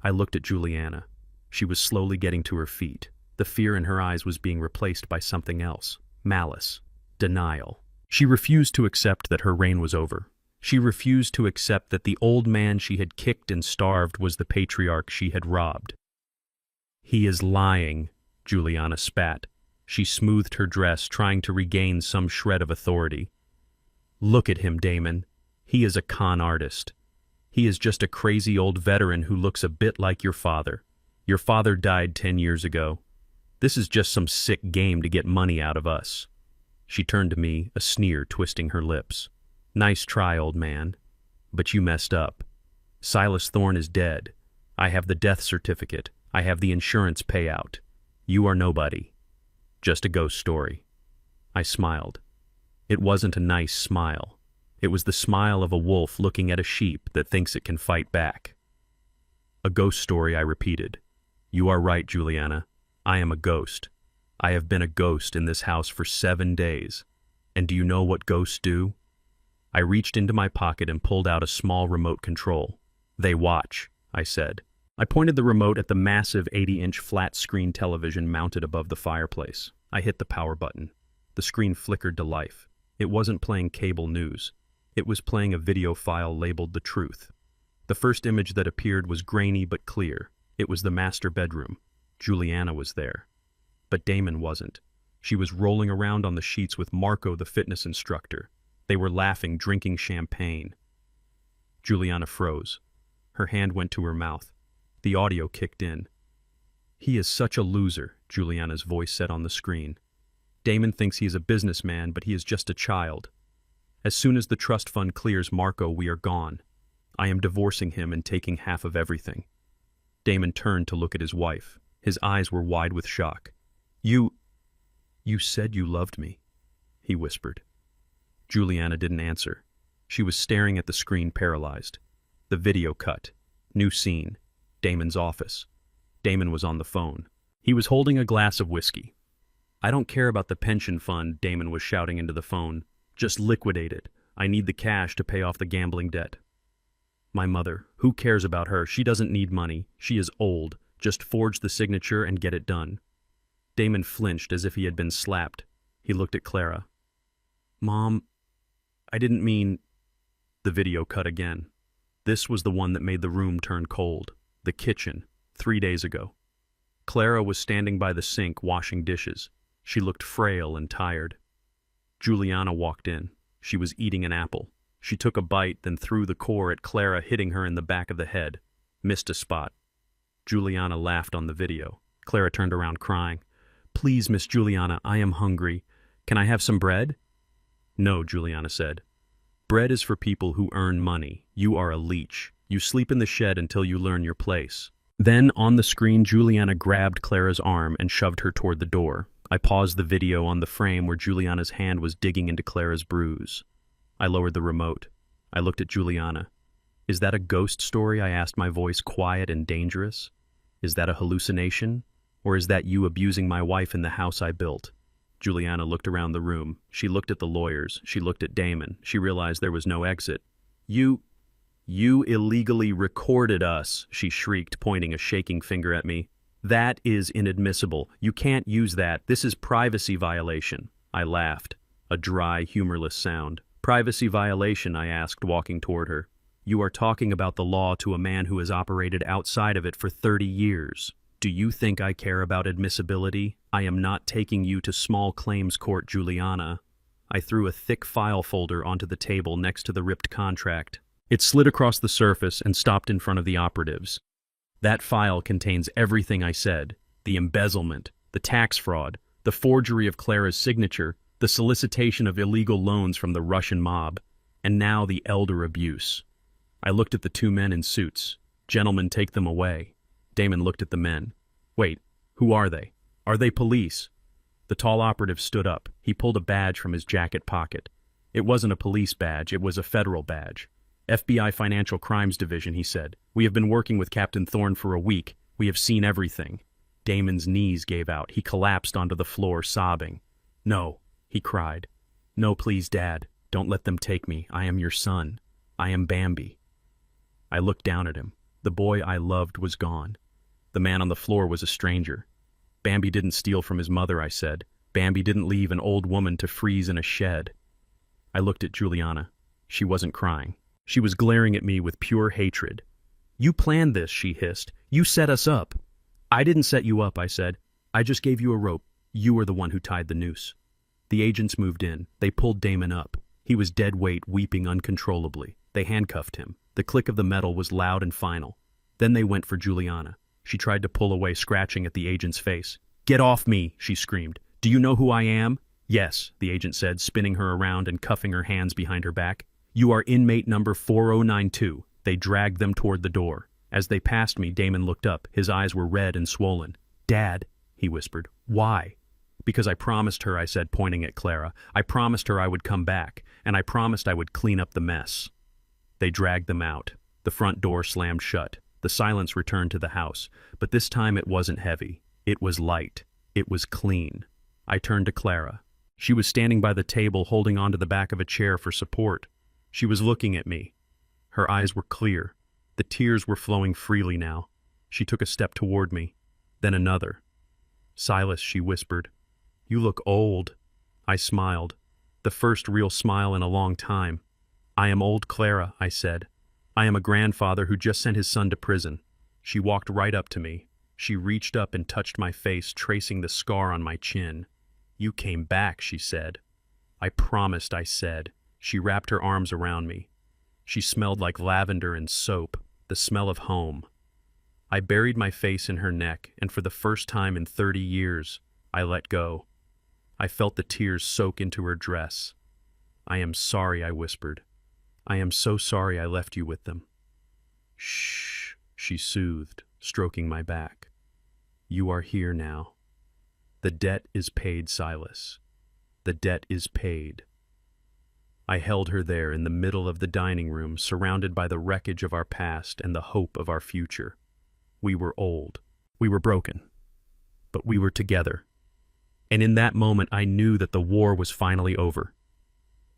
I looked at Juliana. She was slowly getting to her feet. The fear in her eyes was being replaced by something else. Malice. Denial. She refused to accept that her reign was over. She refused to accept that the old man she had kicked and starved was the patriarch she had robbed. "He is lying," Juliana spat. She smoothed her dress, trying to regain some shred of authority. "Look at him, Damon. He is a con artist. He is just a crazy old veteran who looks a bit like your father. Your father died 10 years ago. This is just some sick game to get money out of us." She turned to me, a sneer twisting her lips. "Nice try, old man. But you messed up. Silas Thorne is dead. I have the death certificate. I have the insurance payout. You are nobody. Just a ghost story." I smiled. It wasn't a nice smile. It was the smile of a wolf looking at a sheep that thinks it can fight back. "A ghost story," I repeated. "You are right, Juliana. I am a ghost. I have been a ghost in this house for 7 days. And do you know what ghosts do?" I reached into my pocket and pulled out a small remote control. "They watch," I said. I pointed the remote at the massive 80-inch flat-screen television mounted above the fireplace. I hit the power button. The screen flickered to life. It wasn't playing cable news. It was playing a video file labeled The Truth. The first image that appeared was grainy but clear. It was the master bedroom. Juliana was there. But Damon wasn't. She was rolling around on the sheets with Marco, the fitness instructor. They were laughing, drinking champagne. Juliana froze. Her hand went to her mouth. The audio kicked in. "He is such a loser," Juliana's voice said on the screen. "Damon thinks he is a businessman, but he is just a child. As soon as the trust fund clears Marco, we are gone. I am divorcing him and taking half of everything." Damon turned to look at his wife. His eyes were wide with shock. You said you loved me," he whispered. Juliana didn't answer. She was staring at the screen, paralyzed. The video cut. New scene. Damon's office. Damon was on the phone. He was holding a glass of whiskey. "I don't care about the pension fund," Damon was shouting into the phone. "Just liquidate it. I need the cash to pay off the gambling debt." "My mother. Who cares about her? She doesn't need money. She is old. Just forge the signature and get it done." Damon flinched as if he had been slapped. He looked at Clara. "Mom, I didn't mean—" The video cut again. This was the one that made the room turn cold. The kitchen, 3 days ago. Clara was standing by the sink washing dishes. She looked frail and tired. Juliana walked in. She was eating an apple. She took a bite, then threw the core at Clara, hitting her in the back of the head. Missed a spot. Juliana laughed on the video. Clara turned around crying. "Please, Miss Juliana, I am hungry. Can I have some bread?" "No," Juliana said. "Bread is for people who earn money. You are a leech. You sleep in the shed until you learn your place." Then, on the screen, Juliana grabbed Clara's arm and shoved her toward the door. I paused the video on the frame where Juliana's hand was digging into Clara's bruise. I lowered the remote. I looked at Juliana. "Is that a ghost story?" I asked, my voice quiet and dangerous. "Is that a hallucination? Or is that you abusing my wife in the house I built?" Juliana looked around the room. She looked at the lawyers. She looked at Damon. She realized there was no exit. You illegally recorded us," she shrieked, pointing a shaking finger at me. "That is inadmissible. You can't use that. This is privacy violation." I laughed, a dry, humorless sound. "Privacy violation?" I asked, walking toward her. "You are talking about the law to a man who has operated outside of it for 30 years. Do you think I care about admissibility? I am not taking you to small claims court, Juliana." I threw a thick file folder onto the table next to the ripped contract. It slid across the surface and stopped in front of the operatives. "That file contains everything I said: the embezzlement, the tax fraud, the forgery of Clara's signature, the solicitation of illegal loans from the Russian mob, and now the elder abuse." I looked at the two men in suits. "Gentlemen, take them away." Damon looked at the men. "Wait, who are they? Are they police?" The tall operative stood up. He pulled a badge from his jacket pocket. It wasn't a police badge, it was a federal badge. "FBI Financial Crimes Division," he said. "We have been working with Captain Thorne for a week. We have seen everything." Damon's knees gave out. He collapsed onto the floor, sobbing. "No," he cried. "No, please, Dad. Don't let them take me. I am your son. I am Bambi." I looked down at him. The boy I loved was gone. The man on the floor was a stranger. "Bambi didn't steal from his mother," I said. "Bambi didn't leave an old woman to freeze in a shed." I looked at Juliana. She wasn't crying. She was glaring at me with pure hatred. "You planned this," she hissed. "You set us up." "I didn't set you up," I said. "I just gave you a rope. You were the one who tied the noose." The agents moved in. They pulled Damon up. He was dead weight, weeping uncontrollably. They handcuffed him. The click of the metal was loud and final. Then they went for Juliana. She tried to pull away, scratching at the agent's face. "Get off me," she screamed. "Do you know who I am?" "Yes," the agent said, spinning her around and cuffing her hands behind her back. "You are inmate number 4092. They dragged them toward the door. As they passed me, Damon looked up. His eyes were red and swollen. "Dad," he whispered. "Why?" "Because I promised her," I said, pointing at Clara. "I promised her I would come back, and I promised I would clean up the mess." They dragged them out. The front door slammed shut. The silence returned to the house, but this time it wasn't heavy. It was light. It was clean. I turned to Clara. She was standing by the table, holding onto the back of a chair for support. She was looking at me. Her eyes were clear. The tears were flowing freely now. She took a step toward me, then another. "Silas," she whispered, "you look old." I smiled, the first real smile in a long time. "I am old, Clara," I said. "I am a grandfather who just sent his son to prison." She walked right up to me. She reached up and touched my face, tracing the scar on my chin. "You came back," she said. "I promised," I said. She wrapped her arms around me. She smelled like lavender and soap, the smell of home. I buried my face in her neck, and for the first time in 30 years, I let go. I felt the tears soak into her dress. "I am sorry," I whispered. "I am so sorry I left you with them." "Shh," she soothed, stroking my back. "You are here now. The debt is paid, Silas. The debt is paid." I held her there in the middle of the dining room, surrounded by the wreckage of our past and the hope of our future. We were old. We were broken. But we were together. And in that moment, I knew that the war was finally over.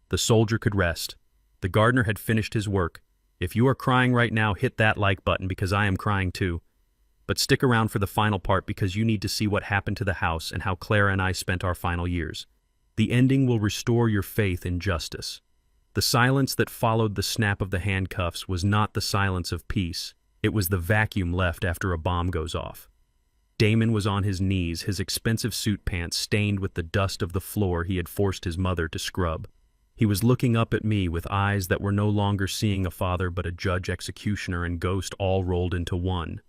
The soldier could rest. The gardener had finished his work. If you are crying right now, hit that like button because I am crying too. But stick around for the final part because you need to see what happened to the house and how Clara and I spent our final years. The ending will restore your faith in justice. The silence that followed the snap of the handcuffs was not the silence of peace. It was the vacuum left after a bomb goes off. Damon was on his knees, his expensive suit pants stained with the dust of the floor he had forced his mother to scrub. He was looking up at me with eyes that were no longer seeing a father but a judge, executioner, and ghost all rolled into one.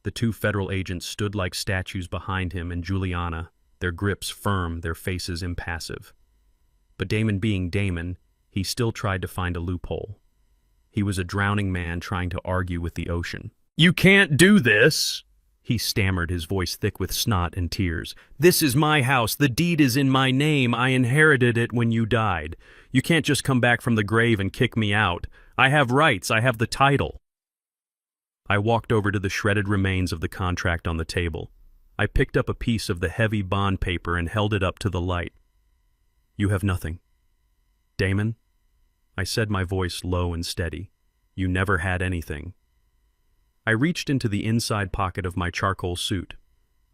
The two federal agents stood like statues behind him and Juliana, their grips firm, their faces impassive. But Damon being Damon, he still tried to find a loophole. He was a drowning man trying to argue with the ocean. "You can't do this!" he stammered, his voice thick with snot and tears. "This is my house. The deed is in my name. I inherited it when you died. You can't just come back from the grave and kick me out. I have rights. I have the title." I walked over to the shredded remains of the contract on the table. I picked up a piece of the heavy bond paper and held it up to the light. "You have nothing. Damon," I said, my voice low and steady, "you never had anything." I reached into the inside pocket of my charcoal suit.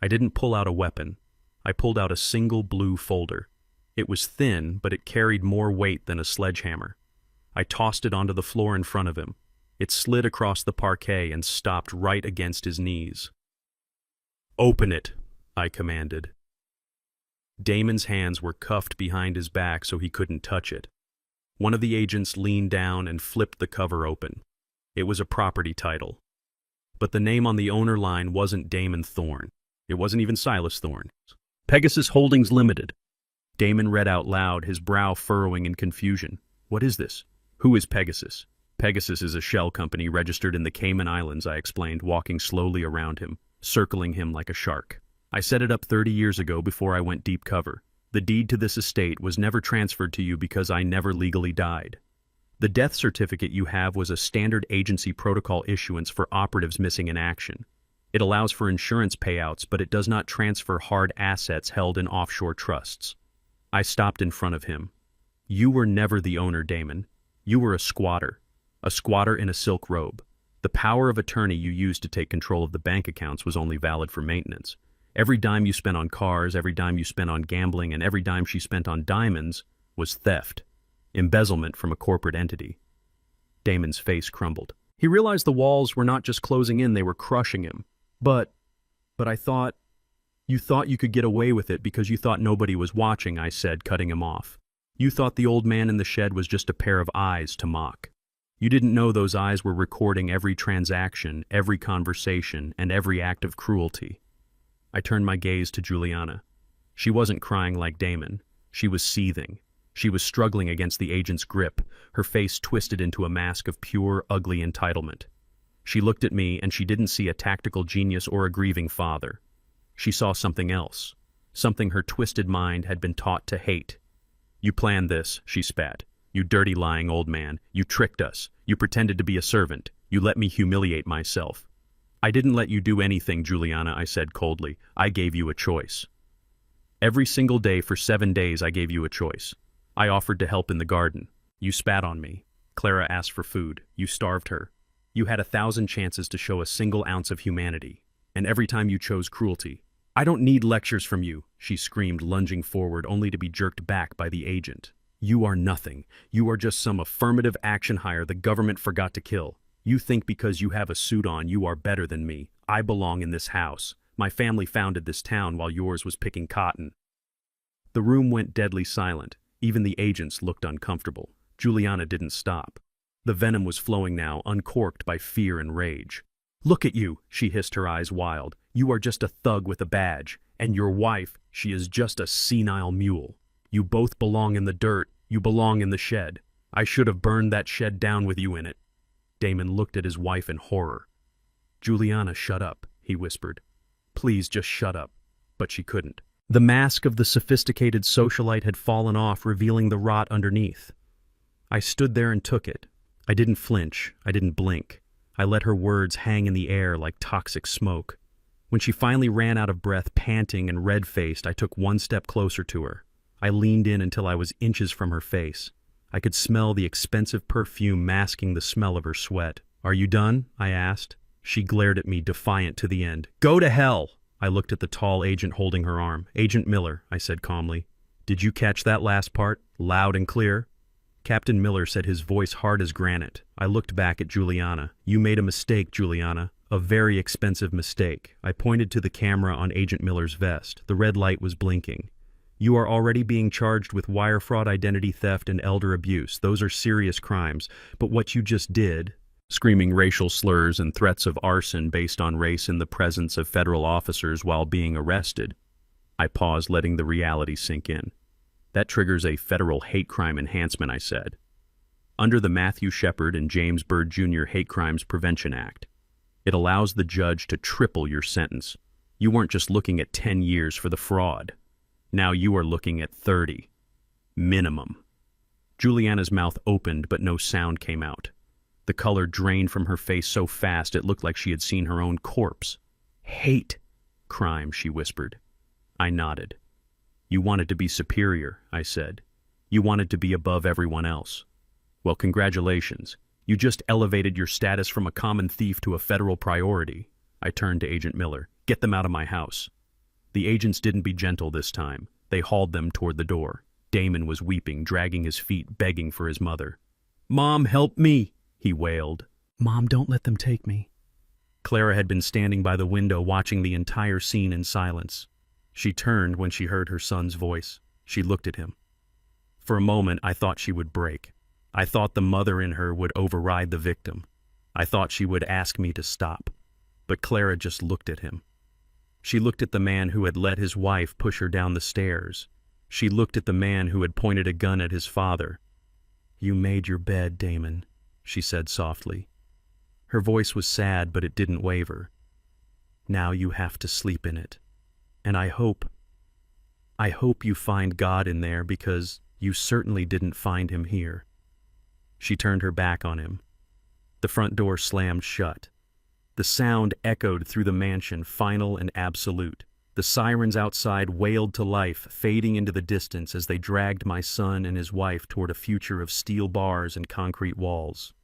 I didn't pull out a weapon. I pulled out a single blue folder. It was thin, but it carried more weight than a sledgehammer. I tossed it onto the floor in front of him. It slid across the parquet and stopped right against his knees. "Open it," I commanded. Damon's hands were cuffed behind his back so he couldn't touch it. One of the agents leaned down and flipped the cover open. It was a property title. But the name on the owner line wasn't Damon Thorne. It wasn't even Silas Thorne. "Pegasus Holdings Limited." Damon read out loud, his brow furrowing in confusion. "What is this? Who is Pegasus?" "Pegasus is a shell company registered in the Cayman Islands," I explained, walking slowly around him, circling him like a shark. "I set it up 30 years ago before I went deep cover. The deed to this estate was never transferred to you because I never legally died. The death certificate you have was a standard agency protocol issuance for operatives missing in action. It allows for insurance payouts, but it does not transfer hard assets held in offshore trusts." I stopped in front of him. "You were never the owner, Damon. You were a squatter in a silk robe. The power of attorney you used to take control of the bank accounts was only valid for maintenance. Every dime you spent on cars, every dime you spent on gambling, and every dime she spent on diamonds was theft. Embezzlement from a corporate entity." Damon's face crumbled. He realized the walls were not just closing in, they were crushing him. But I thought, "You thought you could get away with it because you thought nobody was watching," I said, cutting him off. "You thought the old man in the shed was just a pair of eyes to mock. You didn't know those eyes were recording every transaction, every conversation, and every act of cruelty." I turned my gaze to Juliana. She wasn't crying like Damon. She was seething. She was struggling against the agent's grip, her face twisted into a mask of pure, ugly entitlement. She looked at me, and she didn't see a tactical genius or a grieving father. She saw something else, something her twisted mind had been taught to hate. "You planned this," she spat. "You dirty, lying old man. You tricked us. You pretended to be a servant. You let me humiliate myself." "I didn't let you do anything, Juliana," I said coldly. "I gave you a choice. Every single day for 7 days I gave you a choice. I offered to help in the garden. You spat on me. Clara asked for food. You starved her. You had 1,000 chances to show a single ounce of humanity, and every time you chose cruelty. I don't need lectures from you," she screamed, lunging forward only to be jerked back by the agent. "You are nothing. You are just some affirmative action hire the government forgot to kill. You think because you have a suit on you are better than me. I belong in this house. My family founded this town while yours was picking cotton." The room went deadly silent. Even the agents looked uncomfortable. Juliana didn't stop. The venom was flowing now, uncorked by fear and rage. "Look at you," she hissed, her eyes wild. "You are just a thug with a badge. And your wife, she is just a senile mule. You both belong in the dirt. You belong in the shed. I should have burned that shed down with you in it." Damon looked at his wife in horror. "Juliana, shut up," he whispered. "Please just shut up." But she couldn't. The mask of the sophisticated socialite had fallen off, revealing the rot underneath. I stood there and took it. I didn't flinch. I didn't blink. I let her words hang in the air like toxic smoke. When she finally ran out of breath, panting and red-faced, I took one step closer to her. I leaned in until I was inches from her face. I could smell the expensive perfume masking the smell of her sweat. "Are you done?" I asked. She glared at me, defiant to the end. "Go to hell!" I looked at the tall agent holding her arm. "Agent Miller," I said calmly. "Did you catch that last part? Loud and clear?" Captain Miller said, his voice hard as granite. I looked back at Juliana. "You made a mistake, Juliana. A very expensive mistake. I pointed to the camera on Agent Miller's vest. The red light was blinking. You are already being charged with wire fraud, identity theft, and elder abuse. Those are serious crimes. But what you just did, screaming racial slurs and threats of arson based on race in the presence of federal officers while being arrested. I paused, letting the reality sink in. That triggers a federal hate crime enhancement, I said. Under the Matthew Shepard and James Byrd Jr. Hate Crimes Prevention Act. It allows the judge to triple your sentence. You weren't just looking at 10 years for the fraud. Now you are looking at 30. Minimum. Juliana's mouth opened, but no sound came out. The color drained from her face so fast it looked like she had seen her own corpse. Hate crime, she whispered. I nodded. You wanted to be superior, I said. You wanted to be above everyone else. Well, congratulations. You just elevated your status from a common thief to a federal priority. I turned to Agent Miller. Get them out of my house. The agents didn't be gentle this time. They hauled them toward the door. Damon was weeping, dragging his feet, begging for his mother. Mom, help me, he wailed. Mom, don't let them take me. Clara had been standing by the window watching the entire scene in silence. She turned when she heard her son's voice. She looked at him. For a moment, I thought she would break. I thought the mother in her would override the victim. I thought she would ask me to stop. But Clara just looked at him. She looked at the man who had let his wife push her down the stairs. She looked at the man who had pointed a gun at his father. You made your bed, Damon, she said softly. Her voice was sad, but it didn't waver. Now you have to sleep in it. And I hope you find God in there, because you certainly didn't find him here. She turned her back on him. The front door slammed shut. The sound echoed through the mansion, final and absolute. The sirens outside wailed to life, fading into the distance as they dragged my son and his wife toward a future of steel bars and concrete walls.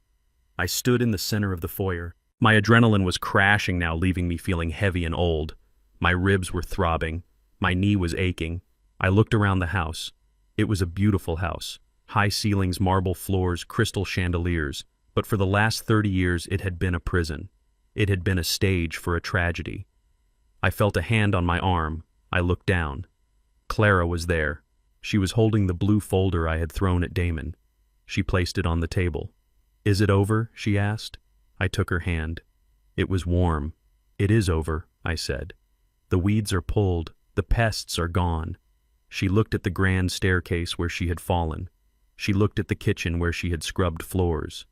I stood in the center of the foyer. My adrenaline was crashing now, leaving me feeling heavy and old. My ribs were throbbing. My knee was aching. I looked around the house. It was a beautiful house. High ceilings, marble floors, crystal chandeliers. But for the last 30 years, it had been a prison. It had been a stage for a tragedy. I felt a hand on my arm. I looked down. Clara was there. She was holding the blue folder I had thrown at Damon. She placed it on the table. Is it over? She asked. I took her hand. It was warm. It is over, I said. The weeds are pulled. The pests are gone. She looked at the grand staircase where she had fallen. She looked at the kitchen where she had scrubbed floors.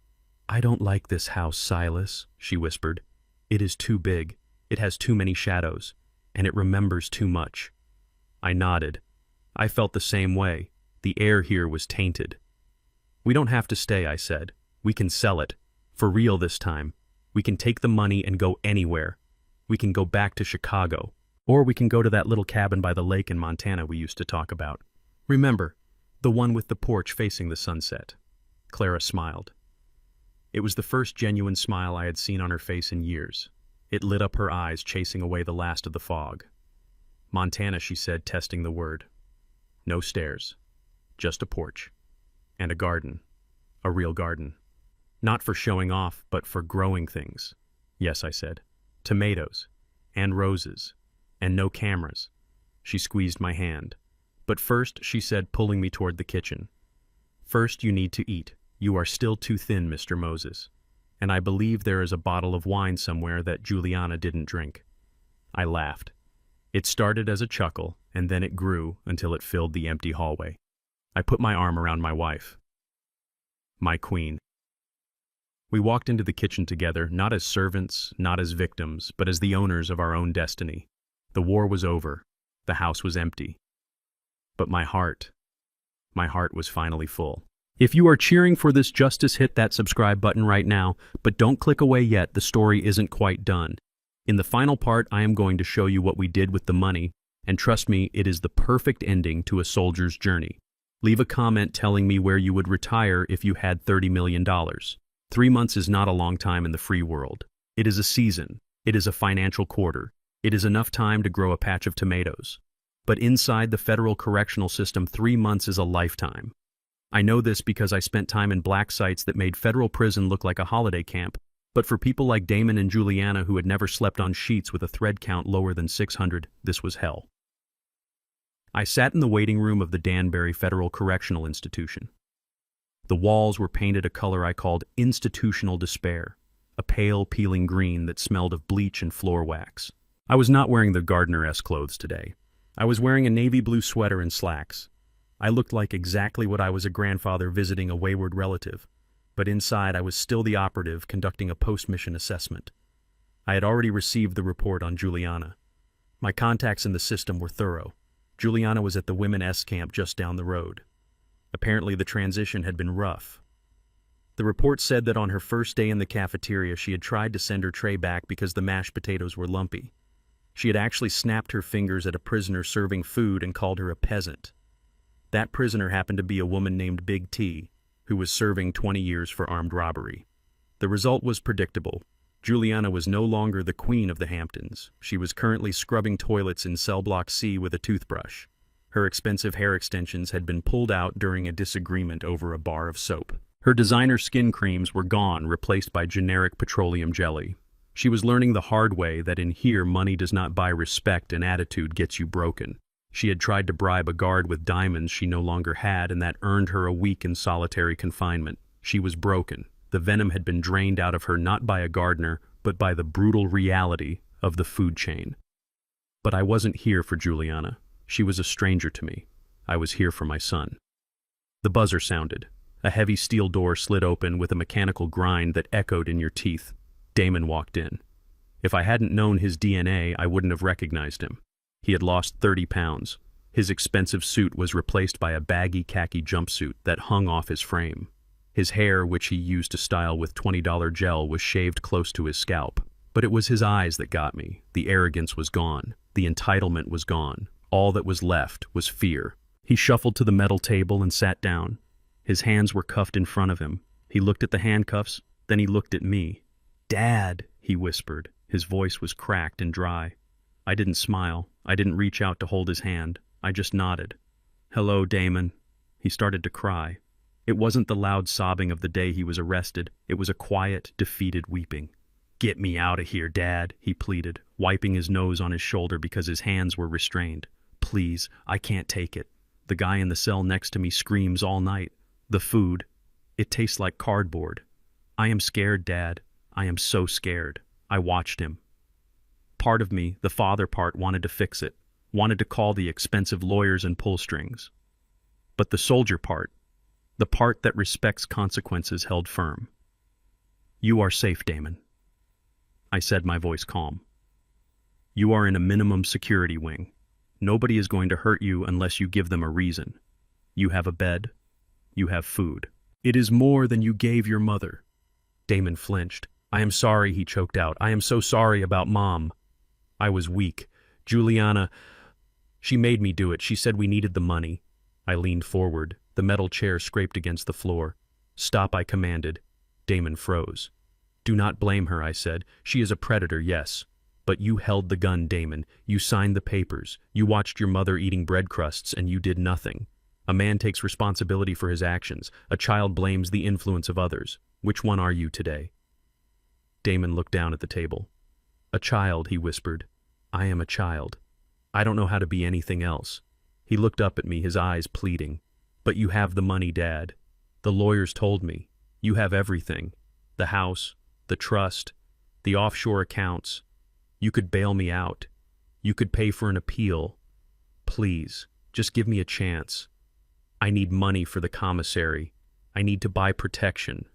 I don't like this house, Silas, she whispered. It is too big. It has too many shadows. And it remembers too much. I nodded. I felt the same way. The air here was tainted. We don't have to stay, I said. We can sell it. For real this time. We can take the money and go anywhere. We can go back to Chicago. Or we can go to that little cabin by the lake in Montana we used to talk about. Remember, the one with the porch facing the sunset. Clara smiled. It was the first genuine smile I had seen on her face in years. It lit up her eyes, chasing away the last of the fog. Montana, she said, testing the word. No stairs. Just a porch. And a garden. A real garden. Not for showing off, but for growing things. Yes, I said. Tomatoes. And roses. And no cameras. She squeezed my hand. But first, she said, pulling me toward the kitchen. First, you need to eat. You are still too thin, Mr. Moses. And I believe there is a bottle of wine somewhere that Juliana didn't drink. I laughed. It started as a chuckle, and then it grew until it filled the empty hallway. I put my arm around my wife. My queen. We walked into the kitchen together, not as servants, not as victims, but as the owners of our own destiny. The war was over. The house was empty. But my heart was finally full. If you are cheering for this justice, hit that subscribe button right now, but don't click away yet. The story isn't quite done. In the final part, I am going to show you what we did with the money, and trust me, it is the perfect ending to a soldier's journey. Leave a comment telling me where you would retire if you had $30 million. 3 months is not a long time in the free world. It is a season. It is a financial quarter. It is enough time to grow a patch of tomatoes. But inside the federal correctional system, 3 months is a lifetime. I know this because I spent time in black sites that made federal prison look like a holiday camp, But for people like Damon and Juliana who had never slept on sheets with a thread count lower than 600, this was hell. I sat in the waiting room of the Danbury Federal Correctional Institution. The walls were painted a color I called institutional despair, a pale, peeling green that smelled of bleach and floor wax. I was not wearing the gardener-esque clothes today. I was wearing a navy blue sweater and slacks. I looked like exactly what I was, a grandfather visiting a wayward relative, but inside I was still the operative conducting a post-mission assessment. I had already received the report on Juliana. My contacts in the system were thorough. Juliana was at the Women-S camp just down the road. Apparently the transition had been rough. The report said that on her first day in the cafeteria she had tried to send her tray back because the mashed potatoes were lumpy. She had actually snapped her fingers at a prisoner serving food and called her a peasant. That prisoner happened to be a woman named Big T, who was serving 20 years for armed robbery. The result was predictable. Juliana was no longer the queen of the Hamptons. She was currently scrubbing toilets in cell block C with a toothbrush. Her expensive hair extensions had been pulled out during a disagreement over a bar of soap. Her designer skin creams were gone, replaced by generic petroleum jelly. She was learning the hard way that in here money does not buy respect and attitude gets you broken. She had tried to bribe a guard with diamonds she no longer had, and that earned her a week in solitary confinement. She was broken. The venom had been drained out of her not by a gardener, but by the brutal reality of the food chain. But I wasn't here for Juliana. She was a stranger to me. I was here for my son. The buzzer sounded. A heavy steel door slid open with a mechanical grind that echoed in your teeth. Damon walked in. If I hadn't known his DNA, I wouldn't have recognized him. He had lost 30 pounds. His expensive suit was replaced by a baggy khaki jumpsuit that hung off his frame. His hair, which he used to style with $20 gel, was shaved close to his scalp. But it was his eyes that got me. The arrogance was gone. The entitlement was gone. All that was left was fear. He shuffled to the metal table and sat down. His hands were cuffed in front of him. He looked at the handcuffs, then he looked at me. "Dad," he whispered. His voice was cracked and dry. I didn't smile. I didn't reach out to hold his hand. I just nodded. "Hello, Damon." He started to cry. It wasn't the loud sobbing of the day he was arrested. It was a quiet, defeated weeping. "Get me out of here, Dad," he pleaded, wiping his nose on his shoulder because his hands were restrained. "Please, I can't take it. The guy in the cell next to me screams all night. The food, it tastes like cardboard. I am scared, Dad. I am so scared." I watched him. Part of me, the father part, wanted to fix it, wanted to call the expensive lawyers and pull strings. But the soldier part, the part that respects consequences, held firm. "You are safe, Damon," I said, my voice calm. "You are in a minimum security wing. Nobody is going to hurt you unless you give them a reason. You have a bed. You have food. It is more than you gave your mother." Damon flinched. "I am sorry," he choked out. "I am so sorry about Mom." I was weak. "Juliana, she made me do it. She said we needed the money." I leaned forward. The metal chair scraped against the floor. "Stop," I commanded. Damon froze. "Do not blame her," I said. "She is a predator, yes. But you held the gun, Damon. You signed the papers. You watched your mother eating bread crusts, and you did nothing. A man takes responsibility for his actions. A child blames the influence of others. Which one are you today?" Damon looked down at the table. "A child," he whispered. "I am a child. I don't know how to be anything else." He looked up at me, his eyes pleading. "But you have the money, Dad. The lawyers told me. You have everything. The house, the trust, the offshore accounts. You could bail me out. You could pay for an appeal. Please, just give me a chance. I need money for the commissary. I need to buy protection."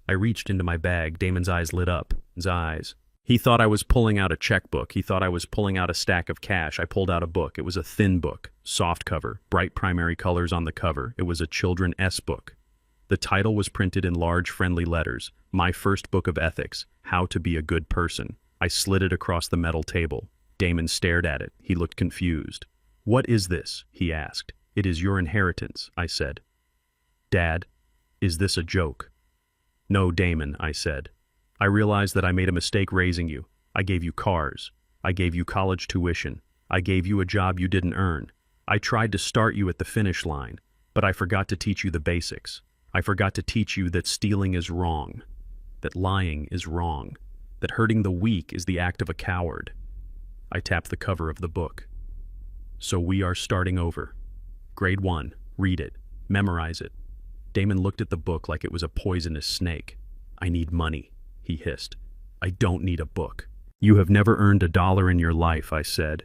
I reached into my bag. Damon's eyes lit up. His eyes. He thought I was pulling out a checkbook. He thought I was pulling out a stack of cash. I pulled out a book. It was a thin book, soft cover, bright primary colors on the cover. It was a children's book. The title was printed in large, friendly letters. "My First Book of Ethics, How to Be a Good Person." I slid it across the metal table. Damon stared at it. He looked confused. "What is this?" he asked. "It is your inheritance," I said. "Dad, is this a joke?" "No, Damon," I said. "I realized that I made a mistake raising you. I gave you cars. I gave you college tuition. I gave you a job you didn't earn. I tried to start you at the finish line, but I forgot to teach you the basics. I forgot to teach you that stealing is wrong, that lying is wrong, that hurting the weak is the act of a coward. I tapped the cover of the book. So we are starting over. Grade 1, read it, memorize it. Damon looked at the book like it was a poisonous snake. I need money, he hissed. I don't need a book. You have never earned $1 in your life, I said.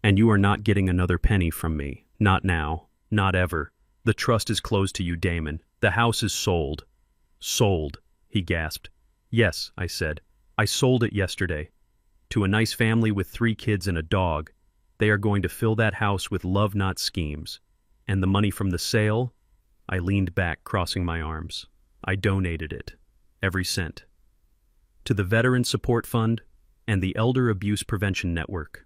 And you are not getting another penny from me. Not now. Not ever. The trust is closed to you, Damon. The house is sold. Sold, he gasped. Yes, I said. I sold it yesterday. To a nice family with 3 kids and a dog. They are going to fill that house with love, not schemes. And the money from the sale? I leaned back, crossing my arms. I donated it. Every cent. To the Veteran Support Fund and the Elder Abuse Prevention Network.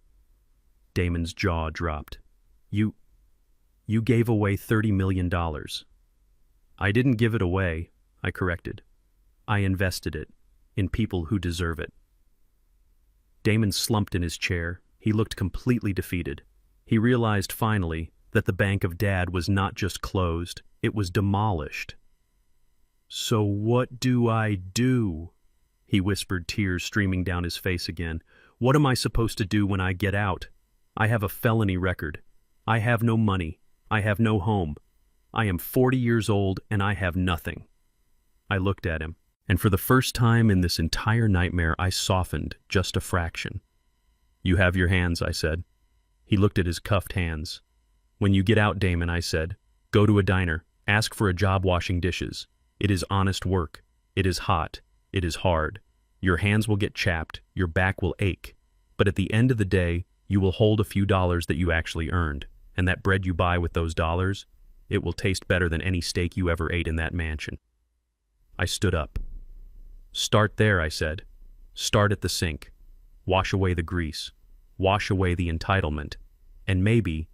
Damon's jaw dropped. You gave away $30 million. I didn't give it away, I corrected. I invested it in people who deserve it. Damon slumped in his chair. He looked completely defeated. He realized finally that the bank of Dad was not just closed, it was demolished. So what do I do? He whispered, tears streaming down his face again. What am I supposed to do when I get out? I have a felony record. I have no money. I have no home. I am 40 years old and I have nothing. I looked at him, and for the first time in this entire nightmare, I softened just a fraction. You have your hands, I said. He looked at his cuffed hands. When you get out, Damon, I said, go to a diner, ask for a job washing dishes. It is honest work. It is hot. It is hard. Your hands will get chapped. Your back will ache. But at the end of the day, you will hold a few dollars that you actually earned. And that bread you buy with those dollars, it will taste better than any steak you ever ate in that mansion. I stood up. Start there, I said. Start at the sink. Wash away the grease. Wash away the entitlement. And maybe,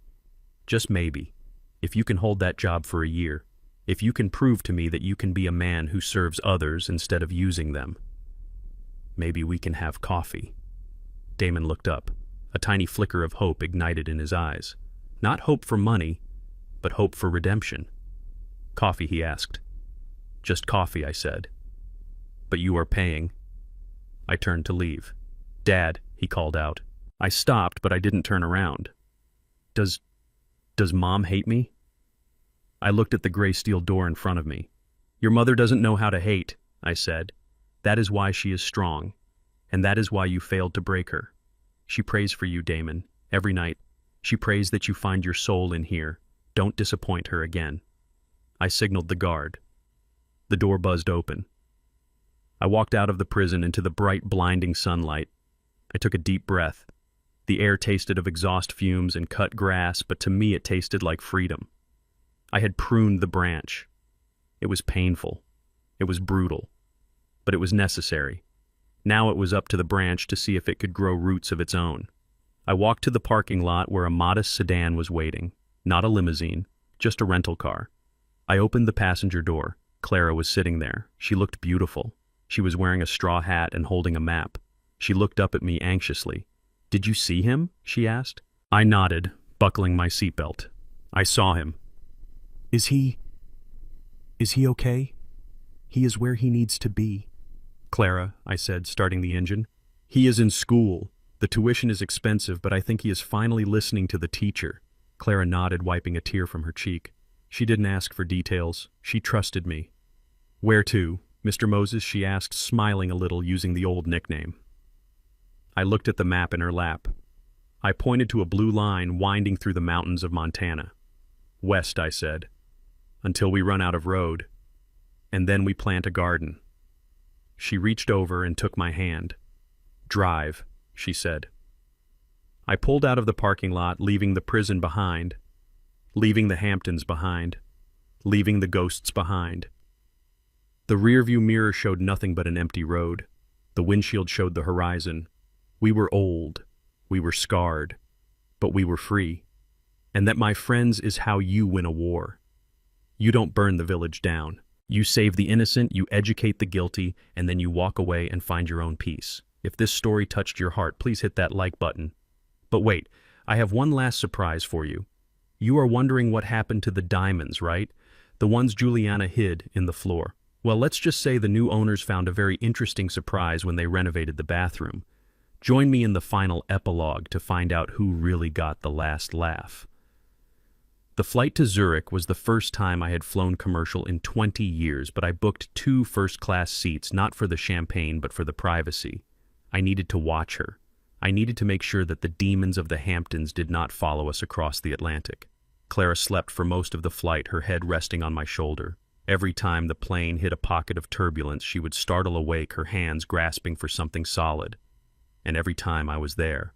just maybe, if you can hold that job for a year, if you can prove to me that you can be a man who serves others instead of using them, maybe we can have coffee. Damon looked up. A tiny flicker of hope ignited in his eyes. Not hope for money, but hope for redemption. Coffee, he asked. Just coffee, I said. But you are paying. I turned to leave. Dad, he called out. I stopped, but I didn't turn around. Does Mom hate me? I looked at the gray steel door in front of me. Your mother doesn't know how to hate, I said. That is why she is strong, and that is why you failed to break her. She prays for you, Damon, every night. She prays that you find your soul in here. Don't disappoint her again. I signaled the guard. The door buzzed open. I walked out of the prison into the bright, blinding sunlight. I took a deep breath. The air tasted of exhaust fumes and cut grass, but to me it tasted like freedom. I had pruned the branch. It was painful. It was brutal. But it was necessary. Now it was up to the branch to see if it could grow roots of its own. I walked to the parking lot where a modest sedan was waiting. Not a limousine, just a rental car. I opened the passenger door. Clara was sitting there. She looked beautiful. She was wearing a straw hat and holding a map. She looked up at me anxiously. Did you see him? She asked. I nodded, buckling my seatbelt. I saw him. Is he okay? He is where he needs to be. Clara, I said, starting the engine. He is in school. The tuition is expensive, but I think he is finally listening to the teacher. Clara nodded, wiping a tear from her cheek. She didn't ask for details. She trusted me. Where to, Mr. Moses? She asked, smiling a little, using the old nickname. I looked at the map in her lap. I pointed to a blue line winding through the mountains of Montana. West, I said, until we run out of road. And then we plant a garden. She reached over and took my hand. Drive, she said. I pulled out of the parking lot, leaving the prison behind, leaving the Hamptons behind, leaving the ghosts behind. The rearview mirror showed nothing but an empty road. The windshield showed the horizon. We were old, we were scarred, but we were free. And that, my friends, is how you win a war. You don't burn the village down. You save the innocent, you educate the guilty, and then you walk away and find your own peace. If this story touched your heart, please hit that like button. But wait, I have one last surprise for you. You are wondering what happened to the diamonds, right? The ones Juliana hid in the floor. Well, let's just say the new owners found a very interesting surprise when they renovated the bathroom. Join me in the final epilogue to find out who really got the last laugh. The flight to Zurich was the first time I had flown commercial in 20 years, but I booked 2 first-class seats, not for the champagne, but for the privacy. I needed to watch her. I needed to make sure that the demons of the Hamptons did not follow us across the Atlantic. Clara slept for most of the flight, her head resting on my shoulder. Every time the plane hit a pocket of turbulence, she would startle awake, her hands grasping for something solid. And every time I was there,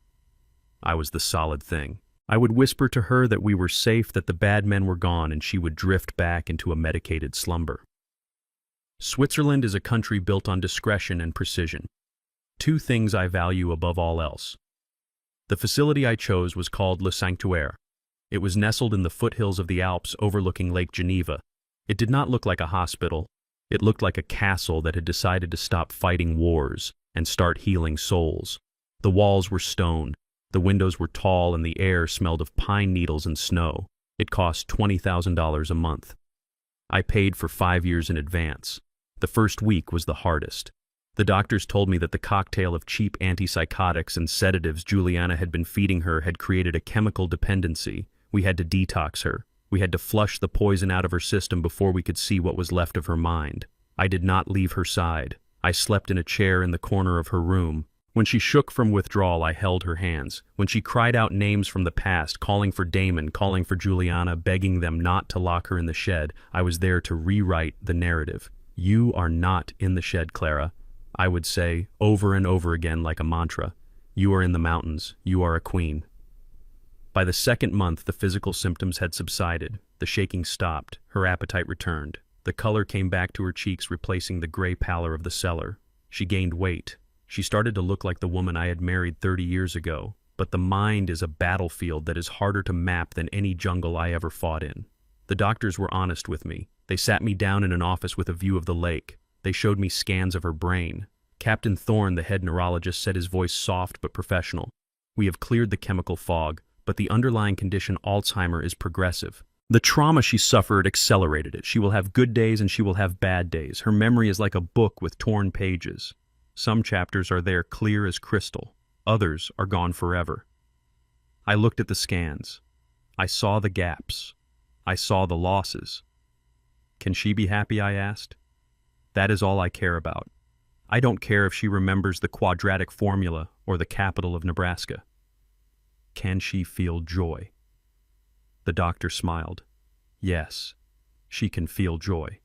I was the solid thing. I would whisper to her that we were safe, that the bad men were gone, and she would drift back into a medicated slumber. Switzerland is a country built on discretion and precision. 2 things I value above all else. The facility I chose was called Le Sanctuaire. It was nestled in the foothills of the Alps overlooking Lake Geneva. It did not look like a hospital. It looked like a castle that had decided to stop fighting wars and start healing souls. The walls were stone. The windows were tall and the air smelled of pine needles and snow. It cost $20,000 a month. I paid for 5 years in advance. The first week was the hardest. The doctors told me that the cocktail of cheap antipsychotics and sedatives Juliana had been feeding her had created a chemical dependency. We had to detox her. We had to flush the poison out of her system before we could see what was left of her mind. I did not leave her side. I slept in a chair in the corner of her room. When she shook from withdrawal, I held her hands. When she cried out names from the past, calling for Damon, calling for Juliana, begging them not to lock her in the shed, I was there to rewrite the narrative. You are not in the shed, Clara. I would say, over and over again like a mantra. You are in the mountains. You are a queen. By the 2nd month, the physical symptoms had subsided. The shaking stopped. Her appetite returned. The color came back to her cheeks, replacing the gray pallor of the cellar. She gained weight. She started to look like the woman I had married 30 years ago, but the mind is a battlefield that is harder to map than any jungle I ever fought in. The doctors were honest with me. They sat me down in an office with a view of the lake. They showed me scans of her brain. Captain Thorne, the head neurologist, said, his voice soft but professional. We have cleared the chemical fog, but the underlying condition, Alzheimer, is progressive. The trauma she suffered accelerated it. She will have good days and she will have bad days. Her memory is like a book with torn pages. Some chapters are there clear as crystal. Others are gone forever. I looked at the scans. I saw the gaps. I saw the losses. Can she be happy, I asked. That is all I care about. I don't care if she remembers the quadratic formula or the capital of Nebraska. Can she feel joy? The doctor smiled. Yes, she can feel joy.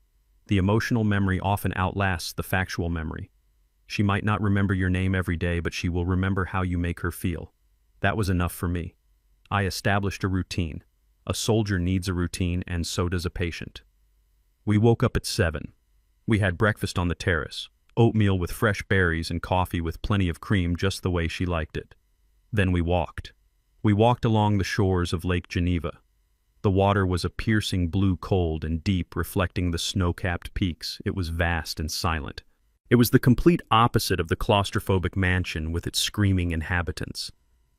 The emotional memory often outlasts the factual memory. She might not remember your name every day, but she will remember how you make her feel. That was enough for me. I established a routine. A soldier needs a routine, and so does a patient. We woke up at 7. We had breakfast on the terrace, oatmeal with fresh berries and coffee with plenty of cream, just the way she liked it. Then we walked. We walked along the shores of Lake Geneva. The water was a piercing blue, cold and deep, reflecting the snow-capped peaks. It was vast and silent. It was the complete opposite of the claustrophobic mansion with its screaming inhabitants.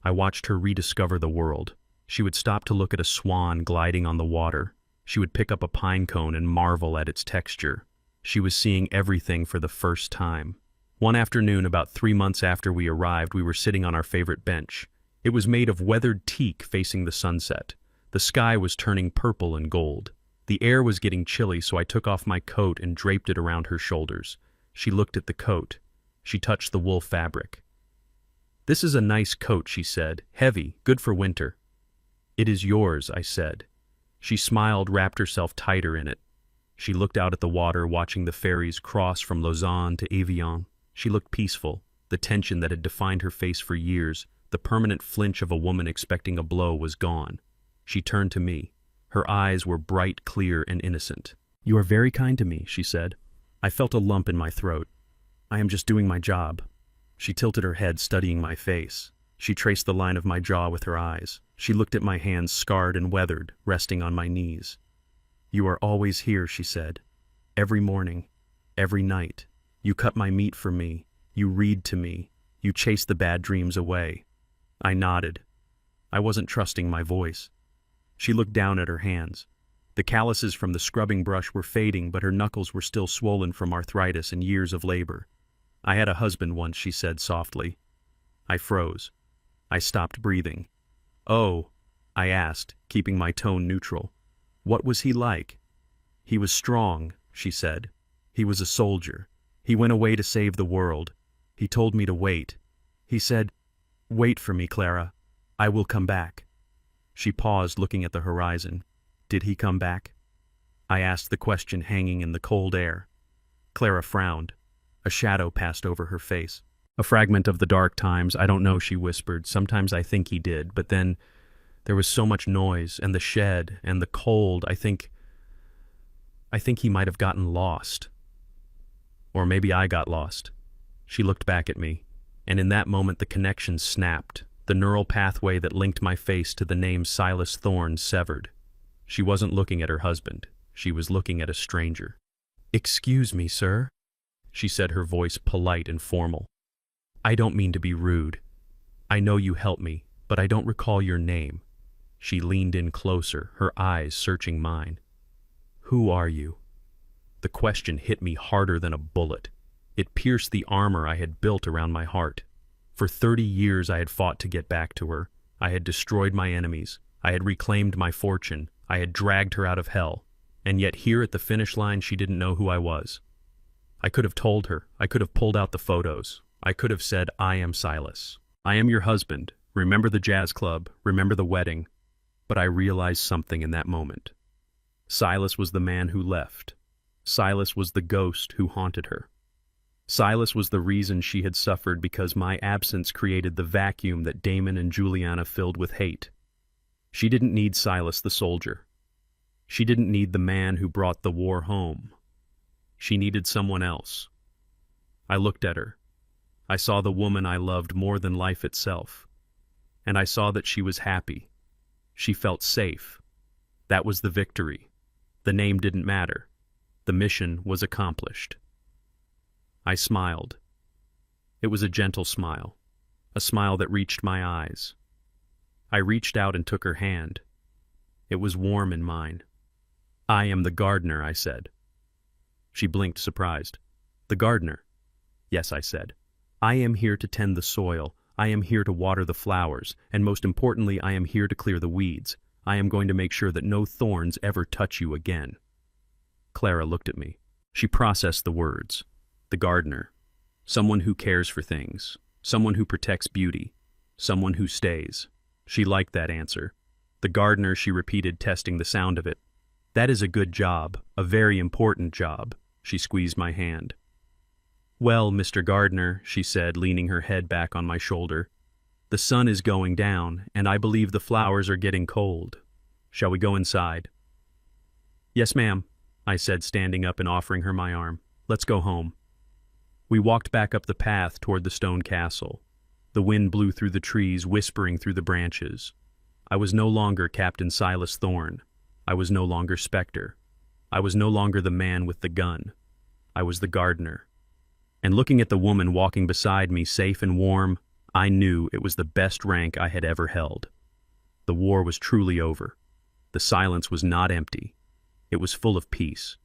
I watched her rediscover the world. She would stop to look at a swan gliding on the water. She would pick up a pine cone and marvel at its texture. She was seeing everything for the first time. One afternoon, about 3 months after we arrived, we were sitting on our favorite bench. It was made of weathered teak facing the sunset. The sky was turning purple and gold. The air was getting chilly, so I took off my coat and draped it around her shoulders. She looked at the coat. She touched the wool fabric. This is a nice coat, she said. Heavy, good for winter. It is yours, I said. She smiled, wrapped herself tighter in it. She looked out at the water, watching the ferries cross from Lausanne to Evian. She looked peaceful. The tension that had defined her face for years, the permanent flinch of a woman expecting a blow, was gone. She turned to me. Her eyes were bright, clear, and innocent. You are very kind to me, she said. I felt a lump in my throat. I am just doing my job. She tilted her head, studying my face. She traced the line of my jaw with her eyes. She looked at my hands, scarred and weathered, resting on my knees. You are always here, she said. Every morning, every night. You cut my meat for me. You read to me. You chase the bad dreams away. I nodded. I wasn't trusting my voice. She looked down at her hands. The calluses from the scrubbing brush were fading, but her knuckles were still swollen from arthritis and years of labor. "I had a husband once," she said softly. I froze. I stopped breathing. "Oh," I asked, keeping my tone neutral. "What was he like?" "He was strong," she said. "He was a soldier. He went away to save the world. He told me to wait. He said, 'Wait for me, Clara. I will come back.'" She paused, looking at the horizon. "Did he come back?" I asked the question, hanging in the cold air. Clara frowned. A shadow passed over her face. "A fragment of the dark times, I don't know," she whispered. "Sometimes I think he did, but then there was so much noise, and the shed, and the cold, I think he might have gotten lost. Or maybe I got lost." She looked back at me, and in that moment the connection snapped. The neural pathway that linked my face to the name Silas Thorne severed. She wasn't looking at her husband. She was looking at a stranger. "Excuse me, sir," she said, her voice polite and formal. "I don't mean to be rude. I know you helped me, but I don't recall your name." She leaned in closer, her eyes searching mine. "Who are you?" The question hit me harder than a bullet. It pierced the armor I had built around my heart. For 30 years I had fought to get back to her. I had destroyed my enemies. I had reclaimed my fortune. I had dragged her out of hell. And yet here at the finish line she didn't know who I was. I could have told her. I could have pulled out the photos. I could have said, "I am Silas. I am your husband. Remember the jazz club. Remember the wedding." But I realized something in that moment. Silas was the man who left. Silas was the ghost who haunted her. Silas was the reason she had suffered, because my absence created the vacuum that Damon and Juliana filled with hate. She didn't need Silas the soldier. She didn't need the man who brought the war home. She needed someone else. I looked at her. I saw the woman I loved more than life itself. And I saw that she was happy. She felt safe. That was the victory. The name didn't matter. The mission was accomplished. I smiled. It was a gentle smile, a smile that reached my eyes. I reached out and took her hand. It was warm in mine. "I am the gardener," I said. She blinked, surprised. "The gardener?" "Yes," I said. "I am here to tend the soil. I am here to water the flowers, and most importantly, I am here to clear the weeds. I am going to make sure that no thorns ever touch you again." Clara looked at me. She processed the words. The gardener. Someone who cares for things. Someone who protects beauty. Someone who stays. She liked that answer. The gardener, she repeated, testing the sound of it. "That is a good job, a very important job." She squeezed my hand. "Well, Mr. Gardener," she said, leaning her head back on my shoulder, "the sun is going down, and I believe the flowers are getting cold. Shall we go inside?" "Yes, ma'am," I said, standing up and offering her my arm. "Let's go home." We walked back up the path toward the stone castle. The wind blew through the trees, whispering through the branches. I was no longer Captain Silas Thorne. I was no longer Spectre. I was no longer the man with the gun. I was the gardener. And looking at the woman walking beside me, safe and warm, I knew it was the best rank I had ever held. The war was truly over. The silence was not empty. It was full of peace.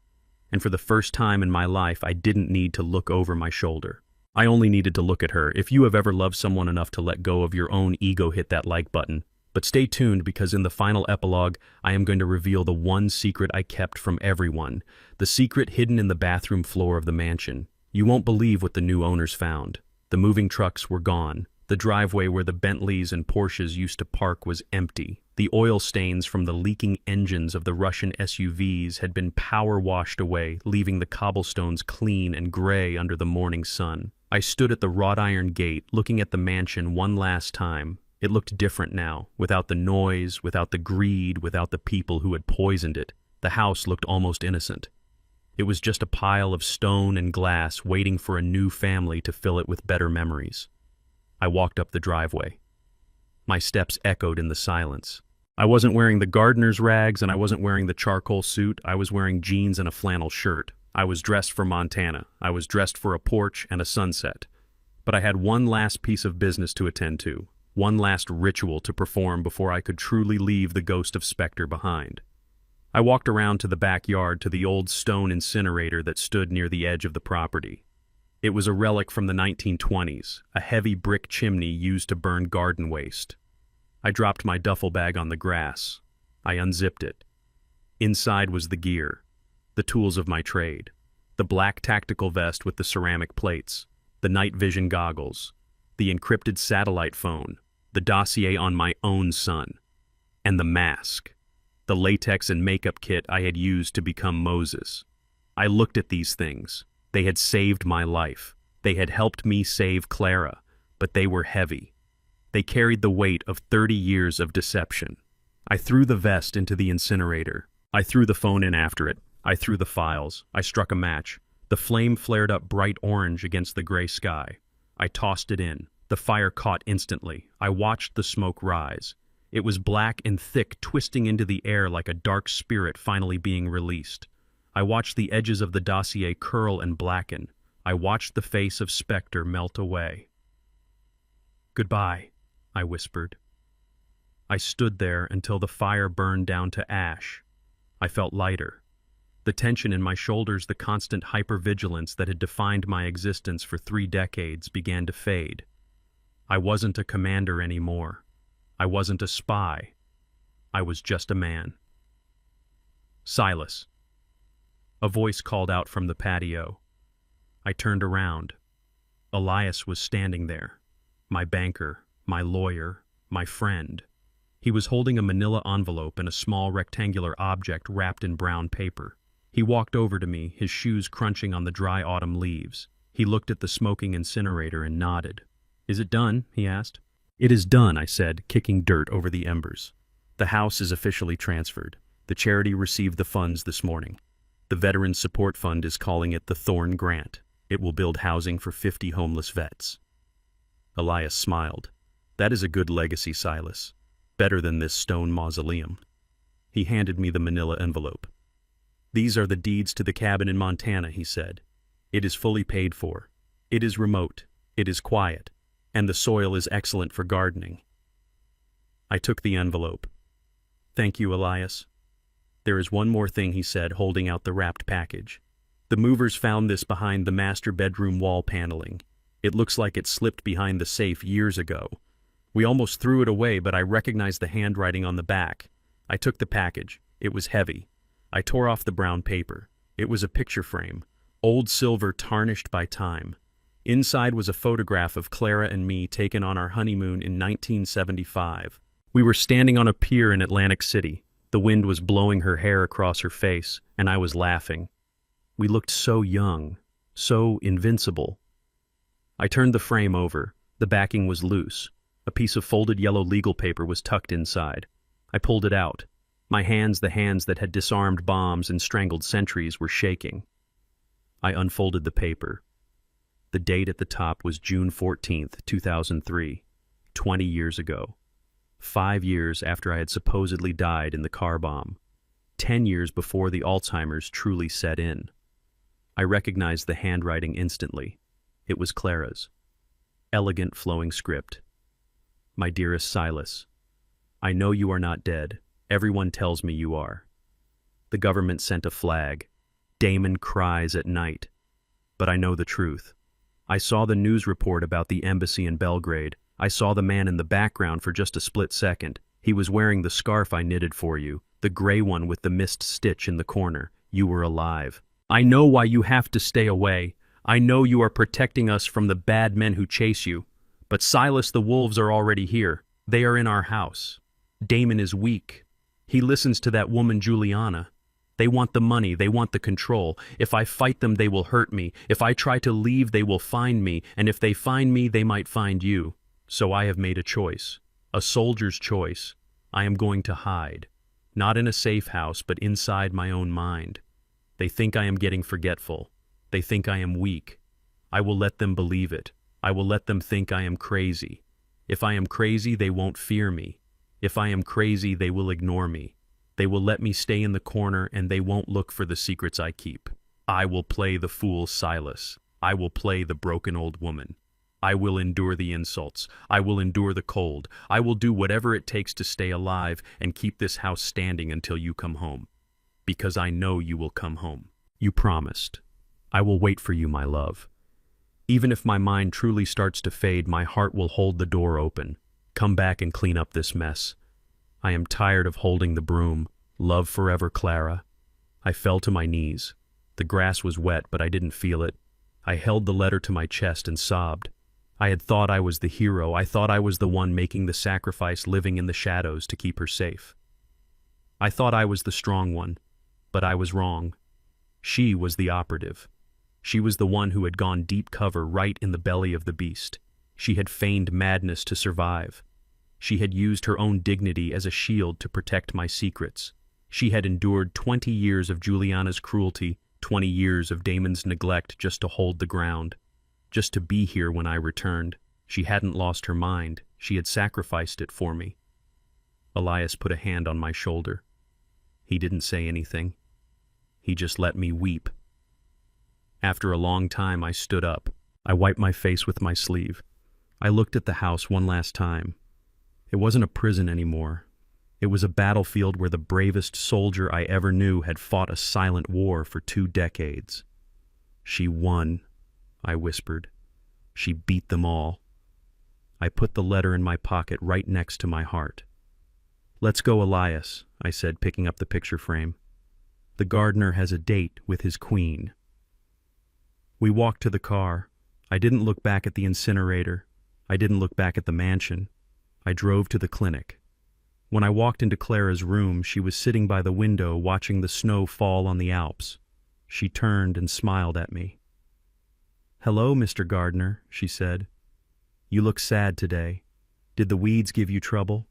And for the first time in my life, I didn't need to look over my shoulder. I only needed to look at her. If you have ever loved someone enough to let go of your own ego, hit that like button. But stay tuned, because in the final epilogue, I am going to reveal the one secret I kept from everyone. The secret hidden in the bathroom floor of the mansion. You won't believe what the new owners found. The moving trucks were gone. The driveway where the Bentleys and Porsches used to park was empty. The oil stains from the leaking engines of the Russian SUVs had been power washed away, leaving the cobblestones clean and gray under the morning sun. I stood at the wrought iron gate, looking at the mansion one last time. It looked different now, without the noise, without the greed, without the people who had poisoned it. The house looked almost innocent. It was just a pile of stone and glass waiting for a new family to fill it with better memories. I walked up the driveway. My steps echoed in the silence. I wasn't wearing the gardener's rags, and I wasn't wearing the charcoal suit. I was wearing jeans and a flannel shirt. I was dressed for Montana. I was dressed for a porch and a sunset. But I had one last piece of business to attend to, one last ritual to perform before I could truly leave the ghost of Spectre behind. I walked around to the backyard to the old stone incinerator that stood near the edge of the property. It was a relic from the 1920s, a heavy brick chimney used to burn garden waste. I dropped my duffel bag on the grass. I unzipped it. Inside was the gear, the tools of my trade, the black tactical vest with the ceramic plates, the night vision goggles, the encrypted satellite phone, the dossier on my own son, and the mask, the latex and makeup kit I had used to become Moses. I looked at these things. They had saved my life. They had helped me save Clara, but they were heavy. They carried the weight of 30 years of deception. I threw the vest into the incinerator. I threw the phone in after it. I threw the files. I struck a match. The flame flared up bright orange against the gray sky. I tossed it in. The fire caught instantly. I watched the smoke rise. It was black and thick, twisting into the air like a dark spirit finally being released. I watched the edges of the dossier curl and blacken. I watched the face of Spectre melt away. "Goodbye," I whispered. I stood there until the fire burned down to ash. I felt lighter. The tension in my shoulders, the constant hypervigilance that had defined my existence for 3 decades began to fade. I wasn't a commander anymore. I wasn't a spy. I was just a man. "Silas." A voice called out from the patio. I turned around. Elias was standing there. My banker, my lawyer, my friend. He was holding a manila envelope and a small rectangular object wrapped in brown paper. He walked over to me, his shoes crunching on the dry autumn leaves. He looked at the smoking incinerator and nodded. "Is it done?" he asked. "It is done," I said, kicking dirt over the embers. "The house is officially transferred. The charity received the funds this morning. The Veterans Support Fund is calling it the Thorn Grant. It will build housing for 50 homeless vets." Elias smiled. "That is a good legacy, Silas. Better than this stone mausoleum." He handed me the manila envelope. "These are the deeds to the cabin in Montana," he said. "It is fully paid for. It is remote. It is quiet. And the soil is excellent for gardening." I took the envelope. "Thank you, Elias." "There is one more thing," he said, holding out the wrapped package. "The movers found this behind the master bedroom wall paneling. It looks like it slipped behind the safe years ago. We almost threw it away, but I recognized the handwriting on the back. I took the package. It was heavy. I tore off the brown paper. It was a picture frame, old silver tarnished by time. Inside was a photograph of Clara and me taken on our honeymoon in 1975. We were standing on a pier in Atlantic City. The wind was blowing her hair across her face, and I was laughing. We looked so young, so invincible. I turned the frame over. The backing was loose. A piece of folded yellow legal paper was tucked inside. I pulled it out. My hands, the hands that had disarmed bombs and strangled sentries, were shaking. I unfolded the paper. The date at the top was June 14th, 2003, 20 years ago. 5 years after I had supposedly died in the car bomb. 10 years before the Alzheimer's truly set in. I recognized the handwriting instantly. It was Clara's. Elegant flowing script. "My dearest Silas, I know you are not dead. Everyone tells me you are. The government sent a flag. Damon cries at night. But I know the truth. I saw the news report about the embassy in Belgrade. I saw the man in the background for just a split second. He was wearing the scarf I knitted for you, the gray one with the missed stitch in the corner. You were alive. I know why you have to stay away. I know you are protecting us from the bad men who chase you. But Silas, the wolves are already here. They are in our house. Damon is weak. He listens to that woman Juliana. They want the money, they want the control. If I fight them, they will hurt me. If I try to leave, they will find me. And if they find me, they might find you. So I have made a choice. A soldier's choice. I am going to hide. Not in a safe house, but inside my own mind. They think I am getting forgetful. They think I am weak. I will let them believe it. I will let them think I am crazy. If I am crazy, they won't fear me. If I am crazy, they will ignore me. They will let me stay in the corner, and they won't look for the secrets I keep. I will play the fool Silas. I will play the broken old woman. I will endure the insults. I will endure the cold. I will do whatever it takes to stay alive and keep this house standing until you come home. Because I know you will come home. You promised. I will wait for you, my love. Even if my mind truly starts to fade, my heart will hold the door open. Come back and clean up this mess. I am tired of holding the broom. Love forever, Clara. I fell to my knees. The grass was wet, but I didn't feel it. I held the letter to my chest and sobbed. I had thought I was the hero. I thought I was the one making the sacrifice, living in the shadows to keep her safe. I thought I was the strong one, but I was wrong. She was the operative. She was the one who had gone deep cover right in the belly of the beast. She had feigned madness to survive. She had used her own dignity as a shield to protect my secrets. She had endured 20 years of Juliana's cruelty, 20 years of Damon's neglect just to hold the ground, just to be here when I returned. She hadn't lost her mind. She had sacrificed it for me. Elias put a hand on my shoulder. He didn't say anything. He just let me weep. After a long time, I stood up. I wiped my face with my sleeve. I looked at the house one last time. It wasn't a prison anymore. It was a battlefield where the bravest soldier I ever knew had fought a silent war for 2 decades. She won, I whispered. She beat them all. I put the letter in my pocket right next to my heart. Let's go, Elias, I said, picking up the picture frame. The gardener has a date with his queen. We walked to the car. I didn't look back at the incinerator. I didn't look back at the mansion. I drove to the clinic. When I walked into Clara's room, she was sitting by the window watching the snow fall on the Alps. She turned and smiled at me. "Hello, Mr. Gardner," she said. "You look sad today. Did the weeds give you trouble?"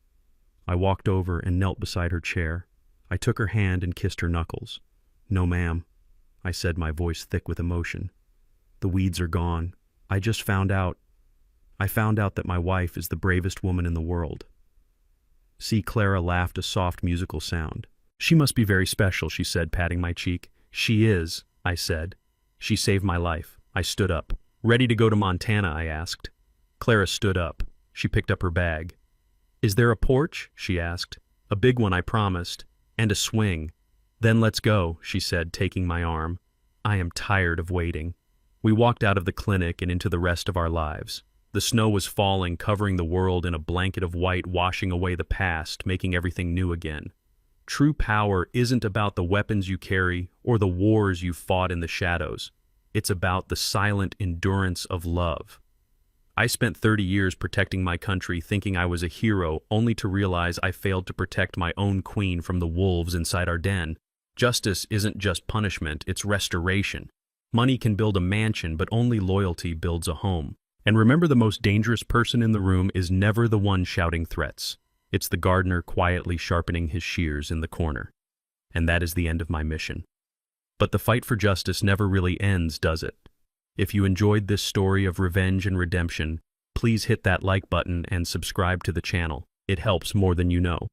I walked over and knelt beside her chair. I took her hand and kissed her knuckles. "No, ma'am," I said, my voice thick with emotion. "The weeds are gone. I found out that my wife is the bravest woman in the world." See, Clara laughed a soft musical sound. "She must be very special," she said, patting my cheek. "She is," I said. "She saved my life." I stood up. "Ready to go to Montana?" I asked. Clara stood up. She picked up her bag. "Is there a porch?" she asked. "A big one, I promised. And a swing." "Then let's go," she said, taking my arm. "I am tired of waiting." We walked out of the clinic and into the rest of our lives. The snow was falling, covering the world in a blanket of white, washing away the past, making everything new again. True power isn't about the weapons you carry or the wars you fought in the shadows. It's about the silent endurance of love. I spent 30 years protecting my country, thinking I was a hero, only to realize I failed to protect my own queen from the wolves inside our den. Justice isn't just punishment, it's restoration. Money can build a mansion, but only loyalty builds a home. And remember, the most dangerous person in the room is never the one shouting threats. It's the gardener quietly sharpening his shears in the corner. And that is the end of my mission. But the fight for justice never really ends, does it? If you enjoyed this story of revenge and redemption, please hit that like button and subscribe to the channel. It helps more than you know.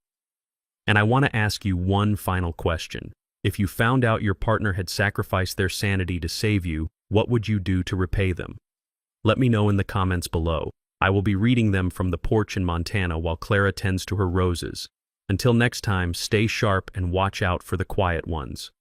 And I want to ask you one final question. If you found out your partner had sacrificed their sanity to save you, what would you do to repay them? Let me know in the comments below. I will be reading them from the porch in Montana while Clara tends to her roses. Until next time, stay sharp and watch out for the quiet ones.